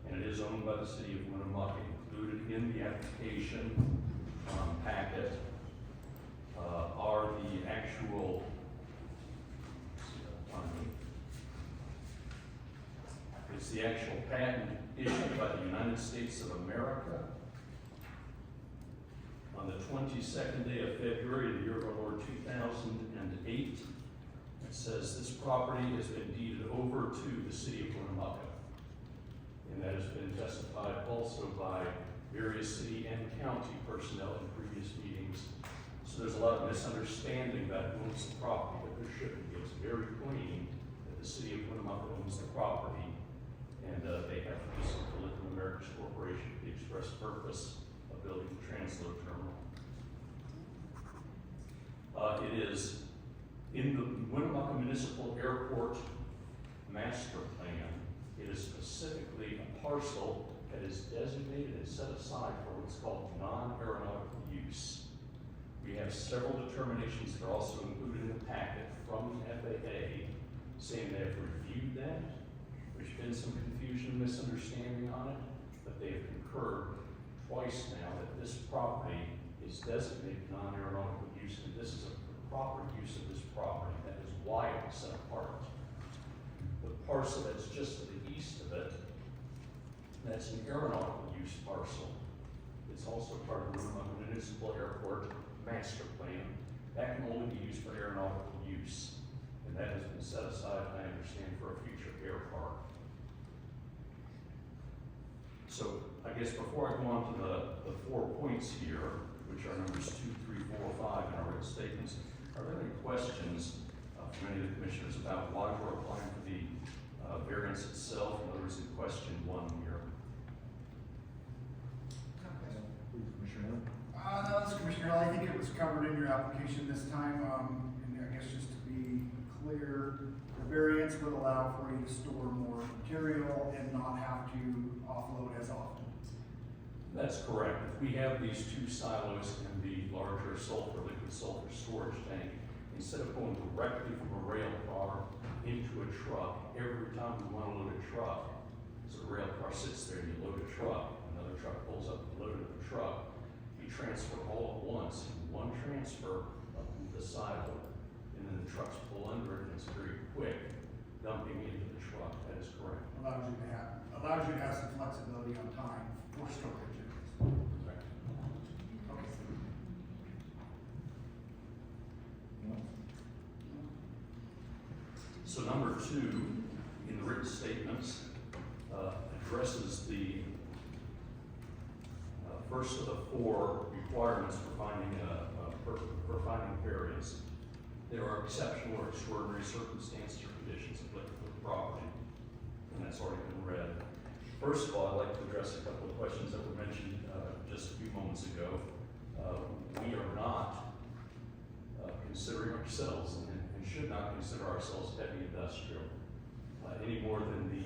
and it is owned by the city of Winnemucca. Included in the application packet are the actual it's the actual patent issued by the United States of America on the 22nd day of February, the year of our Lord 2008. It says this property has been deeded over to the city of Winnemucca. And that has been testified also by various city and county personnel in previous meetings. So there's a lot of misunderstanding about who owns the property, but there shouldn't be. It's very plain that the city of Winnemucca owns the property, and they have leased it to Lithium Americas Corporation for the express purpose of building the transload terminal. It is in the Winnemucca Municipal Airport master plan. It is specifically a parcel that is designated and set aside for what's called non-aeronautical use. We have several determinations that are also included in the packet from the FAA saying they have reviewed that. There's been some confusion and misunderstanding on it, but they have concurred twice now that this property is designated non-aeronautical use, and this is a proper use of this property. That is why it was set apart. The parcel that's just to the east of it, that's an aeronautical use parcel. It's also part of the Winnemucca Municipal Airport master plan. That can only be used for aeronautical use, and that has been set aside, I understand, for a future air park. So I guess before I go on to the 4 points here, which are numbers 2, 3, 4, 5 in our written statements, are there any questions from any of the commissioners about why we're applying for the variance itself? In other words, in question 1 here. No, this is Commissioner Hill. I think it was covered in your application this time. And I guess just to be clear, the variance would allow for you to store more material and not have to offload as often. That's correct. If we have these 2 silos and the larger liquid sulfur storage tank, instead of going directly from a rail car into a truck, every time we want to load a truck, so the rail car sits there and you load a truck, another truck pulls up and loads the truck, you transfer all at once in one transfer up into the silo, and then the trucks pull under it, and it's very quick dumping into the truck. That is correct. Allows you to have some flexibility on time for storage. Correct. Okay. So number 2 in the written statements addresses the first of the 4 requirements for finding variance. There are exceptional or extraordinary circumstances or conditions applicable to the property, and that's already been read. First of all, I'd like to address a couple of questions that were mentioned just a few moments ago. We are not considering ourselves and should not consider ourselves heavy industrial any more than the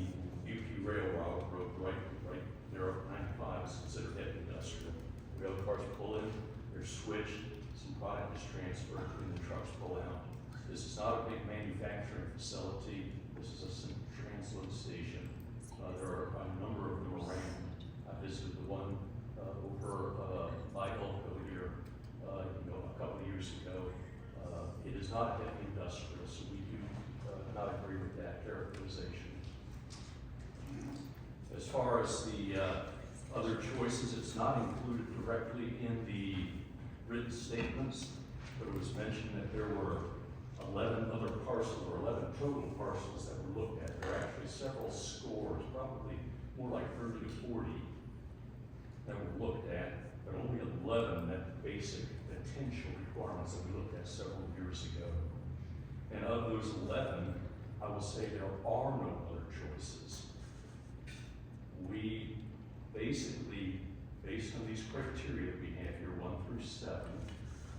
UP Railroad right there up 95 is considered heavy industrial. Rail cars pull in, they're switched, some product is transferred, and the trucks pull out. This is not a big manufacturing facility. This is a simple transload station. There are a number of them around. I visited the one over by Elko here a couple of years ago. It is not heavy industrial, so we do not agree with that characterization. As far as the other choices, it's not included directly in the written statements, but it was mentioned that there were 11 other parcels, or 11 total parcels that were looked at. There are actually several scores, probably more like 30 to 40 that were looked at, but only 11 met basic potential requirements that we looked at several years ago. And of those 11, I will say there are no other choices. We basically, based on these criteria that we have here, 1 through 7,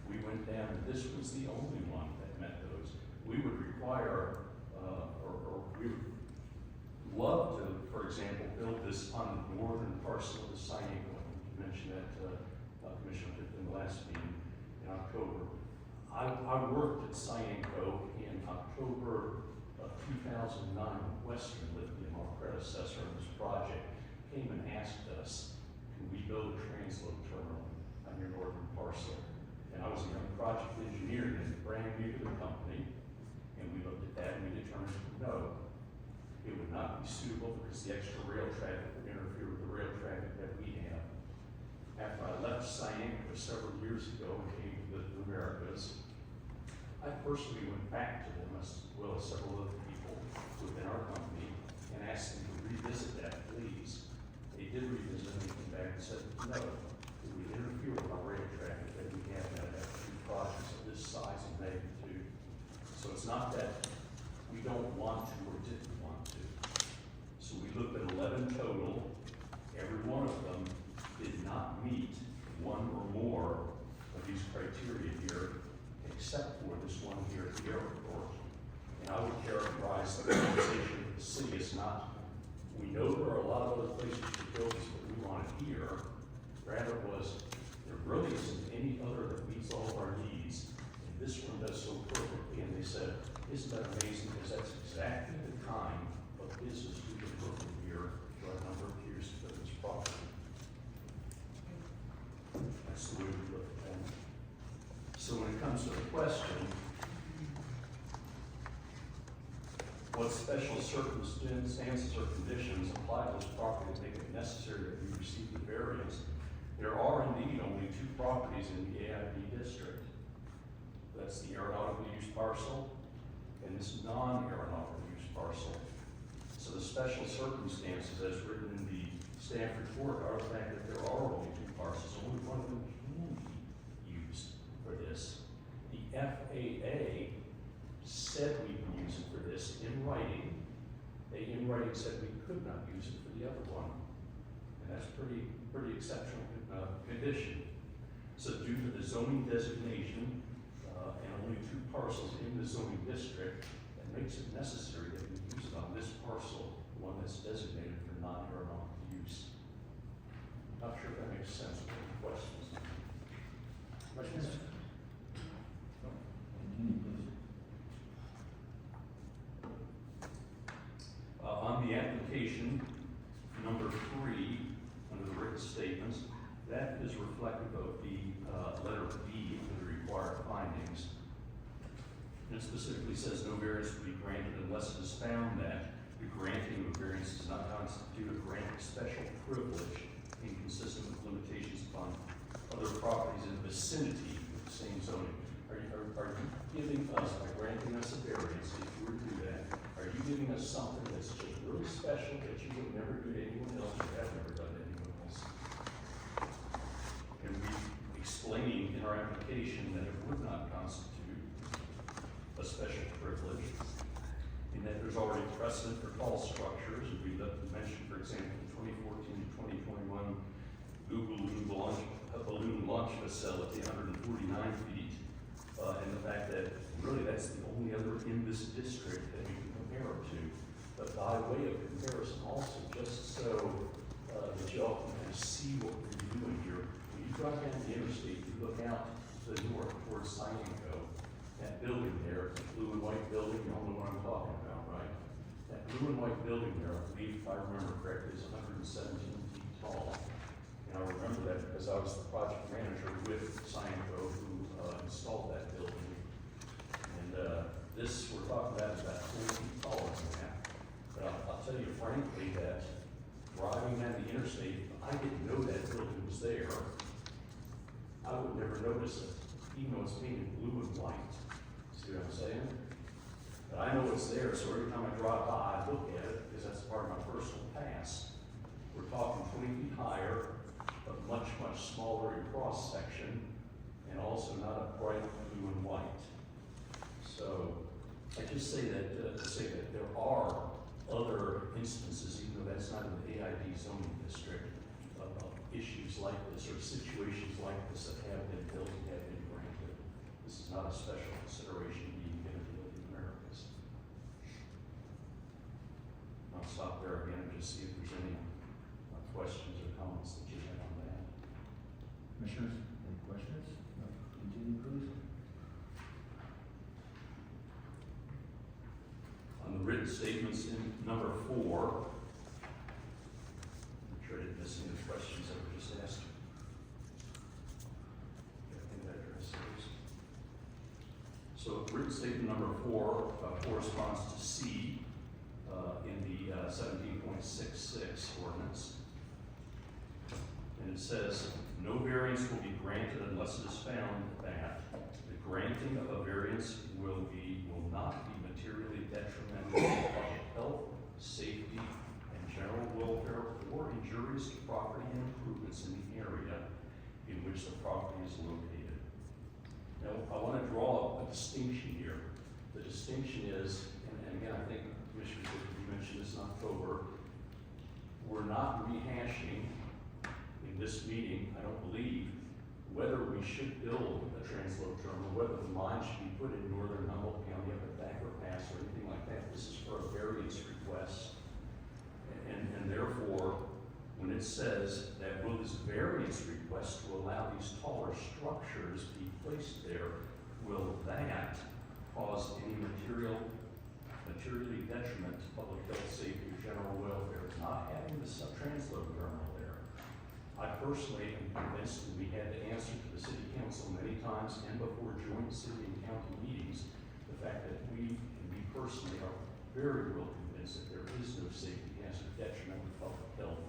we went down, and this was the only one that met those. We would require, or we would love to, for example, build this on the northern parcel of the Cyanco. You mentioned that, Commissioner Tipton, in the last meeting in October. I worked at Cyanco in October of 2009. Western Lithium, our predecessor in this project, came and asked us, can we build a transload terminal on your northern parcel? And I was a young project engineer and brand new to the company, and we looked at that and we determined no, it would not be suitable because the extra rail traffic would interfere with the rail traffic that we have. After I left Cyanco several years ago and came to Lithium Americas, I personally went back to them, as well as several other people within our company, and asked them to revisit that, please. They did revisit and they came back and said, no, it would interfere with our rail traffic that we have now to have 2 projects of this size and magnitude. So it's not that we don't want to or didn't want to. So we looked at 11 total. Every one of them did not meet 1 or more of these criteria here, except for this one here at the airport. And I would characterize the conversation of the city as not, we know there are a lot of other places to build this, but we want it here. Rather was, there really isn't any other that meets all of our needs, and this one does so perfectly. And they said, isn't that amazing? Because that's exactly the kind of business we've been working here for a number of years to build this property. That's the way we look at that. So when it comes to the question, what special circumstances or conditions apply to this property to make it necessary that we receive the variance? There are indeed only 2 properties in the AIB district. That's the aeronautical use parcel and this non-aeronautical use parcel. So the special circumstances as written in the staff report are the fact that there are only 2 parcels, only one of them can be used for this. The FAA said we can use it for this in writing. They in writing said we could not use it for the other one. And that's pretty exceptional condition. So due to the zoning designation and only 2 parcels in the zoning district, it makes it necessary that we use it on this parcel, the one that's designated for non-aeronautical use. Not sure if that makes sense. Any questions? Questions? Continue, please. On the application, number 3, under the written statements, that is reflective of the letter B of the required findings. It specifically says no variance will be granted unless it is found that the granting of a variance does not constitute a grant of special privilege inconsistent with limitations upon other properties in the vicinity of the same zoning. Are you giving us, by granting us a variance, if you were to do that, are you giving us something that's just really special that you would never do to anyone else or have never done to anyone else? And we explained in our application that it would not constitute a special privilege, in that there's already precedent for tall structures. And we mentioned, for example, in 2014 to 2021, Google balloon launch facility, 149 feet, and the fact that really that's the only other in this district that we can compare it to. But by way of comparison, also just so that you all can kind of see what we're doing here. When you drive down the interstate, you look out to the north towards Cyanco, that building there, the blue and white building, you all know what I'm talking about, right? That blue and white building there, I believe, if I remember correctly, is 117 feet tall. And I remember that because I was the project manager with Cyanco who installed that building. And this we're talking about is about 20 feet taller than that. But I'll tell you frankly that driving down the interstate, if I didn't know that building was there, I would never notice it, even though it's painted blue and white. See what I'm saying? But I know it's there, so every time I drive by, I look at it because that's part of my personal past. We're talking 20 feet higher, but much, much smaller in cross section, and also not a bright blue and white. So I just say that, to say that there are other instances, even though that's not in the AID zoning district, of issues like this or situations like this that have been built and have been granted. This is not a special consideration being given to Lithium Americas. I'll stop there again and just see if there's any questions or comments that you have on that. Commissioners, any questions? No. Continue, please. On the written statements in number 4, I'm sure I didn't miss any questions that were just asked. I think that addresses those. So written statement number 4 corresponds to C in the 17.66 ordinance. And it says, no variance will be granted unless it is found that the granting of a variance will not be materially detrimental to public health, safety, and general welfare, or injurious to property and improvements in the area in which the property is located. Now, I want to draw a distinction here. The distinction is, and again, I think Commissioner, you mentioned this in October, we're not rehashing in this meeting, I don't believe, whether we should build a transload terminal, whether the line should be put in northern Humboldt County up at Backer Pass or anything like that. This is for a variance request. And therefore, when it says that will this variance request to allow these taller structures be placed there, will that cause any materially detriment to public health, safety, or general welfare? It's not having the transload terminal there. I personally am convinced, and we had to answer to the city council many times and before joint city and county meetings, the fact that we personally are very well convinced that there is no safety hazard detriment to public health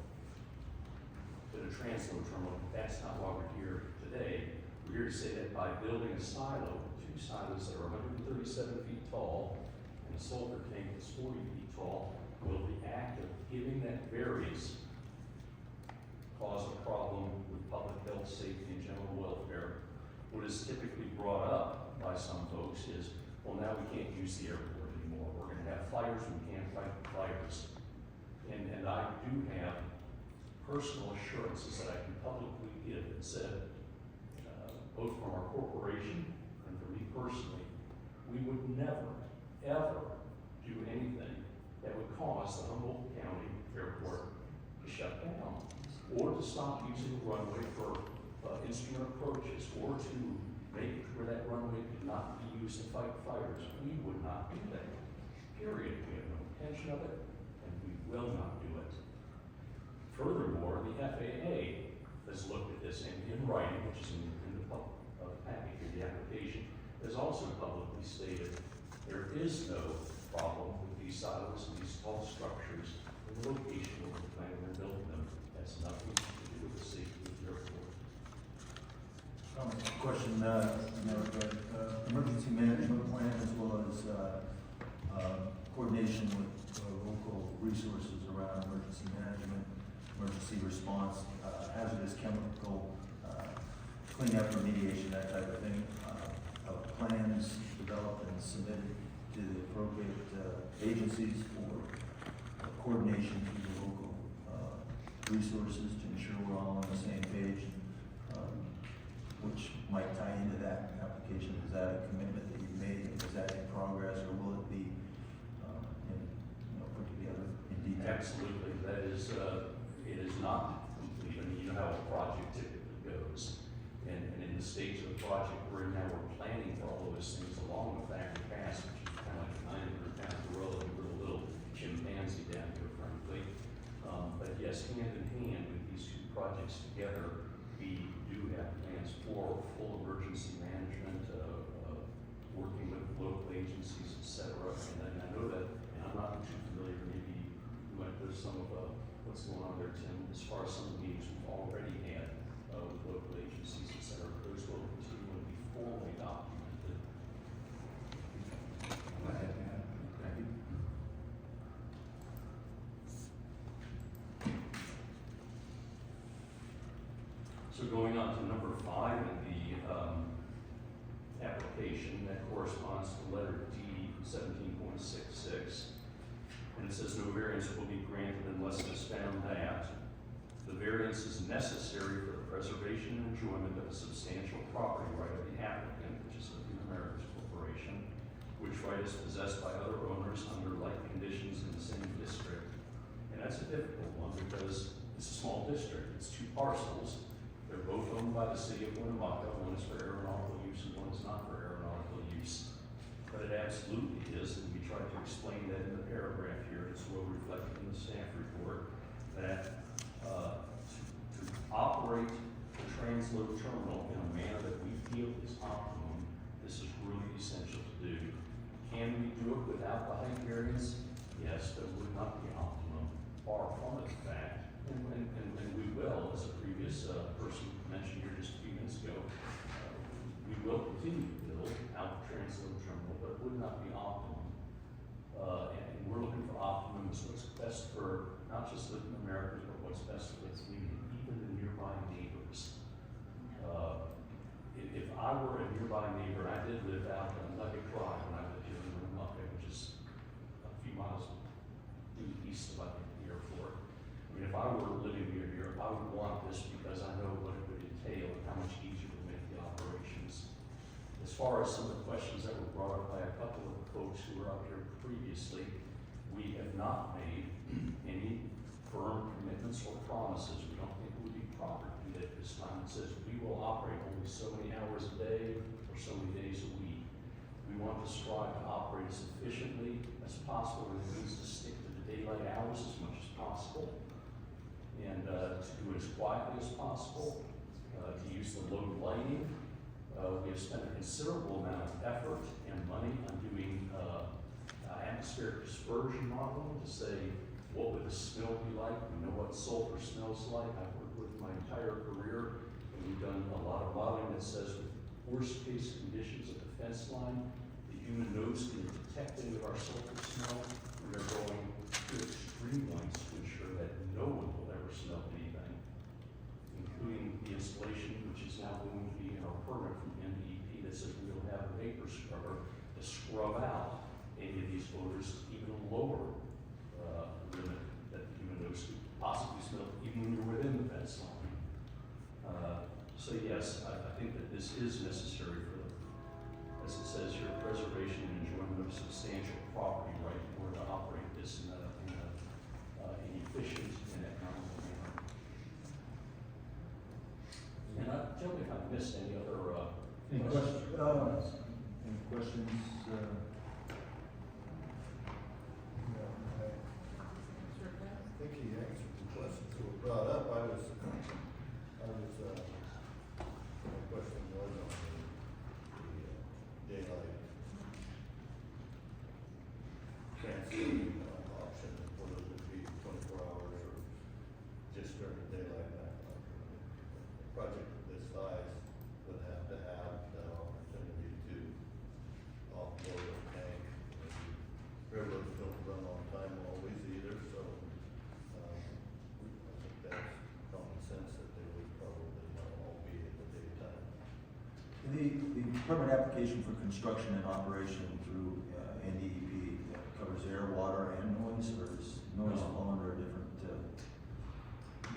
to the transload terminal. That's not why we're here today. We're here to say that by building a silo, 2 silos that are 137 feet tall, and a sulfur tank that's 40 feet tall, will the act of giving that variance cause a problem with public health, safety, and general welfare. What is typically brought up by some folks is, well, now we can't use the airport anymore. We're going to have fires, we can't fight fires. And I do have personal assurances that I can publicly give that said, both from our corporation and from me personally, we would never, ever do anything that would cause the Humboldt County Airport to shut down, or to stop using the runway for instrument approaches, or to make it where that runway could not be used to fight fires. We would not do that, period. We have no intention of it, and we will not do it. Furthermore, the FAA has looked at this, and in writing, which is in the package of the application, has also publicly stated there is no problem with these silos and these tall structures in the location where we're planning on building them. That's nothing to do with the safety of the airport. Question, emergency management plan as well as coordination with local resources around emergency management, emergency response, hazardous chemical cleanup, remediation, that type of thing. Plans developed and submitted to the appropriate agencies for coordination through the local resources to ensure we're all on the same page, which might tie into that application. Is that a commitment that you've made? Is that in progress, or will it be put together in detail? Absolutely. That is, it is not complete. I mean, you know how a project typically goes. And in the stage of the project we're in now, we're planning for all of those things along with Factory Pass, which is kind of like a 900-pound gorilla, and we're a little chimpanzee down here, frankly. But yes, hand in hand with these 2 projects together, we do have plans for full emergency management, working with local agencies, et cetera. And I know that, and I'm not too familiar, maybe you went through some of what's going on there, Tim, as far as some of the meetings we've already had with local agencies, et cetera. Those will continue to be formally documented. Go ahead. Thank you. going on to number 5 in the application, that corresponds to letter D 17.66. And it says no variance will be granted unless it is found that the variance is necessary for the preservation and enjoyment of a substantial property right of the applicant, which is Lithium Americas Corporation, which right is possessed by other owners under like conditions in the same district. And that's a difficult one because it's a small district. It's 2 parcels. They're both owned by the city of Winnemucca. One is for aeronautical use and one is not for aeronautical use. But it absolutely is, and we tried to explain that in the paragraph here. It's well reflected in the staff report that to operate the transload terminal in a manner that we feel is optimum, this is really essential to do. Can we do it without the height variance? Yes, that would not be optimum. Far from it, in fact. And we will, as a previous person mentioned here just a few minutes ago, we will continue to build out the transload terminal, but it would not be optimum. And we're looking for optimum as what's best for not just Lithium Americas, but what's best for the community, even the nearby neighbors. If I were a nearby neighbor, I did live out on Nugget Drive when I lived here in Winnemucca, which is a few miles east of the airport. I mean, if I were living near here, I would want this because I know what it would entail and how much easier it would make the operations. As far as some of the questions that were brought up by a couple of folks who were up here previously, we have not made any firm commitments or promises. We don't think it would be proper to do that this time. It says we will operate only so many hours a day or so many days a week. We want to strive to operate as efficiently as possible, which means to stick to the daylight hours as much as possible, and to do it as quietly as possible, to use the low lighting. We have spent a considerable amount of effort and money on doing atmospheric dispersion modeling to say, what would the smell be like? We know what sulfur smells like. I've worked with my entire career, and we've done a lot of modeling that says with worst case conditions at the fence line, the human nose can detect any of our sulfur smell. We are going to extreme lengths to ensure that no one will ever smell anything, including the installation, which is now going to be in our permit from NDEP that says we will have a vapor scrubber to scrub out any of these odors, even lower limit that the human nose could possibly smell, even when you're within the fence line. So yes, I think that this is necessary for, as it says here, preservation and enjoyment of substantial property right in order to operate this in an efficient and economical manner. And tell me if I missed any other Any questions? Any questions? I think he answered the questions that were brought up. My question was on the daylight transfer option, whether it would be 24 hours or just during the daylight. A project of this size would have to have that opportunity to offload a tank. Railroads don't run on time always either, so I think that's common sense that they would probably not all be in the daytime. The permit application for construction and operation through NDEP covers air, water, and noise, or is noise fall under a different?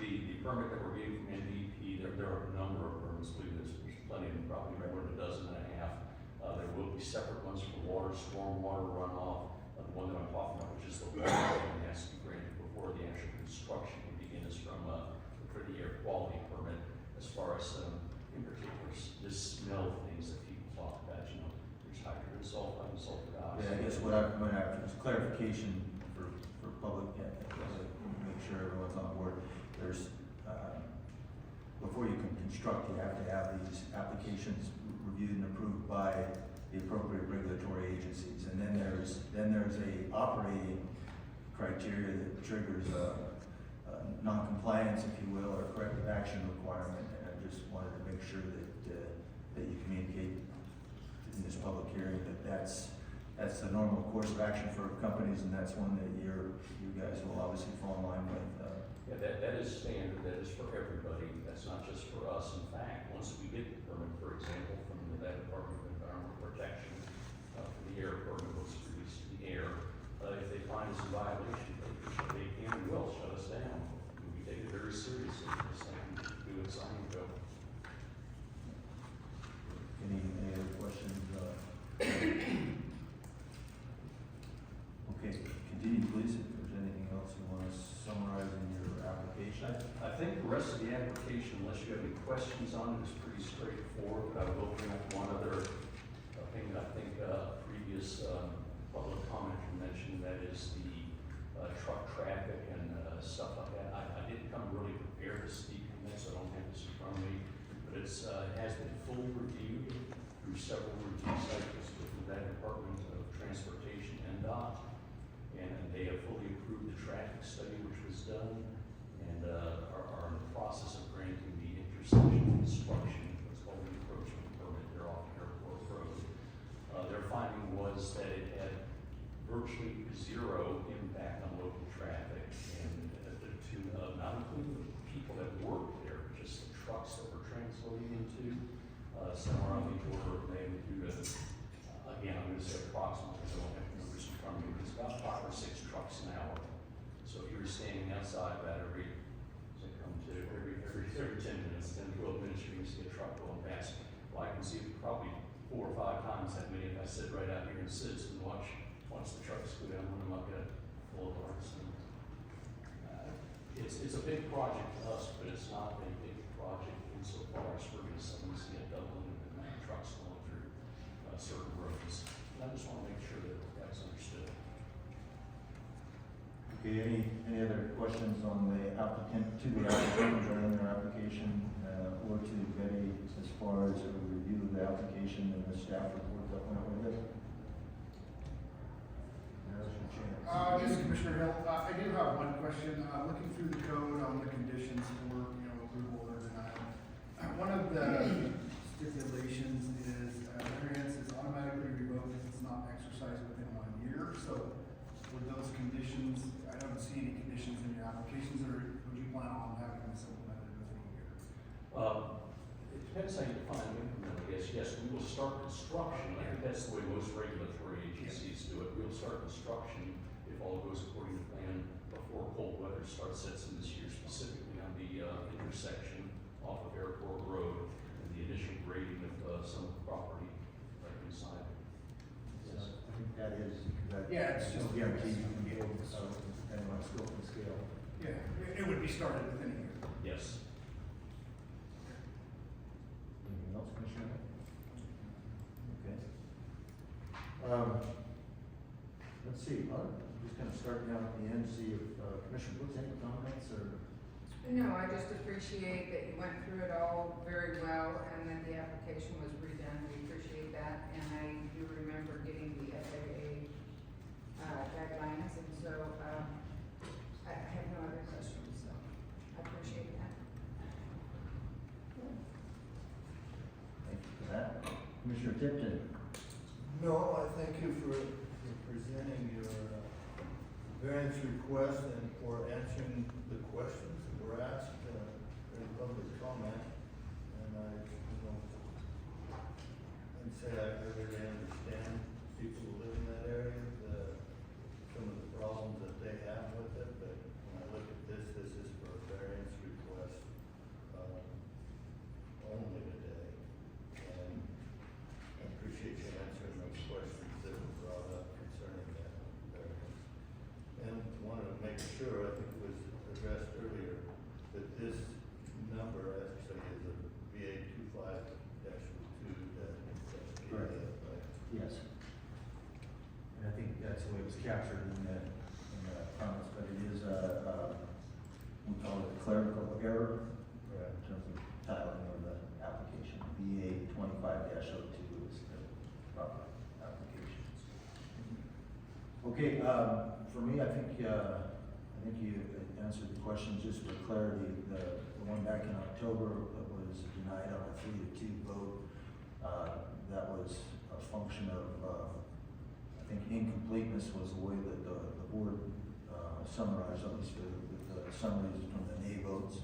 The permit that we're getting from NDEP, there are a number of permits. There's plenty of them, probably more than a dozen and a half. There will be separate ones for water, stormwater runoff. The one that I'm talking about, which is the water, and has to be granted before the actual construction can begin, is from for the air quality permit. As far as in particular, this smell things that people talk about, there's hydrogen sulfide and sulfur dioxide. Yeah, I guess what I'm going after is clarification for public, make sure everyone's on board. There's, before you can construct, you have to have these applications reviewed and approved by the appropriate regulatory agencies. And then there's a operating criteria that triggers non-compliance, if you will, or corrective action requirement. And I just wanted to make sure that you communicate in this public hearing that that's the normal course of action for companies, and that's one that you guys will obviously fall in line with. Yeah, that is standard, that is for everybody, that's not just for us. In fact, once we get the permit, for example, from that Department of Environmental Protection, for the air permit was released to the air, if they find us in violation, they can and will shut us down. We take it very seriously, just like we do at Sign and Go. Any other questions? Okay, continue please, if there's anything else you want to summarize in your application. I think the rest of the application, unless you have any questions on it, is pretty straightforward, but I will bring up one other thing that I think previous public commenter mentioned, that is the truck traffic and stuff like that. I didn't come really prepared to speak on this, I don't have this in front of me, but it has been fully reviewed through several review cycles with that Department of Transportation and DOT, and they have fully approved the traffic study which was done, and are in the process of granting the intersection construction, what's called the encroachment permit there off Airport Road. Their finding was that it had virtually zero impact on local traffic, and to not including the people that work there, just the trucks that we're transloading into, somewhere on the order of magnitude of, again, I'm going to say approximately, I don't have the numbers in front of me, but it's about 5 or 6 trucks an hour. So if you were standing outside about every 10 minutes, 10, 12 minutes, you're going to see a truck going past. Well, I can see it probably 4 or 5 times that many if I sit right out here and sit and watch the trucks go down when I'm up at boulevards. It's a big project to us, but it's not a big project insofar as we're going to suddenly see a doubling of the amount of trucks going through certain roads. And I just want to make sure that that's understood. Okay, any other questions on the applicant, to the applicant during their application, or to Betty as far as a review of the application and the staff report that went with it? Now's your chance. This is Commissioner Hill. I do have one question. Looking through the code on the conditions for, approval or denial. One of the stipulations is, variance is automatically revoked if it's not exercised within 1 year. So would those conditions, I don't see any conditions in your applications, or would you plan on having this implemented within a year? It depends how you define implement, I guess. Yes, we will start construction. I think that's the way most regulatory agencies do it. We'll start construction if all goes according to plan before cold weather starts sets in this year, specifically on the intersection off of Airport Road and the initial grading of some of the property right inside. Yes. I think that is, Yeah, it's just- no guarantee you can get over, so depending on scope and scale. Yeah, it would be started within a year. Yes. Anything else, Commissioner? Okay. Let's see, I'm just gonna start down at the end, see if, Commissioner Brooks, any comments, or? No, I just appreciate that you went through it all very well and that the application was redone. We appreciate that. And I do remember getting the FAA guidelines, and so I have no other questions, so I appreciate that. Thank you for that. Commissioner Tipton? No, I thank you for presenting your variance request and for answering the questions that were asked in public comment. And I'd say I really understand people who live in that area, some of the problems that they have with it, but when I look at this is for a variance request only today. And I appreciate you answering those questions that were brought up concerning that variance. And wanted to make sure, I think it was addressed earlier, that this number actually is a VA 25-2 that. Correct. Right? Yes. And I think that's the way it was captured in the comments, but it is we call it a clerical error Right. in terms of titling of the application. VA 25-02 is the proper application. Okay, for me, I think you answered the question. Just for clarity, the one back in October that was denied on a 3-2 vote, that was a function of, I think incompleteness was the way that the board summarized, at least with the summaries from the NA votes.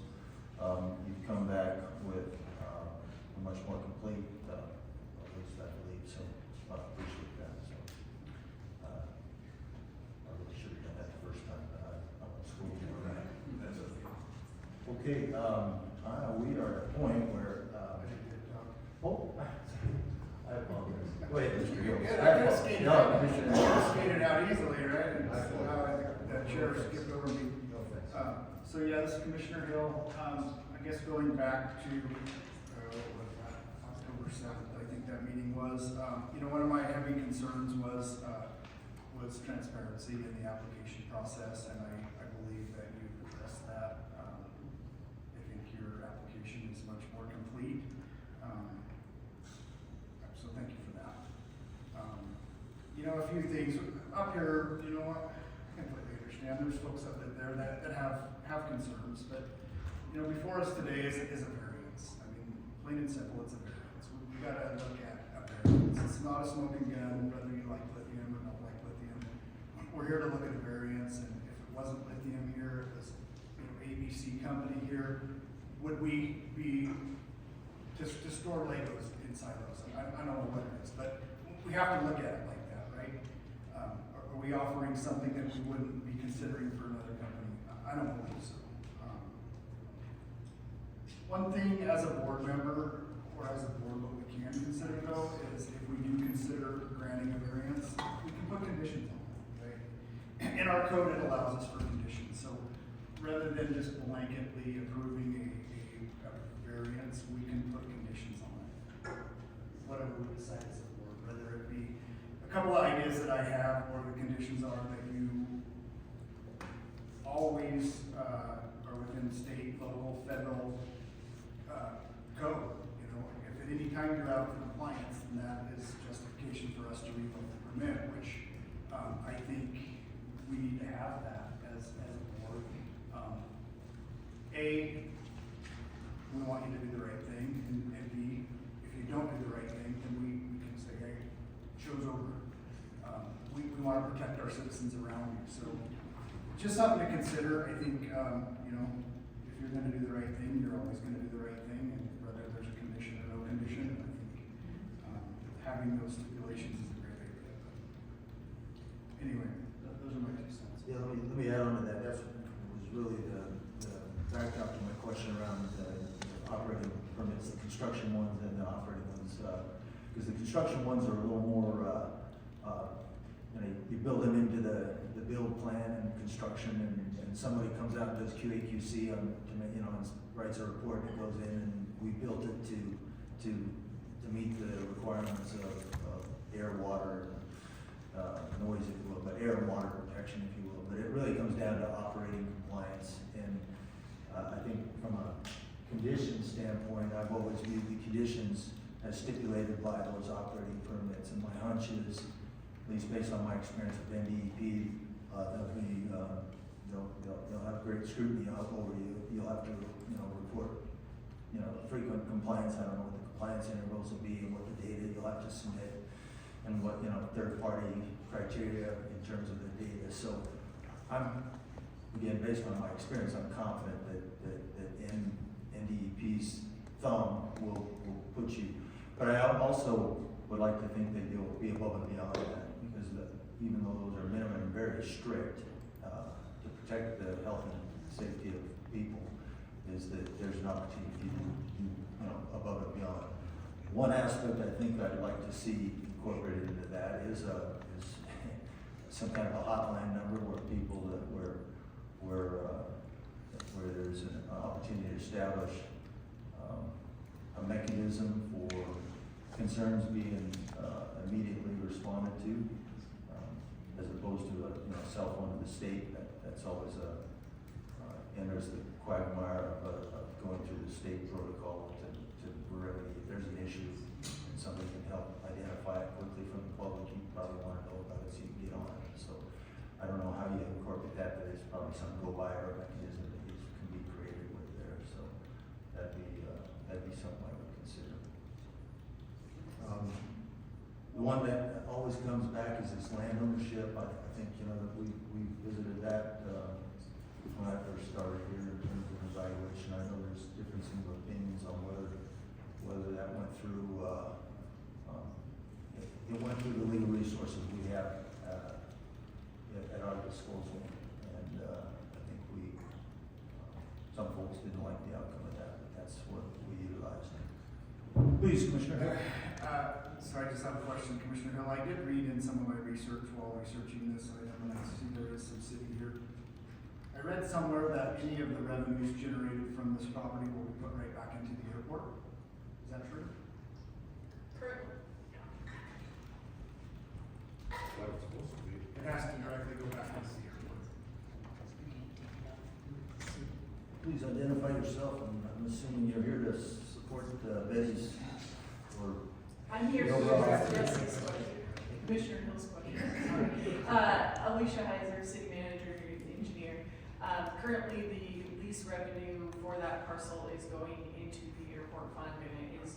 You've come back with a much more complete list, I believe, so I appreciate that. So I really should have done that the first time, but I went to school for that. That's okay. Okay, we are at a point where, oh, I apologize. Go ahead, Mr. Hill. I just skated out, Commissioner. skated out easily, right? And somehow the chair skipped over me. So yeah, this is Commissioner Hill. I guess going back to, what was that, October 7th, I think that meeting was. One of my heavy concerns was transparency in the application process, and I believe that you addressed that. I think your application is much more complete. So thank you for that. A few things up here, I completely understand. There's folks that live there that have concerns, but, before us today is a variance. I mean, plain and simple, it's a variance. We gotta look at a variance. It's not a smoking gun, whether you like lithium or don't like lithium. We're here to look at a variance, and if it wasn't lithium here, it was, ABC company here, would we be to store Legos in silos? I don't know what it is, but we have to look at it like that, right? Are we offering something that we wouldn't be considering for another company? I don't believe so. One thing as a board member, or as a board, what we can consider though, is if we do consider granting a variance, we can put conditions on it, right? In our code, it allows us for conditions, so rather than just blanketly approving a variance, we can put conditions on it. Whatever we decide as a board, whether it be a couple of ideas that I have, or the conditions are that you always are within state, local, federal code. If at any time you're out of compliance, then that is justification for us to revoke the permit, which I think we need to have that as a board. A, we want you to do the right thing, and B, if you don't do the right thing, then we can say, hey, show's over. We want to protect our citizens around you, so just something to consider. I think, if you're going to do the right thing, you're always going to do the right thing, and whether there's a condition or no condition, I think having those stipulations is a great idea. Anyway, those are my 2 cents. Yeah, let me add on to that. That was really the backdrop to my question around the operating permits, the construction ones and the operating ones. Because the construction ones are a little more, you build them into the build plan and construction, and somebody comes out and does QA/QC and writes a report that goes in, and we built it to meet the requirements of air, water, noise, if you will, but air and water protection, if you will. But it really comes down to operating compliance, and I think from a condition standpoint, I've always viewed the conditions as stipulated by those operating permits, and my hunch is, at least based on my experience with NDEP, they'll have great scrutiny over you. You'll have to, report, frequent compliance. I don't know what the compliance intervals will be and what the data you'll have to submit, and what, third-party criteria in terms of the data. So again, based on my experience, I'm confident that NDEP's thumb will put you. But I also would like to think that you'll be above and beyond that, because even though those are minimum and very strict to protect the health and safety of people, is that there's an opportunity to do above and beyond. One aspect I think I'd like to see incorporated into that is some kind of a hotline number where people where there's an opportunity to establish a mechanism for concerns being immediately responded to, as opposed to a cell phone to the state. That's always enters the quagmire of going through the state protocol to remedy. If there's an issue and somebody can help identify it quickly from the public, you probably want to know about it so you can get on it. So I don't know how you incorporate that, but it's probably some go-by or mechanism that can be created with there. So that'd be something I would consider. The one that always comes back is this land ownership. I think, you know, that we visited that, when I first started here in terms of evaluation. I know there's differences of opinions on whether that went through, it went through the legal resources we have, at our disposal. And, I think some folks didn't like the outcome of that, but that's what we utilized. Please, Commissioner. So I just have a question, Commissioner Hill. I did read in some of my research while researching this item, and I see there is some city here. I read somewhere that any of the revenues generated from this property will be put right back into the airport. Is that true? Currently. What it's supposed to be. It has to directly go back into the airport. Please identify yourself, and I'm assuming you're here to support Betty's or. I'm here to address Jesse's question, Commissioner Hill's question, sorry. Alicia Heiser, City Manager, Engineer. Currently, the lease revenue for that parcel is going into the airport fund, and it is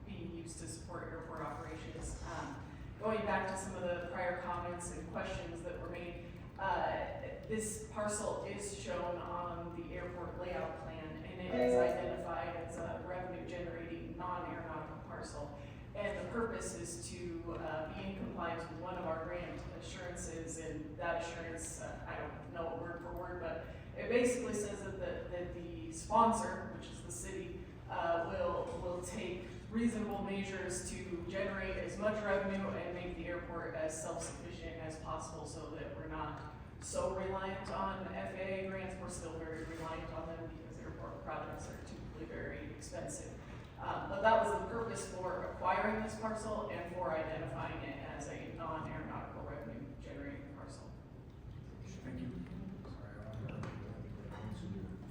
being used to support airport operations. Going back to some of the prior comments and questions that were made, this parcel is shown on the airport layout plan, and it is identified as a revenue-generating non-aeronautical parcel. And the purpose is to be in compliance with one of our grant assurances, and that assurance, I don't know it word for word, but it basically says that the sponsor, which is the city, will take reasonable measures to generate as much revenue and make the airport as self-sufficient as possible, so that we're not so reliant on FAA grants. We're still very reliant on them because airport projects are typically very expensive. But that was the purpose for acquiring this parcel and for identifying it as a non-aeronautical revenue generating parcel. Thank you.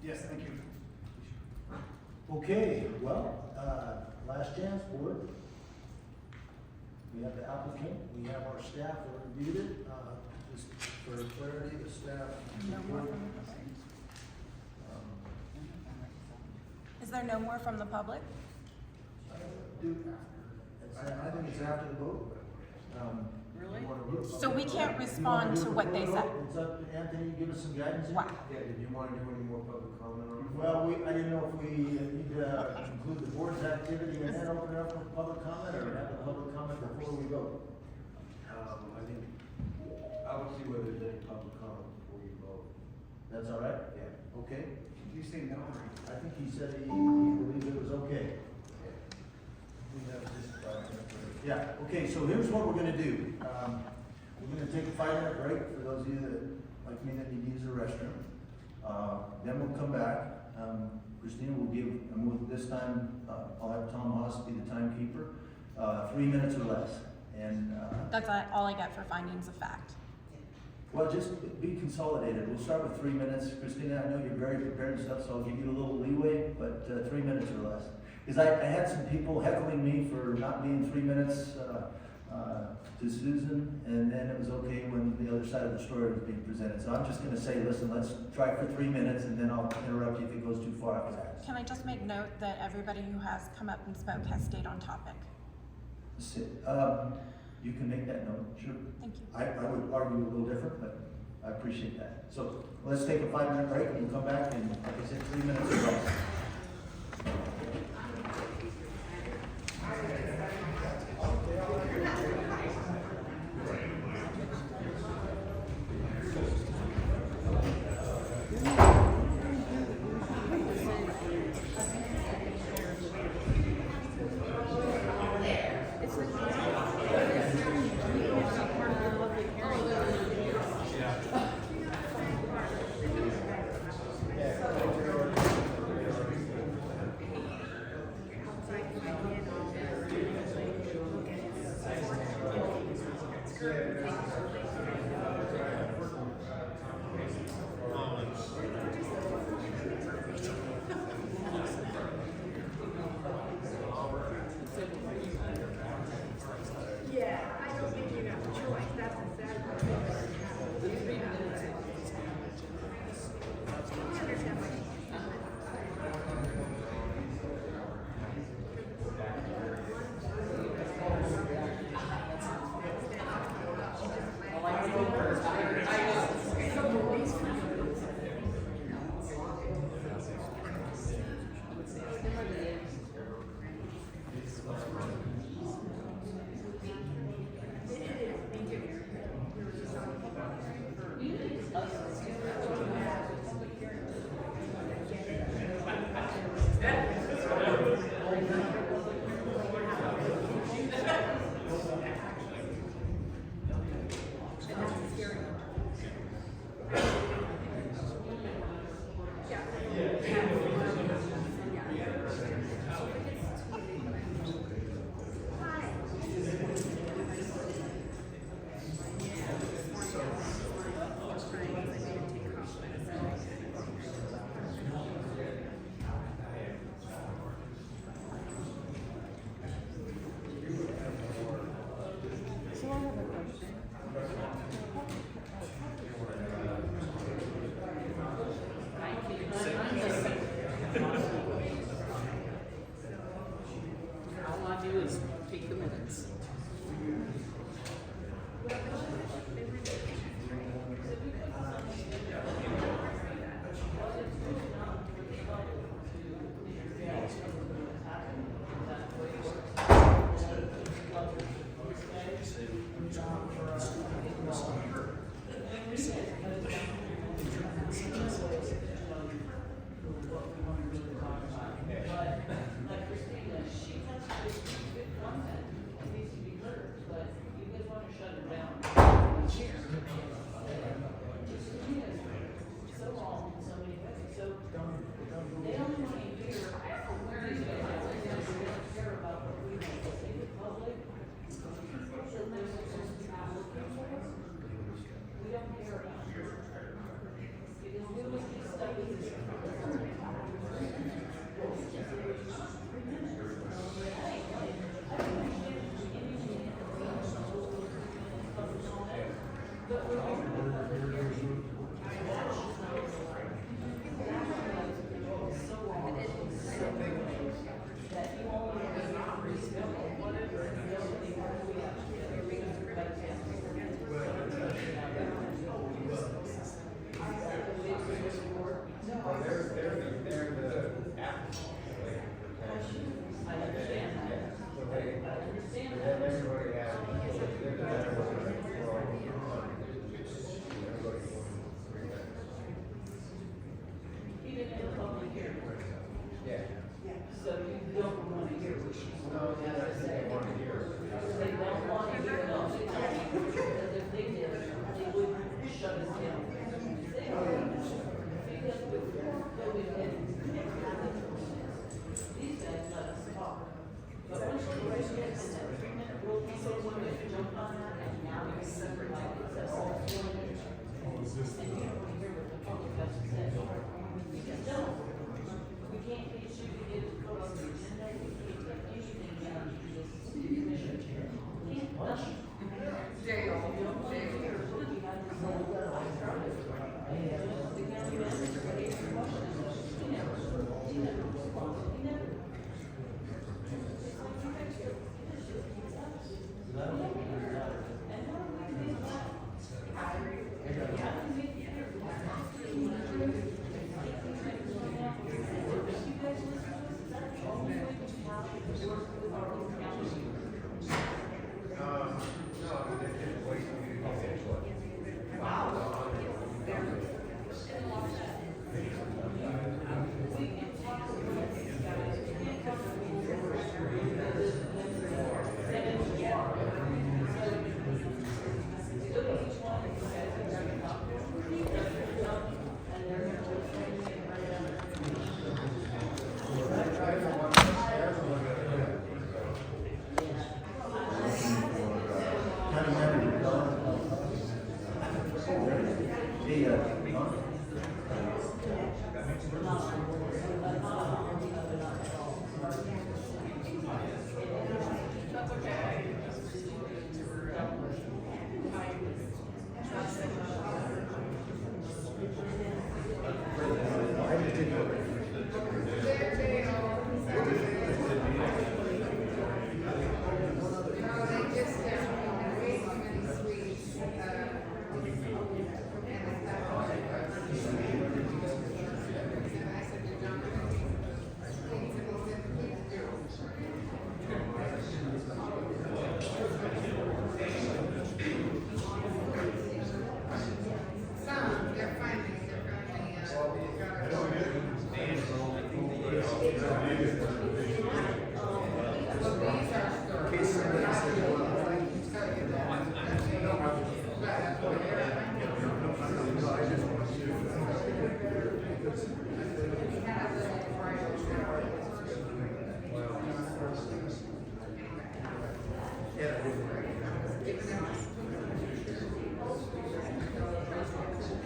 Yes, thank you. Okay, well, last chance, board. We have the applicant, we have our staff that reviewed it. Just for clarity, the staff. Is there no more from the public? I think it's after the vote. Really? So we can't respond to what they said. It's up to Anthony, give us some guidance. Wow. Yeah, did you want to do any more public comment on it? Well, I didn't know if we need to include the board's activity and then open it up for public comment, or have the public comment before we vote. I think, I would see whether there's any public comment before you vote. That's all right? Yeah. Okay. Did you say no? I think he said he believed it was okay. Yeah, okay, so here's what we're gonna do. We're gonna take a 5-minute break for those of you that, like me, that need to use the restroom. Then we'll come back. Christina will give, and this time, I'll have Tom Haas be the timekeeper, 3 minutes or less. And, That's all I get for findings of fact. well, just be consolidated. We'll start with 3 minutes. Christina, I know you're very prepared and stuff, so I'll give you a little leeway, but 3 minutes or less. Because I had some people heckling me for not being 3 minutes to Susan, and then it was okay when the other side of the story was being presented. So I'm just going to say, listen, let's try for 3 minutes, and then I'll interrupt you if it goes too far after that. Can I just make note that everybody who has come up and spoke has stayed on topic? You can make that note, sure. Thank you. I would argue a little different, but I appreciate that. So let's take a 5-minute break, and we'll come back in, like I said, 3 minutes or less.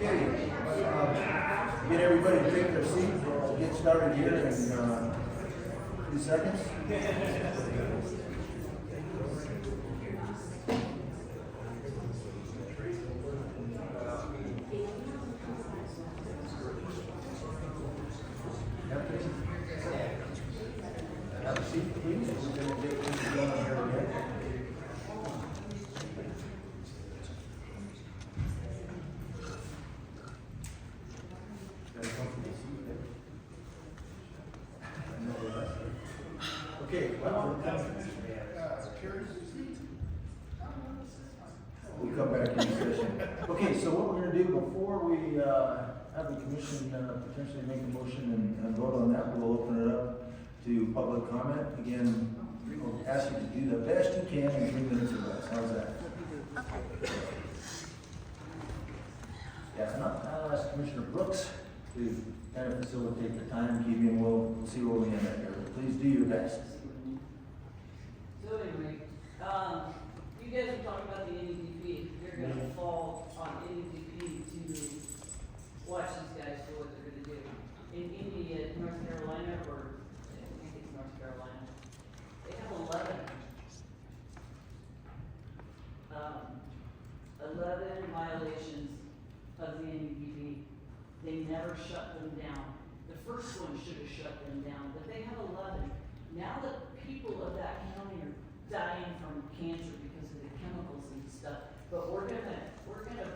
Okay, get everybody to take their seats, we'll get started here in 2 seconds. Have a seat, please. We're going to get things going here again. Okay, well, we'll come back in session. Okay, so what we're gonna do before we, have the commission, potentially make a motion and vote on that, we'll open it up to public comment. Again, we'll ask you to do the best you can in 3 minutes or less. How's that? Okay. Yeah, and I'll ask Commissioner Brooks to kind of facilitate the timekeeping. We'll see where we end up here. Please do your best. So anyway, you guys were talking about the NEDP. You're gonna fall on NEDP to watch these guys do what they're gonna do. In India, North Carolina, or I think it's North Carolina, they have 11 violations of the NEDP. They never shut them down. The first one should have shut them down, but they have 11. Now the people of that county are dying from cancer because of the chemicals and stuff. But we're gonna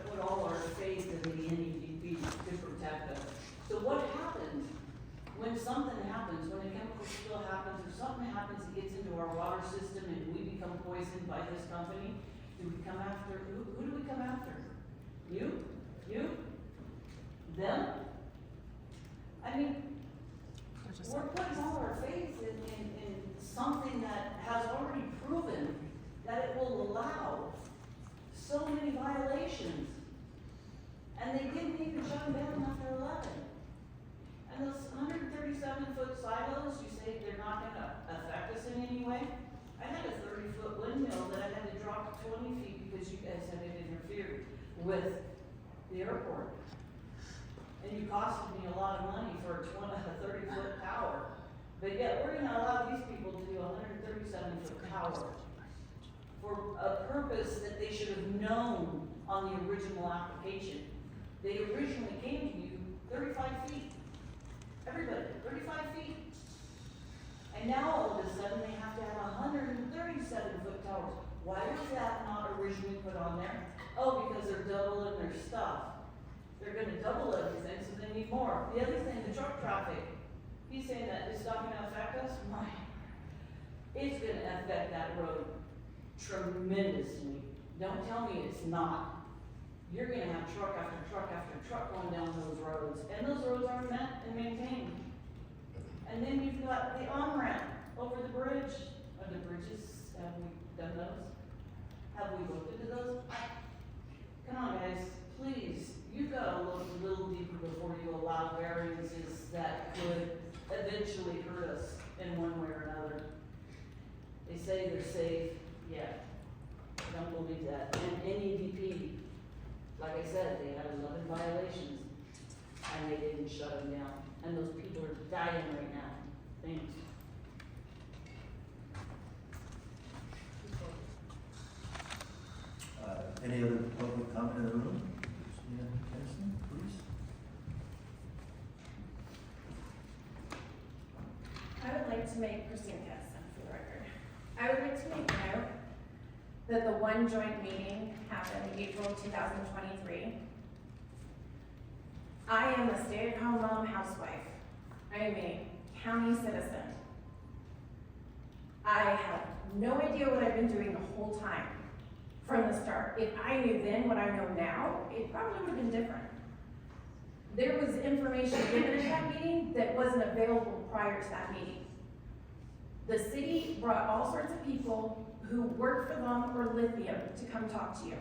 put all our faith in the NEDP to protect us. So what happens when something happens, when a chemical spill happens or something happens that gets into our water system and we become poisoned by this company? Do we come after, who do we come after? You? You? Them? I mean, we're putting all our faith in something that has already proven that it will allow so many violations. And they didn't even shut them down after 11. And those 137-foot silos, you say they're not gonna affect us in any way? I had a 30-foot windmill that I had to drop 20 feet because you guys had it interfered with the airport. And you costed me a lot of money for a 30-foot tower. But yet we're gonna allow these people to do a 137-foot tower for a purpose that they should have known on the original application. They originally came to you 35 feet. Everybody, 35 feet. And now all of a sudden they have to have 137-foot towers. Why was that not originally put on there? Oh, because they're doubling their stuff. They're gonna double everything, so they need more. The other thing, the truck traffic. He's saying that it's not gonna affect us? My, it's gonna affect that road tremendously. Don't tell me it's not. You're gonna have truck after truck after truck going down those roads, and those roads aren't met and maintained. And then you've got the on-ramp over the bridge. Are the bridges, have we done those? Have we looked into those? Come on, guys, please. You've got to look a little deeper before you allow variances that could eventually hurt us in one way or another. They say they're safe, yeah. I don't believe that. And NEDP, like I said, they had 11 violations and they didn't shut them down. And those people are dying right now. Thanks. Any other public comment in the room? Christina Henderson, please. I would like to make, Christina Henderson for the record, I would like to make note that the one joint meeting happened April 2023. I am a stay-at-home mom housewife. I am a county citizen. I have no idea what I've been doing the whole time from the start. If I knew then what I know now, it probably would have been different. There was information given at that meeting that wasn't available prior to that meeting. The city brought all sorts of people who work for them or Lithium to come talk to you.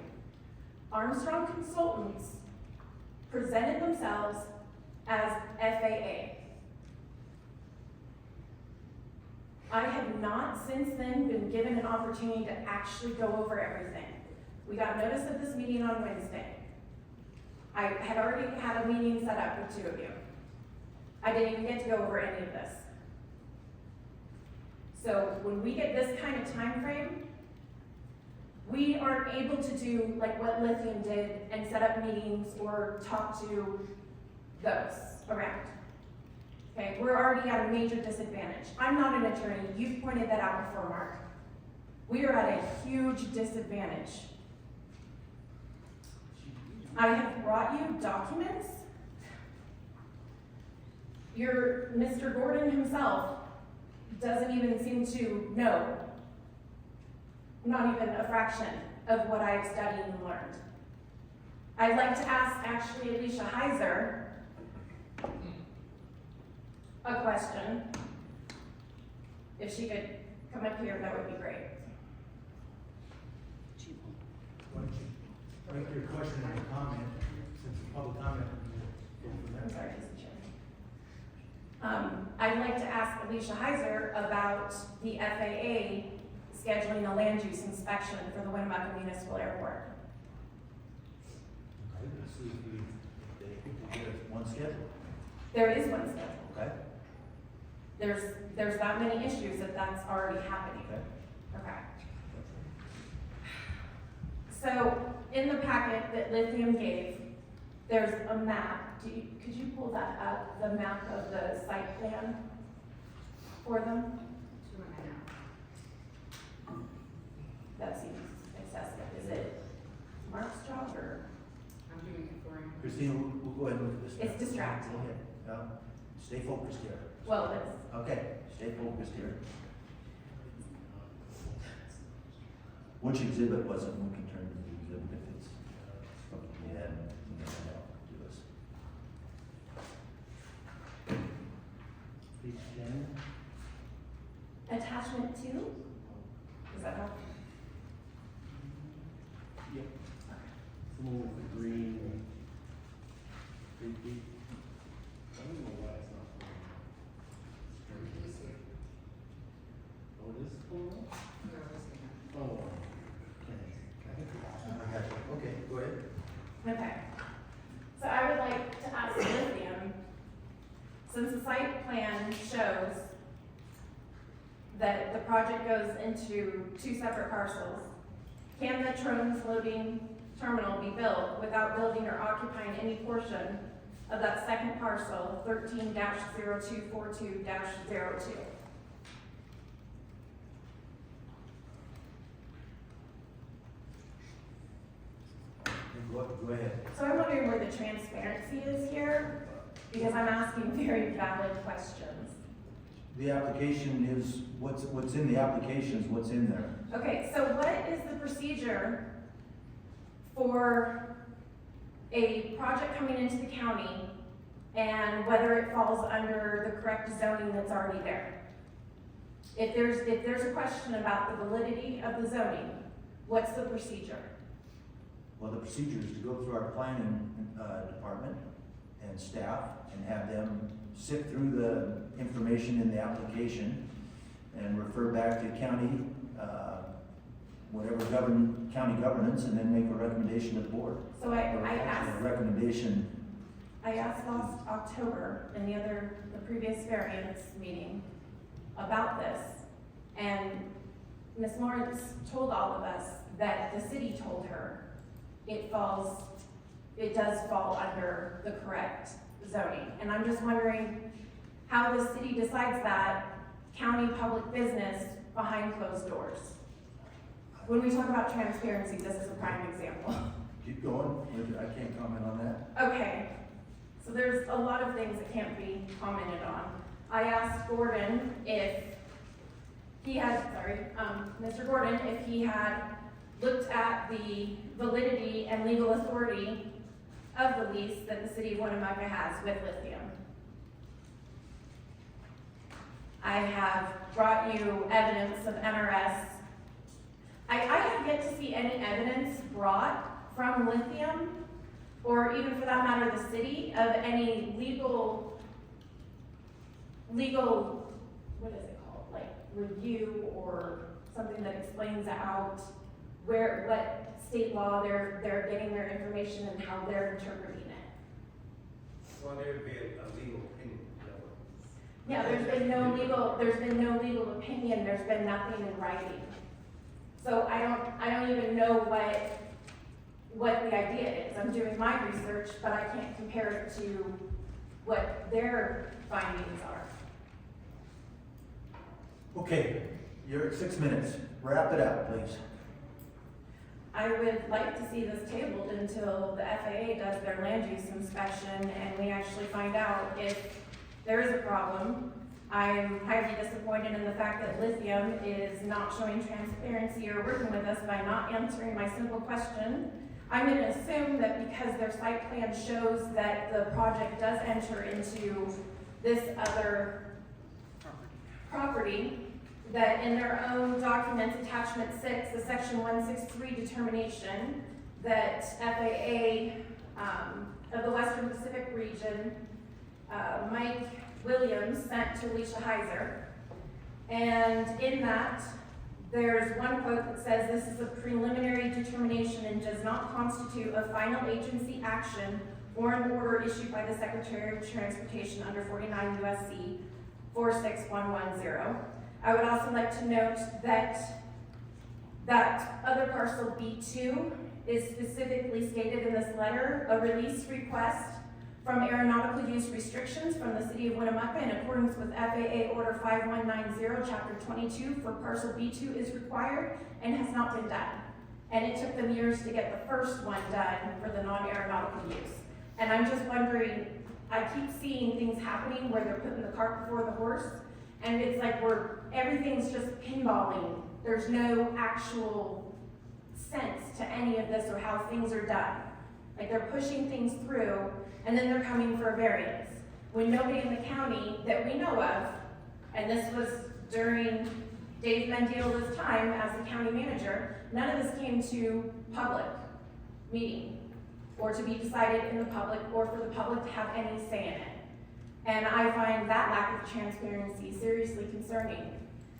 Armstrong Consultants presented themselves as FAA. I have not since then been given an opportunity to actually go over everything. We got notice of this meeting on Wednesday. I had already had a meeting set up with 2 of you. I didn't even get to go over any of this. So when we get this kind of time frame, we aren't able to do like what Lithium did and set up meetings or talk to those around. Okay, we're already at a major disadvantage. I'm not an attorney, you've pointed that out before, Mark. We are at a huge disadvantage. I have brought you documents. Mr. Gordon himself doesn't even seem to know, not even a fraction of what I've studied and learned. I'd like to ask actually Alicia Heiser a question. If she could come up here, that would be great. Make your question and comment, since it's public comment. I'm sorry, Mr. Chairman. I'd like to ask Alicia Heiser about the FAA scheduling a land use inspection for the Winnemucca Municipal Airport. Okay, let's see if they get one schedule. There is one schedule. Okay. There's that many issues that's already happening. Okay. So in the packet that Lithium gave, there's a map. Could you pull that up, the map of the site plan for them? That seems excessive. Is it Mark's job or? I'm doing it for him. Christine, we'll go ahead and look at this. It's distracting. Go ahead. Stay focused here. Well, it's, Okay, stay focused here. Which exhibit was it? We can turn to the exhibit if it's, yeah, do this. Page 10. attachment 2? Does that help? Yep. Someone with the green. I don't know why it's not. Oh, it is full? Oh. Okay, go ahead. Okay. So I would like to ask Lithium, since the site plan shows that the project goes into 2 separate parcels, can the Trones loading terminal be built without building or occupying any portion of that second parcel, 13-0242-02? Go ahead. So I'm wondering where the transparency is here, because I'm asking very valid questions. The application is, what's in the application is what's in there. Okay, so what is the procedure for a project coming into the county and whether it falls under the correct zoning that's already there? If there's a question about the validity of the zoning, what's the procedure? Well, the procedure is to go through our planning department and staff and have them sift through the information in the application and refer back to county, whatever county governance, and then make a recommendation to the board. So I asked. A recommendation. I asked last October in the previous variance meeting about this, and Ms. Lawrence told all of us that the city told her it does fall under the correct zoning. And I'm just wondering how the city decides that county public business behind closed doors. When we talk about transparency, this is a prime example. Keep going. I can't comment on that. Okay, so there's a lot of things that can't be commented on. I asked Gordon if he had, Mr. Gordon, if he had looked at the validity and legal authority of the lease that the city of Winnemucca has with Lithium. I have brought you evidence of NRS. I have yet to see any evidence brought from Lithium, or even for that matter, the city, of any legal, what is it called? Like review or something that explains out what state law they're getting their information and how they're interpreting it. Well, there'd be a legal opinion, Yeah, there's been no legal opinion, there's been nothing in writing. So I don't even know what the idea is. I'm doing my research, but I can't compare it to what their findings are. Okay, you're at 6 minutes. Wrap it up, please. I would like to see this tabled until the FAA does their land use inspection and we actually find out if there is a problem. I'm highly disappointed in the fact that Lithium is not showing transparency or working with us by not answering my simple question. I'm going to assume that because their site plan shows that the project does enter into this other property, that in their own documents, attachment 6, the section 163 determination, that FAA of the Western Pacific region, Mike Williams sent to Alicia Heiser. And in that, there's one quote that says, "This is a preliminary determination and does not constitute a final agency action or an order issued by the Secretary of Transportation under 49 U.S.C. 46110. I would also like to note that other parcel B2 is specifically stated in this letter, a release request from aeronautical use restrictions from the city of Winnemucca in accordance with FAA Order 5190, Chapter 22 for parcel B2 is required and has not been done. And it took them years to get the first one done for the non-aeronautical use. And I'm just wondering, I keep seeing things happening where they're putting the cart before the horse, and it's like everything's just pinballing. There's no actual sense to any of this or how things are done. Like they're pushing things through, and then they're coming for a variance. When nobody in the county that we know of, and this was during Dave Mendiola's time as the county manager, none of this came to public meeting, or to be decided in the public, or for the public to have any say in it. And I find that lack of transparency seriously concerning.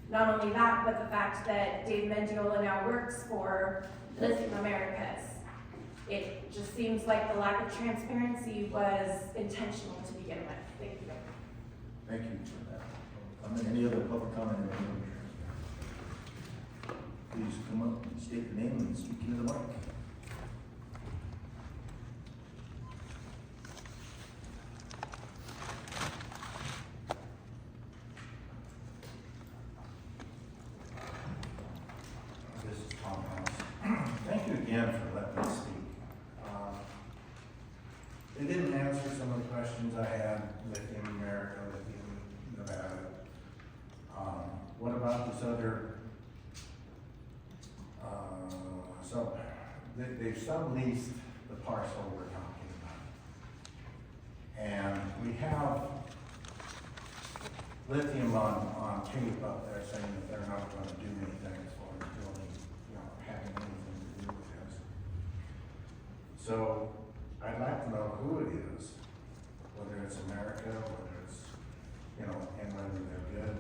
Not only that, but the fact that Dave Mendiola now works for Lithium Americas. It just seems like the lack of transparency was intentional to begin with. Thank you. Thank you for that. Any other public comment in the room? Please come up and state your name and speak into the mic. This is Tom House. Thank you again for letting me speak. They didn't answer some of the questions I had, Lithium America, Lithium Nevada. What about this other, they've subleased the parcel we're talking about. And we have Lithium on tape up there saying that they're not going to do anything as far as building, having anything to do with this. So I'd like to know who it is, whether it's America, whether it's, and whether they're good.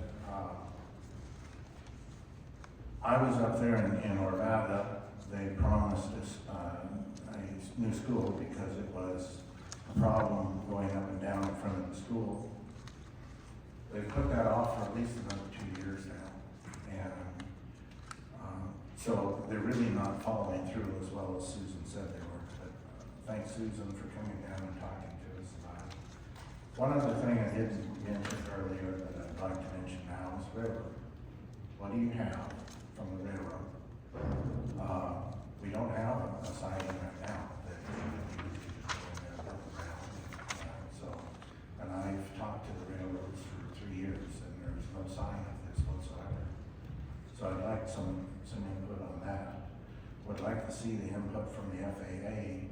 I was up there in Orvada. They promised us a new school because it was a problem going up and down in front of the school. They put that off for at least another 2 years now. And so they're really not following through as well as Susan said they were. But thanks, Susan, for coming down and talking to us about it. One other thing I didn't mention earlier that I'd like to mention now is railroad. What do you have from the railroad? We don't have a siding right now that and I've talked to the railroads for 3 years and there's no sign of this whatsoever. So I'd like some input on that. Would like to see the input from the FAA.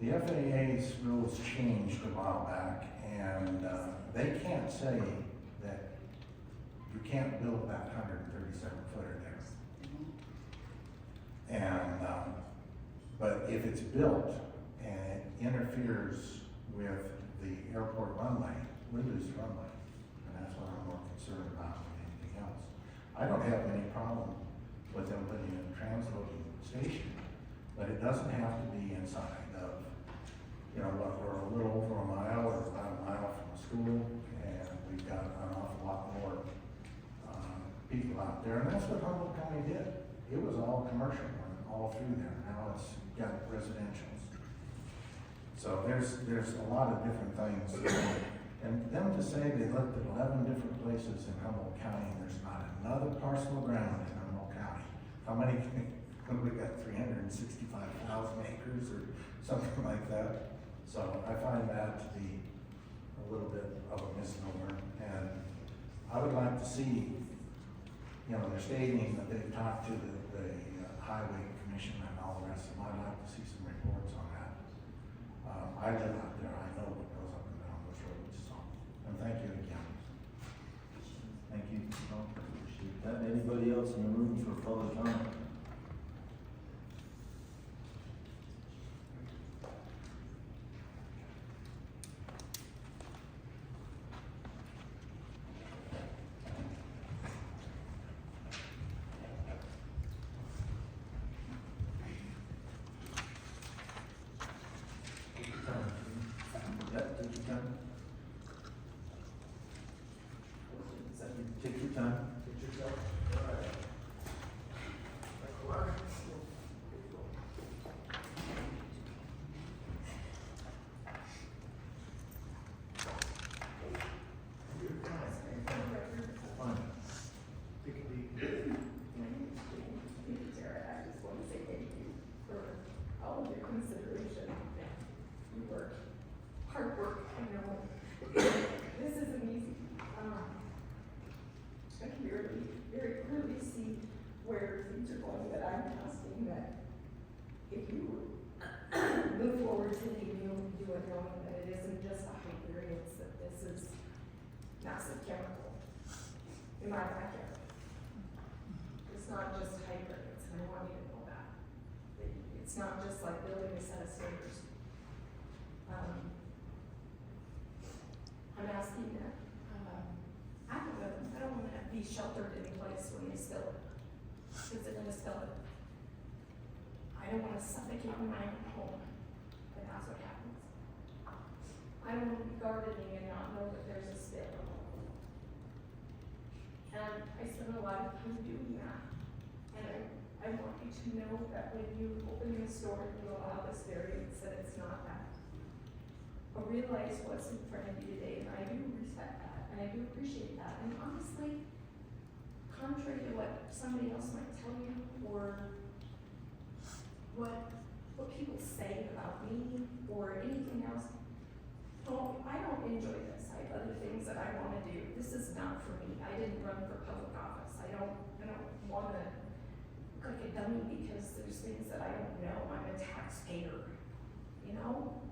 The FAA's rules changed a while back, and they can't say that you can't build that 137 footer there. And but if it's built and it interferes with the airport runway, we lose the runway, and that's what I'm more concerned about than anything else. I don't have any problem with them putting in transloading station. But it doesn't have to be inside of, you know, what, we're a little over a mile or about a mile from the school, and we've got an awful lot more, people out there, and that's what Humboldt County did. It was all commercial and all through there, now it's got residentials. So there's a lot of different things, and them to say they looked at 11 different places in Humboldt County, and there's not another parcel of ground in Humboldt County. How many, we got 365,000 acres or something like that. So I find that to be a little bit of a misnomer, and I would like to see, you know, they're stating that they've talked to the highway commission and all the rest of them. I'd like to see some reports on that. I live out there, I know what goes up and down those roads, so, and thank you again. Thank you, Tom, appreciate that. Anybody else in the room for public comment? Yep, take your time. Take your time. Take your time. Fine. Take a deep. Jared, I just want to say thank you for all of your consideration. You work, hard work, I know. This isn't easy. I can very clearly see where things are going, but I'm asking that if you move forward today, you do it knowing that it isn't just a height variance, that this is massive chemical in my backyard. It's not just height variance, and I want you to know that. It's not just like building a set of stairs. I'm asking that, I don't wanna be sheltered in place when they spill it, because they're gonna spill it. I don't wanna suffocate in my own home, and that's what happens. I don't wanna be gardening and not know that there's a spill. And I spend a lot of time doing that, and I want you to know that when you open this door and you allow this variance, that it's not that. But realize what's in front of you today, and I do respect that, and I do appreciate that, and honestly, contrary to what somebody else might tell you, or what people say about me, or anything else, I don't enjoy this. I have other things that I wanna do. This is not for me. I didn't run for public office. I don't wanna look like a dummy because there's things that I don't know. I'm a taxpayer, you know?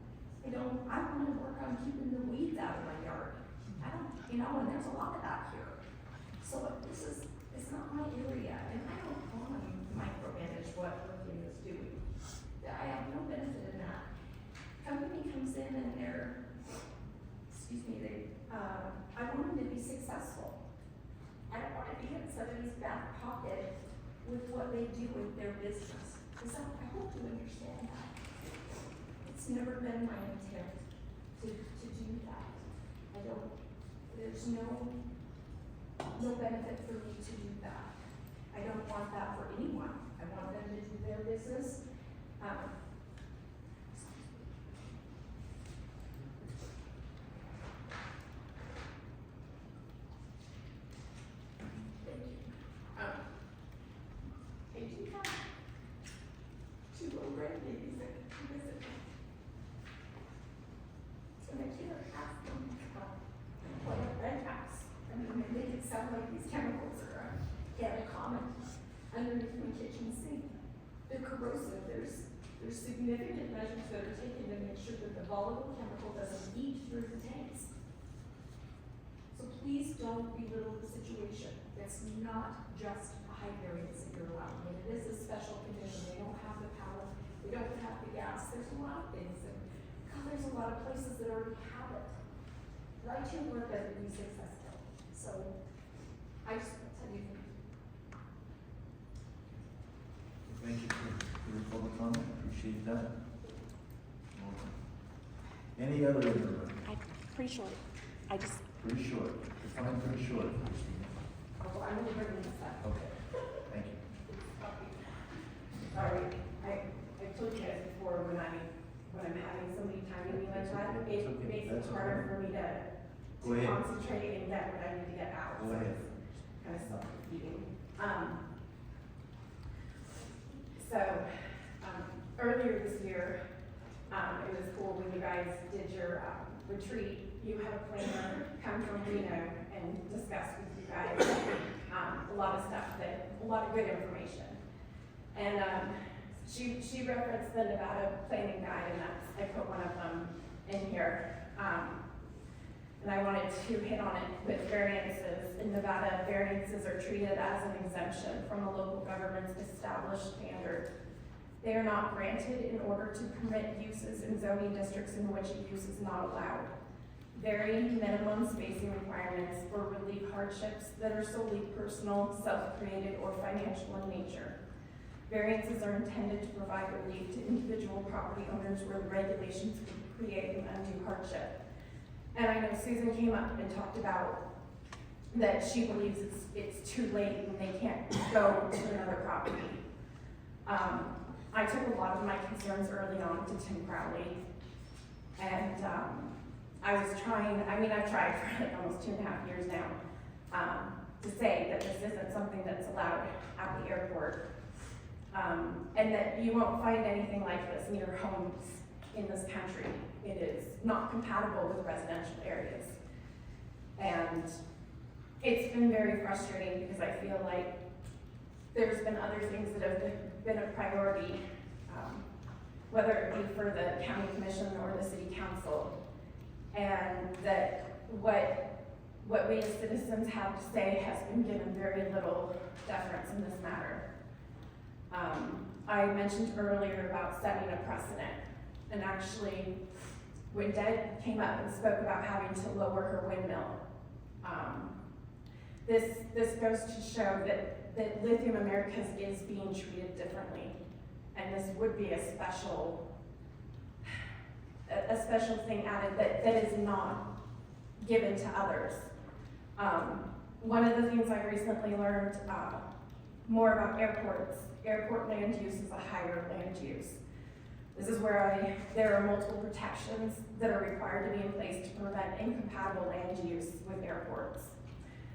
I wanna work on keeping the weeds out of my yard. And there's a lot of that here. So it's not my area, and I don't wanna micromanage what Lithium is doing. I have no benefit in that. Company comes in and I want them to be successful. I don't wanna be in somebody's back pocket with what they do with their business. Because I hope you understand that. It's never been my intent to do that. There's no benefit for me to do that. I don't want that for anyone. I want them to do their business. Thank you. I do have 2 little grandbabies that come visit me. So I can't ask them what a red house. They make it sound like these chemicals are common underneath my kitchen sink. They're corrosive. There's significant measures that are taken to make sure that the volatile chemical doesn't leak through the tanks. So please don't belittle the situation. It's not just a height variance that you're allowing. I mean, it is a special condition. They don't have the power. They don't have the gas. There's a lot of things. And God, there's a lot of places that already have it. Right to work as be successful. So I just want to tell you. Thank you. public comment, appreciate that. Welcome. Any other in the room? Pretty short. Pretty short, define pretty short, Christina. Oh, I'm gonna bring this up. Okay, thank you. Sorry, I told you guys before when I'm having somebody timing me like that, it It's okay, makes that's it harder okay. for me Go to ahead. concentrate and get what I need to get out. Go so ahead. it's kind of self-defeating. Earlier this year, it was cool when you guys did your retreat. You had a planner come from Reno and discuss with you guys a lot of stuff, a lot of good information. And she referenced the Nevada planning guide, and I put one of them in here. And I wanted to hit on it with variances. In Nevada, variances are treated as an exemption from a local government's established standard. They are not granted in order to permit uses in zoning districts in which a use is not allowed. Varying minimum spacing requirements or relief hardships that are solely personal, self-created, or financial in nature. Variances are intended to provide relief to individual property owners where the regulations could create an undue hardship. And I know Susan came up and talked about that she believes it's too late and they can't go to another property. I took a lot of my concerns early on to Tim Crowley, and I've tried for like almost 2.5 years now to say that this isn't something that's allowed at the airport, and that you won't find anything like this near homes in this country. It is not compatible with residential areas. And it's been very frustrating because I feel like there's been other things that have been a priority, whether it be for the county commission or the city council, and that what we as citizens have to say has been given very little deference in this matter. I mentioned earlier about setting a precedent, and actually, when Deb came up and spoke about having to lower her windmill, this goes to show that Lithium Americas is being treated differently, and this would be a special thing added that is not given to others. One of the things I recently learned more about airports. Airport land use is a higher land use. This is where there are multiple protections that are required to be in place to prevent incompatible land use with airports.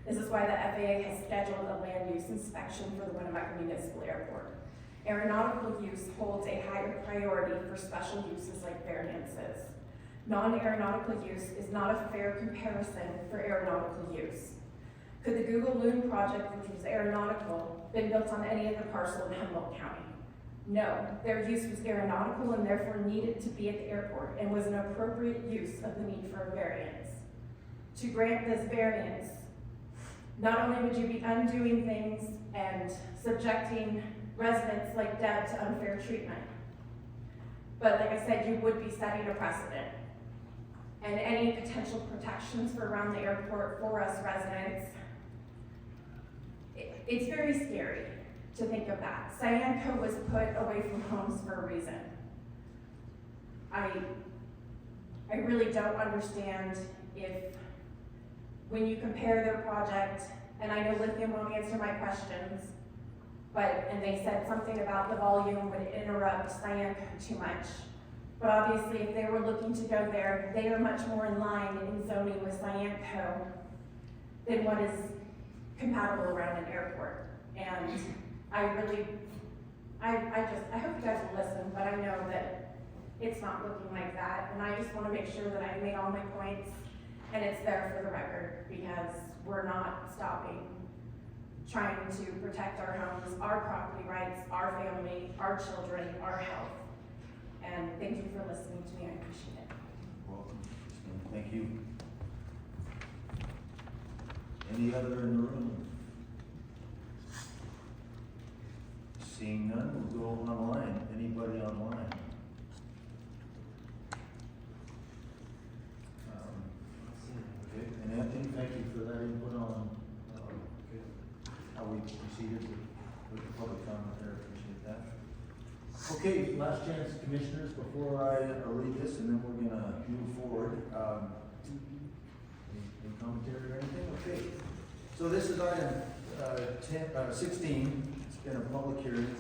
This is why the FAA has scheduled a land use inspection for the Winnebago Municipal Airport. Aeronautical use holds a higher priority for special uses like variances. Non-aeronautical use is not a fair comparison for aeronautical use. Could the Google Loon project, which was aeronautical, been built on any other parcel in Humboldt County? No, their use was aeronautical and therefore needed to be at the airport and was an appropriate use of the need for a variance. To grant this variance, not only would you be undoing things and subjecting residents like Deb to unfair treatment, but like I said, you would be setting a precedent. And any potential protections for around the airport for us residents, it's very scary to think of that. Cyanco was put away from homes for a reason. I really don't understand if, when you compare their project, and I know Lithium won't answer my questions, and they said something about the volume would interrupt Cyanco too much. But obviously, if they were looking to go there, they are much more in line in zoning with Cyanco than what is compatible around an airport. And I hope you guys will listen, but I know that it's not looking like that. And I just want to make sure that I've made all my points and it's there for the record, because we're not stopping trying to protect our homes, our property rights, our family, our children, our health. And thank you for listening to me, I appreciate it. Welcome. Thank you. Any other in the room? Seeing none, we'll go online. Anybody online? Okay, and Anthony, thank you for that input on how we proceeded with the public comment there. Appreciate that. Okay, last chance, commissioners, before I read this, and then we're gonna move forward. Any commentary or anything? Okay. So this is item 16. It's been a public hearing,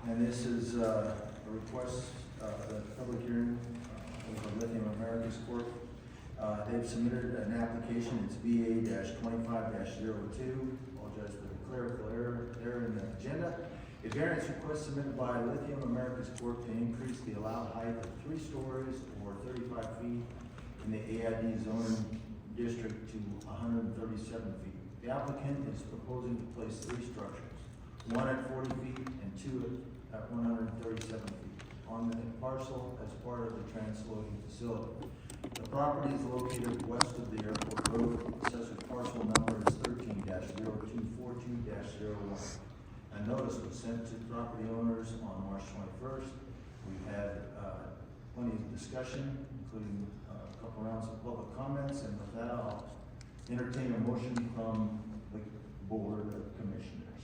and this is a request, the public hearing of Lithium Americas Corp. They've submitted an application. It's BA-25-02. Apologize for the clerical error in the agenda. A variance request submitted by Lithium Americas Corp. To increase the allowed height of 3 stories or 35 feet in the AID zoning district to 137 feet. The applicant is proposing to place 3 structures, 1 at 40 feet and 2 at 137 feet on the parcel as part of the transloading facility. The property is located west of the airport road. Assessor parcel number is 13-0242-01. A notice was sent to property owners on March 21st. We've had plenty of discussion, including a couple rounds of public comments, and with that, I'll entertain a motion from the Board of Commissioners.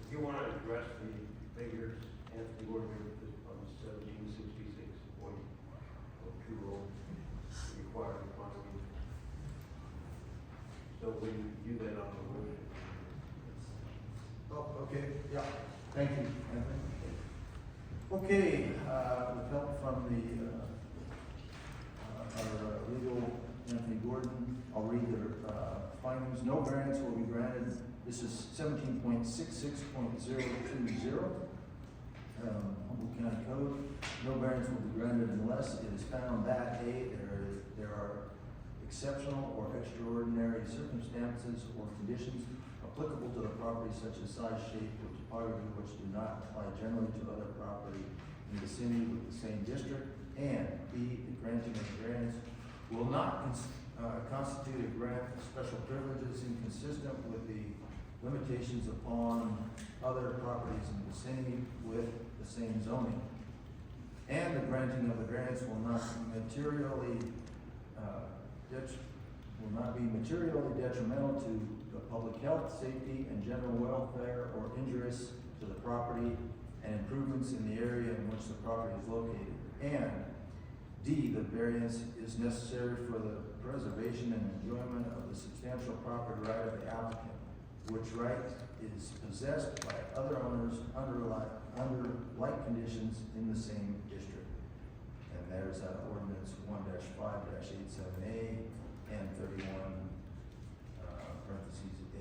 If you want to address the figures, Anthony Gordon, on 1766.02 rule, required quantity. So when you do that on the motion. Oh, okay, yeah, thank you, Anthony. Okay, with help from our legal Anthony Gordon, I'll read their findings. No variance will be granted. This is 17.66.020, Humboldt County Code. No variance will be granted unless it is found that A, there are exceptional or extraordinary circumstances or conditions applicable to the property such as size, shape, or topography which do not apply generally to other property in the vicinity with the same district, and B, the granting of variance will not constitute a grant of special privileges inconsistent with the limitations upon other properties in the vicinity with the same zoning. And the granting of the variance will not be materially detrimental to the public health, safety, and general welfare or injurious to the property and improvements in the area in which the property is located. And D, the variance is necessary for the preservation and enjoyment of the substantial property right of the applicant, which right is possessed by other owners under like conditions in the same district. And there's ordinance 1-5-87A and 31 parentheses A.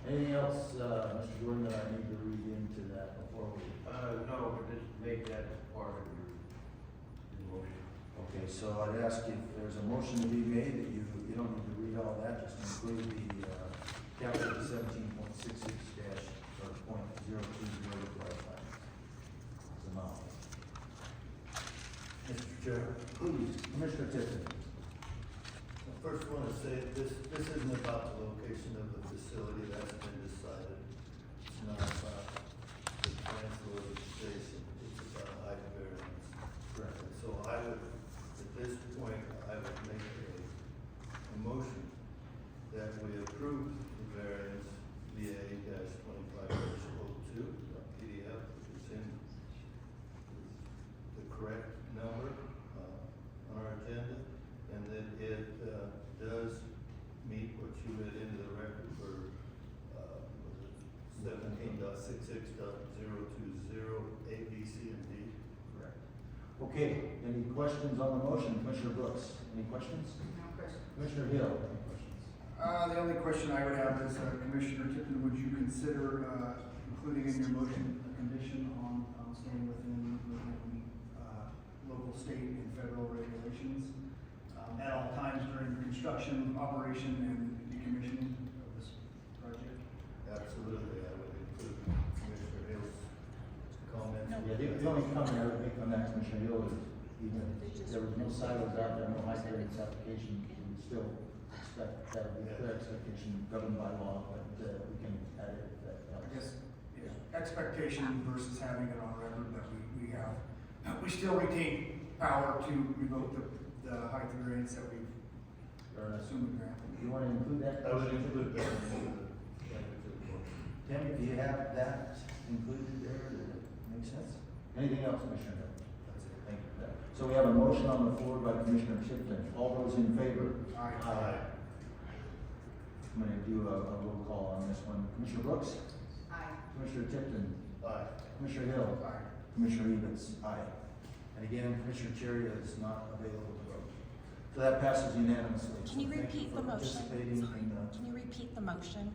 Anything else, Mr. Gordon, that I need to read into that before we? No, but just make that part of your motion. Okay, so I'd ask if there's a motion to be made that you don't need to read all that, just include the capital 17.66-.020 amount. Mr. Chair, please, Commissioner Tipton. I first want to say this isn't about the location of the facility, that's been decided. It's not about the transloading station, it's about height variance. Correct. And so I would, at this point, I would make a motion that we approve the variance BA-25-02 PDF, which is in the correct number on our agenda, and that it does meet what you read into the record for 17.66.020 A, B, C, and D. Correct. Okay, any questions on the motion? Commissioner Brooks, any questions? No question. Commissioner Hill, any questions? The only question I would have is, Commissioner Tipton, would you consider, including in your motion a condition on staying within local, state, and federal regulations at all times during construction, operation, and decommissioning of this project? Absolutely, I would include Commissioner Hill's comments. Yeah, the only comment I would make on that, Commissioner Hill, is even if there was no silos out there, no height variance application, we would still expect that would be a clear expectation governed by law, but we can add it if that helps. I guess, yeah, expectation versus having it on record that we have. We still retain power to revoke the height variance that we've assumed we granted. You want to include that? I would include that. Tammy, do you have that included there? Does it make sense? Anything else, Commissioner Hill? That's it, thank you for that. So we have a motion on the floor by Commissioner Tipton. All those in favor? Aye. I'm gonna do a roll call on this one. Commissioner Brooks? Aye. Commissioner Tipton? Aye. Commissioner Hill? Aye. Commissioner Evatz? Aye. And again, Commissioner Cherry is not available to vote. So that passes unanimously. Can you So thank repeat for the motion? participating Sorry. in, Can you repeat the motion?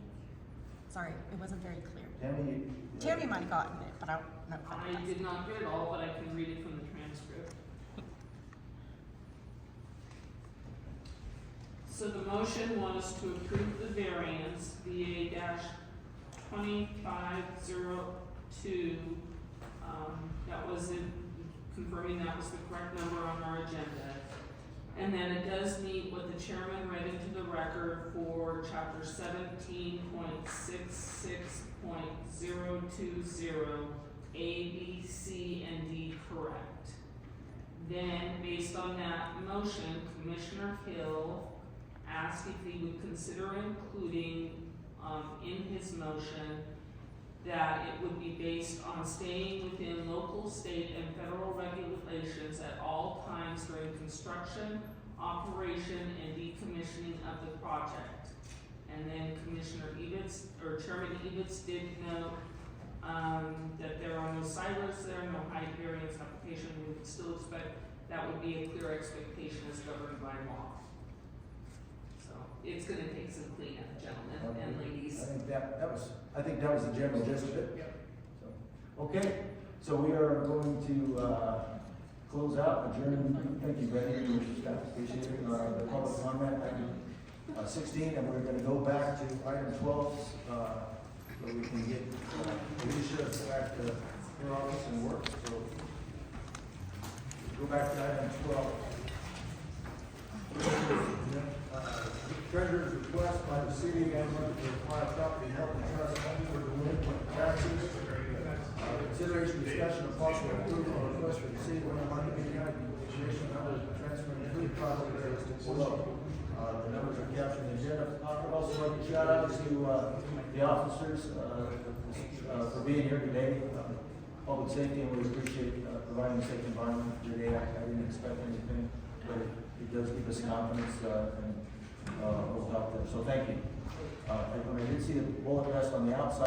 Sorry, it wasn't very clear. Tammy, Tammy might have gotten it, but I don't know. if I did not get it all, but I can read it from the transcript. So the motion was to approve the variance, VA-2502, that was in, confirming that was the correct number on our agenda. And then it does meet what the chairman read into the record for chapter 17.66.020, A, B, C, and D correct. Then, based on that motion, Commissioner Hill asked if he would consider including, in his motion, that it would be based on staying within local, state, and federal regulations at all times during construction, operation, and decommissioning of the project. And then Commissioner Evatz, or Chairman Evatz did note, that there are no silers there, no height variance application. We would still expect that would be a clear expectation as governed by law. So it's gonna take some cleanup, gentlemen and ladies. I think that was the general gist of it. So, okay, so we are going to, close out, adjourn, thank you, Betty, and your staff, appreciate it, the public comment, item 16, and we're gonna go back to item 12, so we can get Alicia back to her office and work, so go back to item 12. Treasurer's request by the city of Humboldt to acquire property held in trust only for delinquent taxes. Consideration, discussion, of possible approval of request for the city of Humboldt County Commission numbers to transfer included property rates to below. The numbers are captured in the agenda. I'd also like to shout out to the officers for being here today. Public safety, and we appreciate providing a safe environment today. I didn't expect anything, but it does give us confidence and we'll help them. So thank you. I did see the bullet rest on the outside.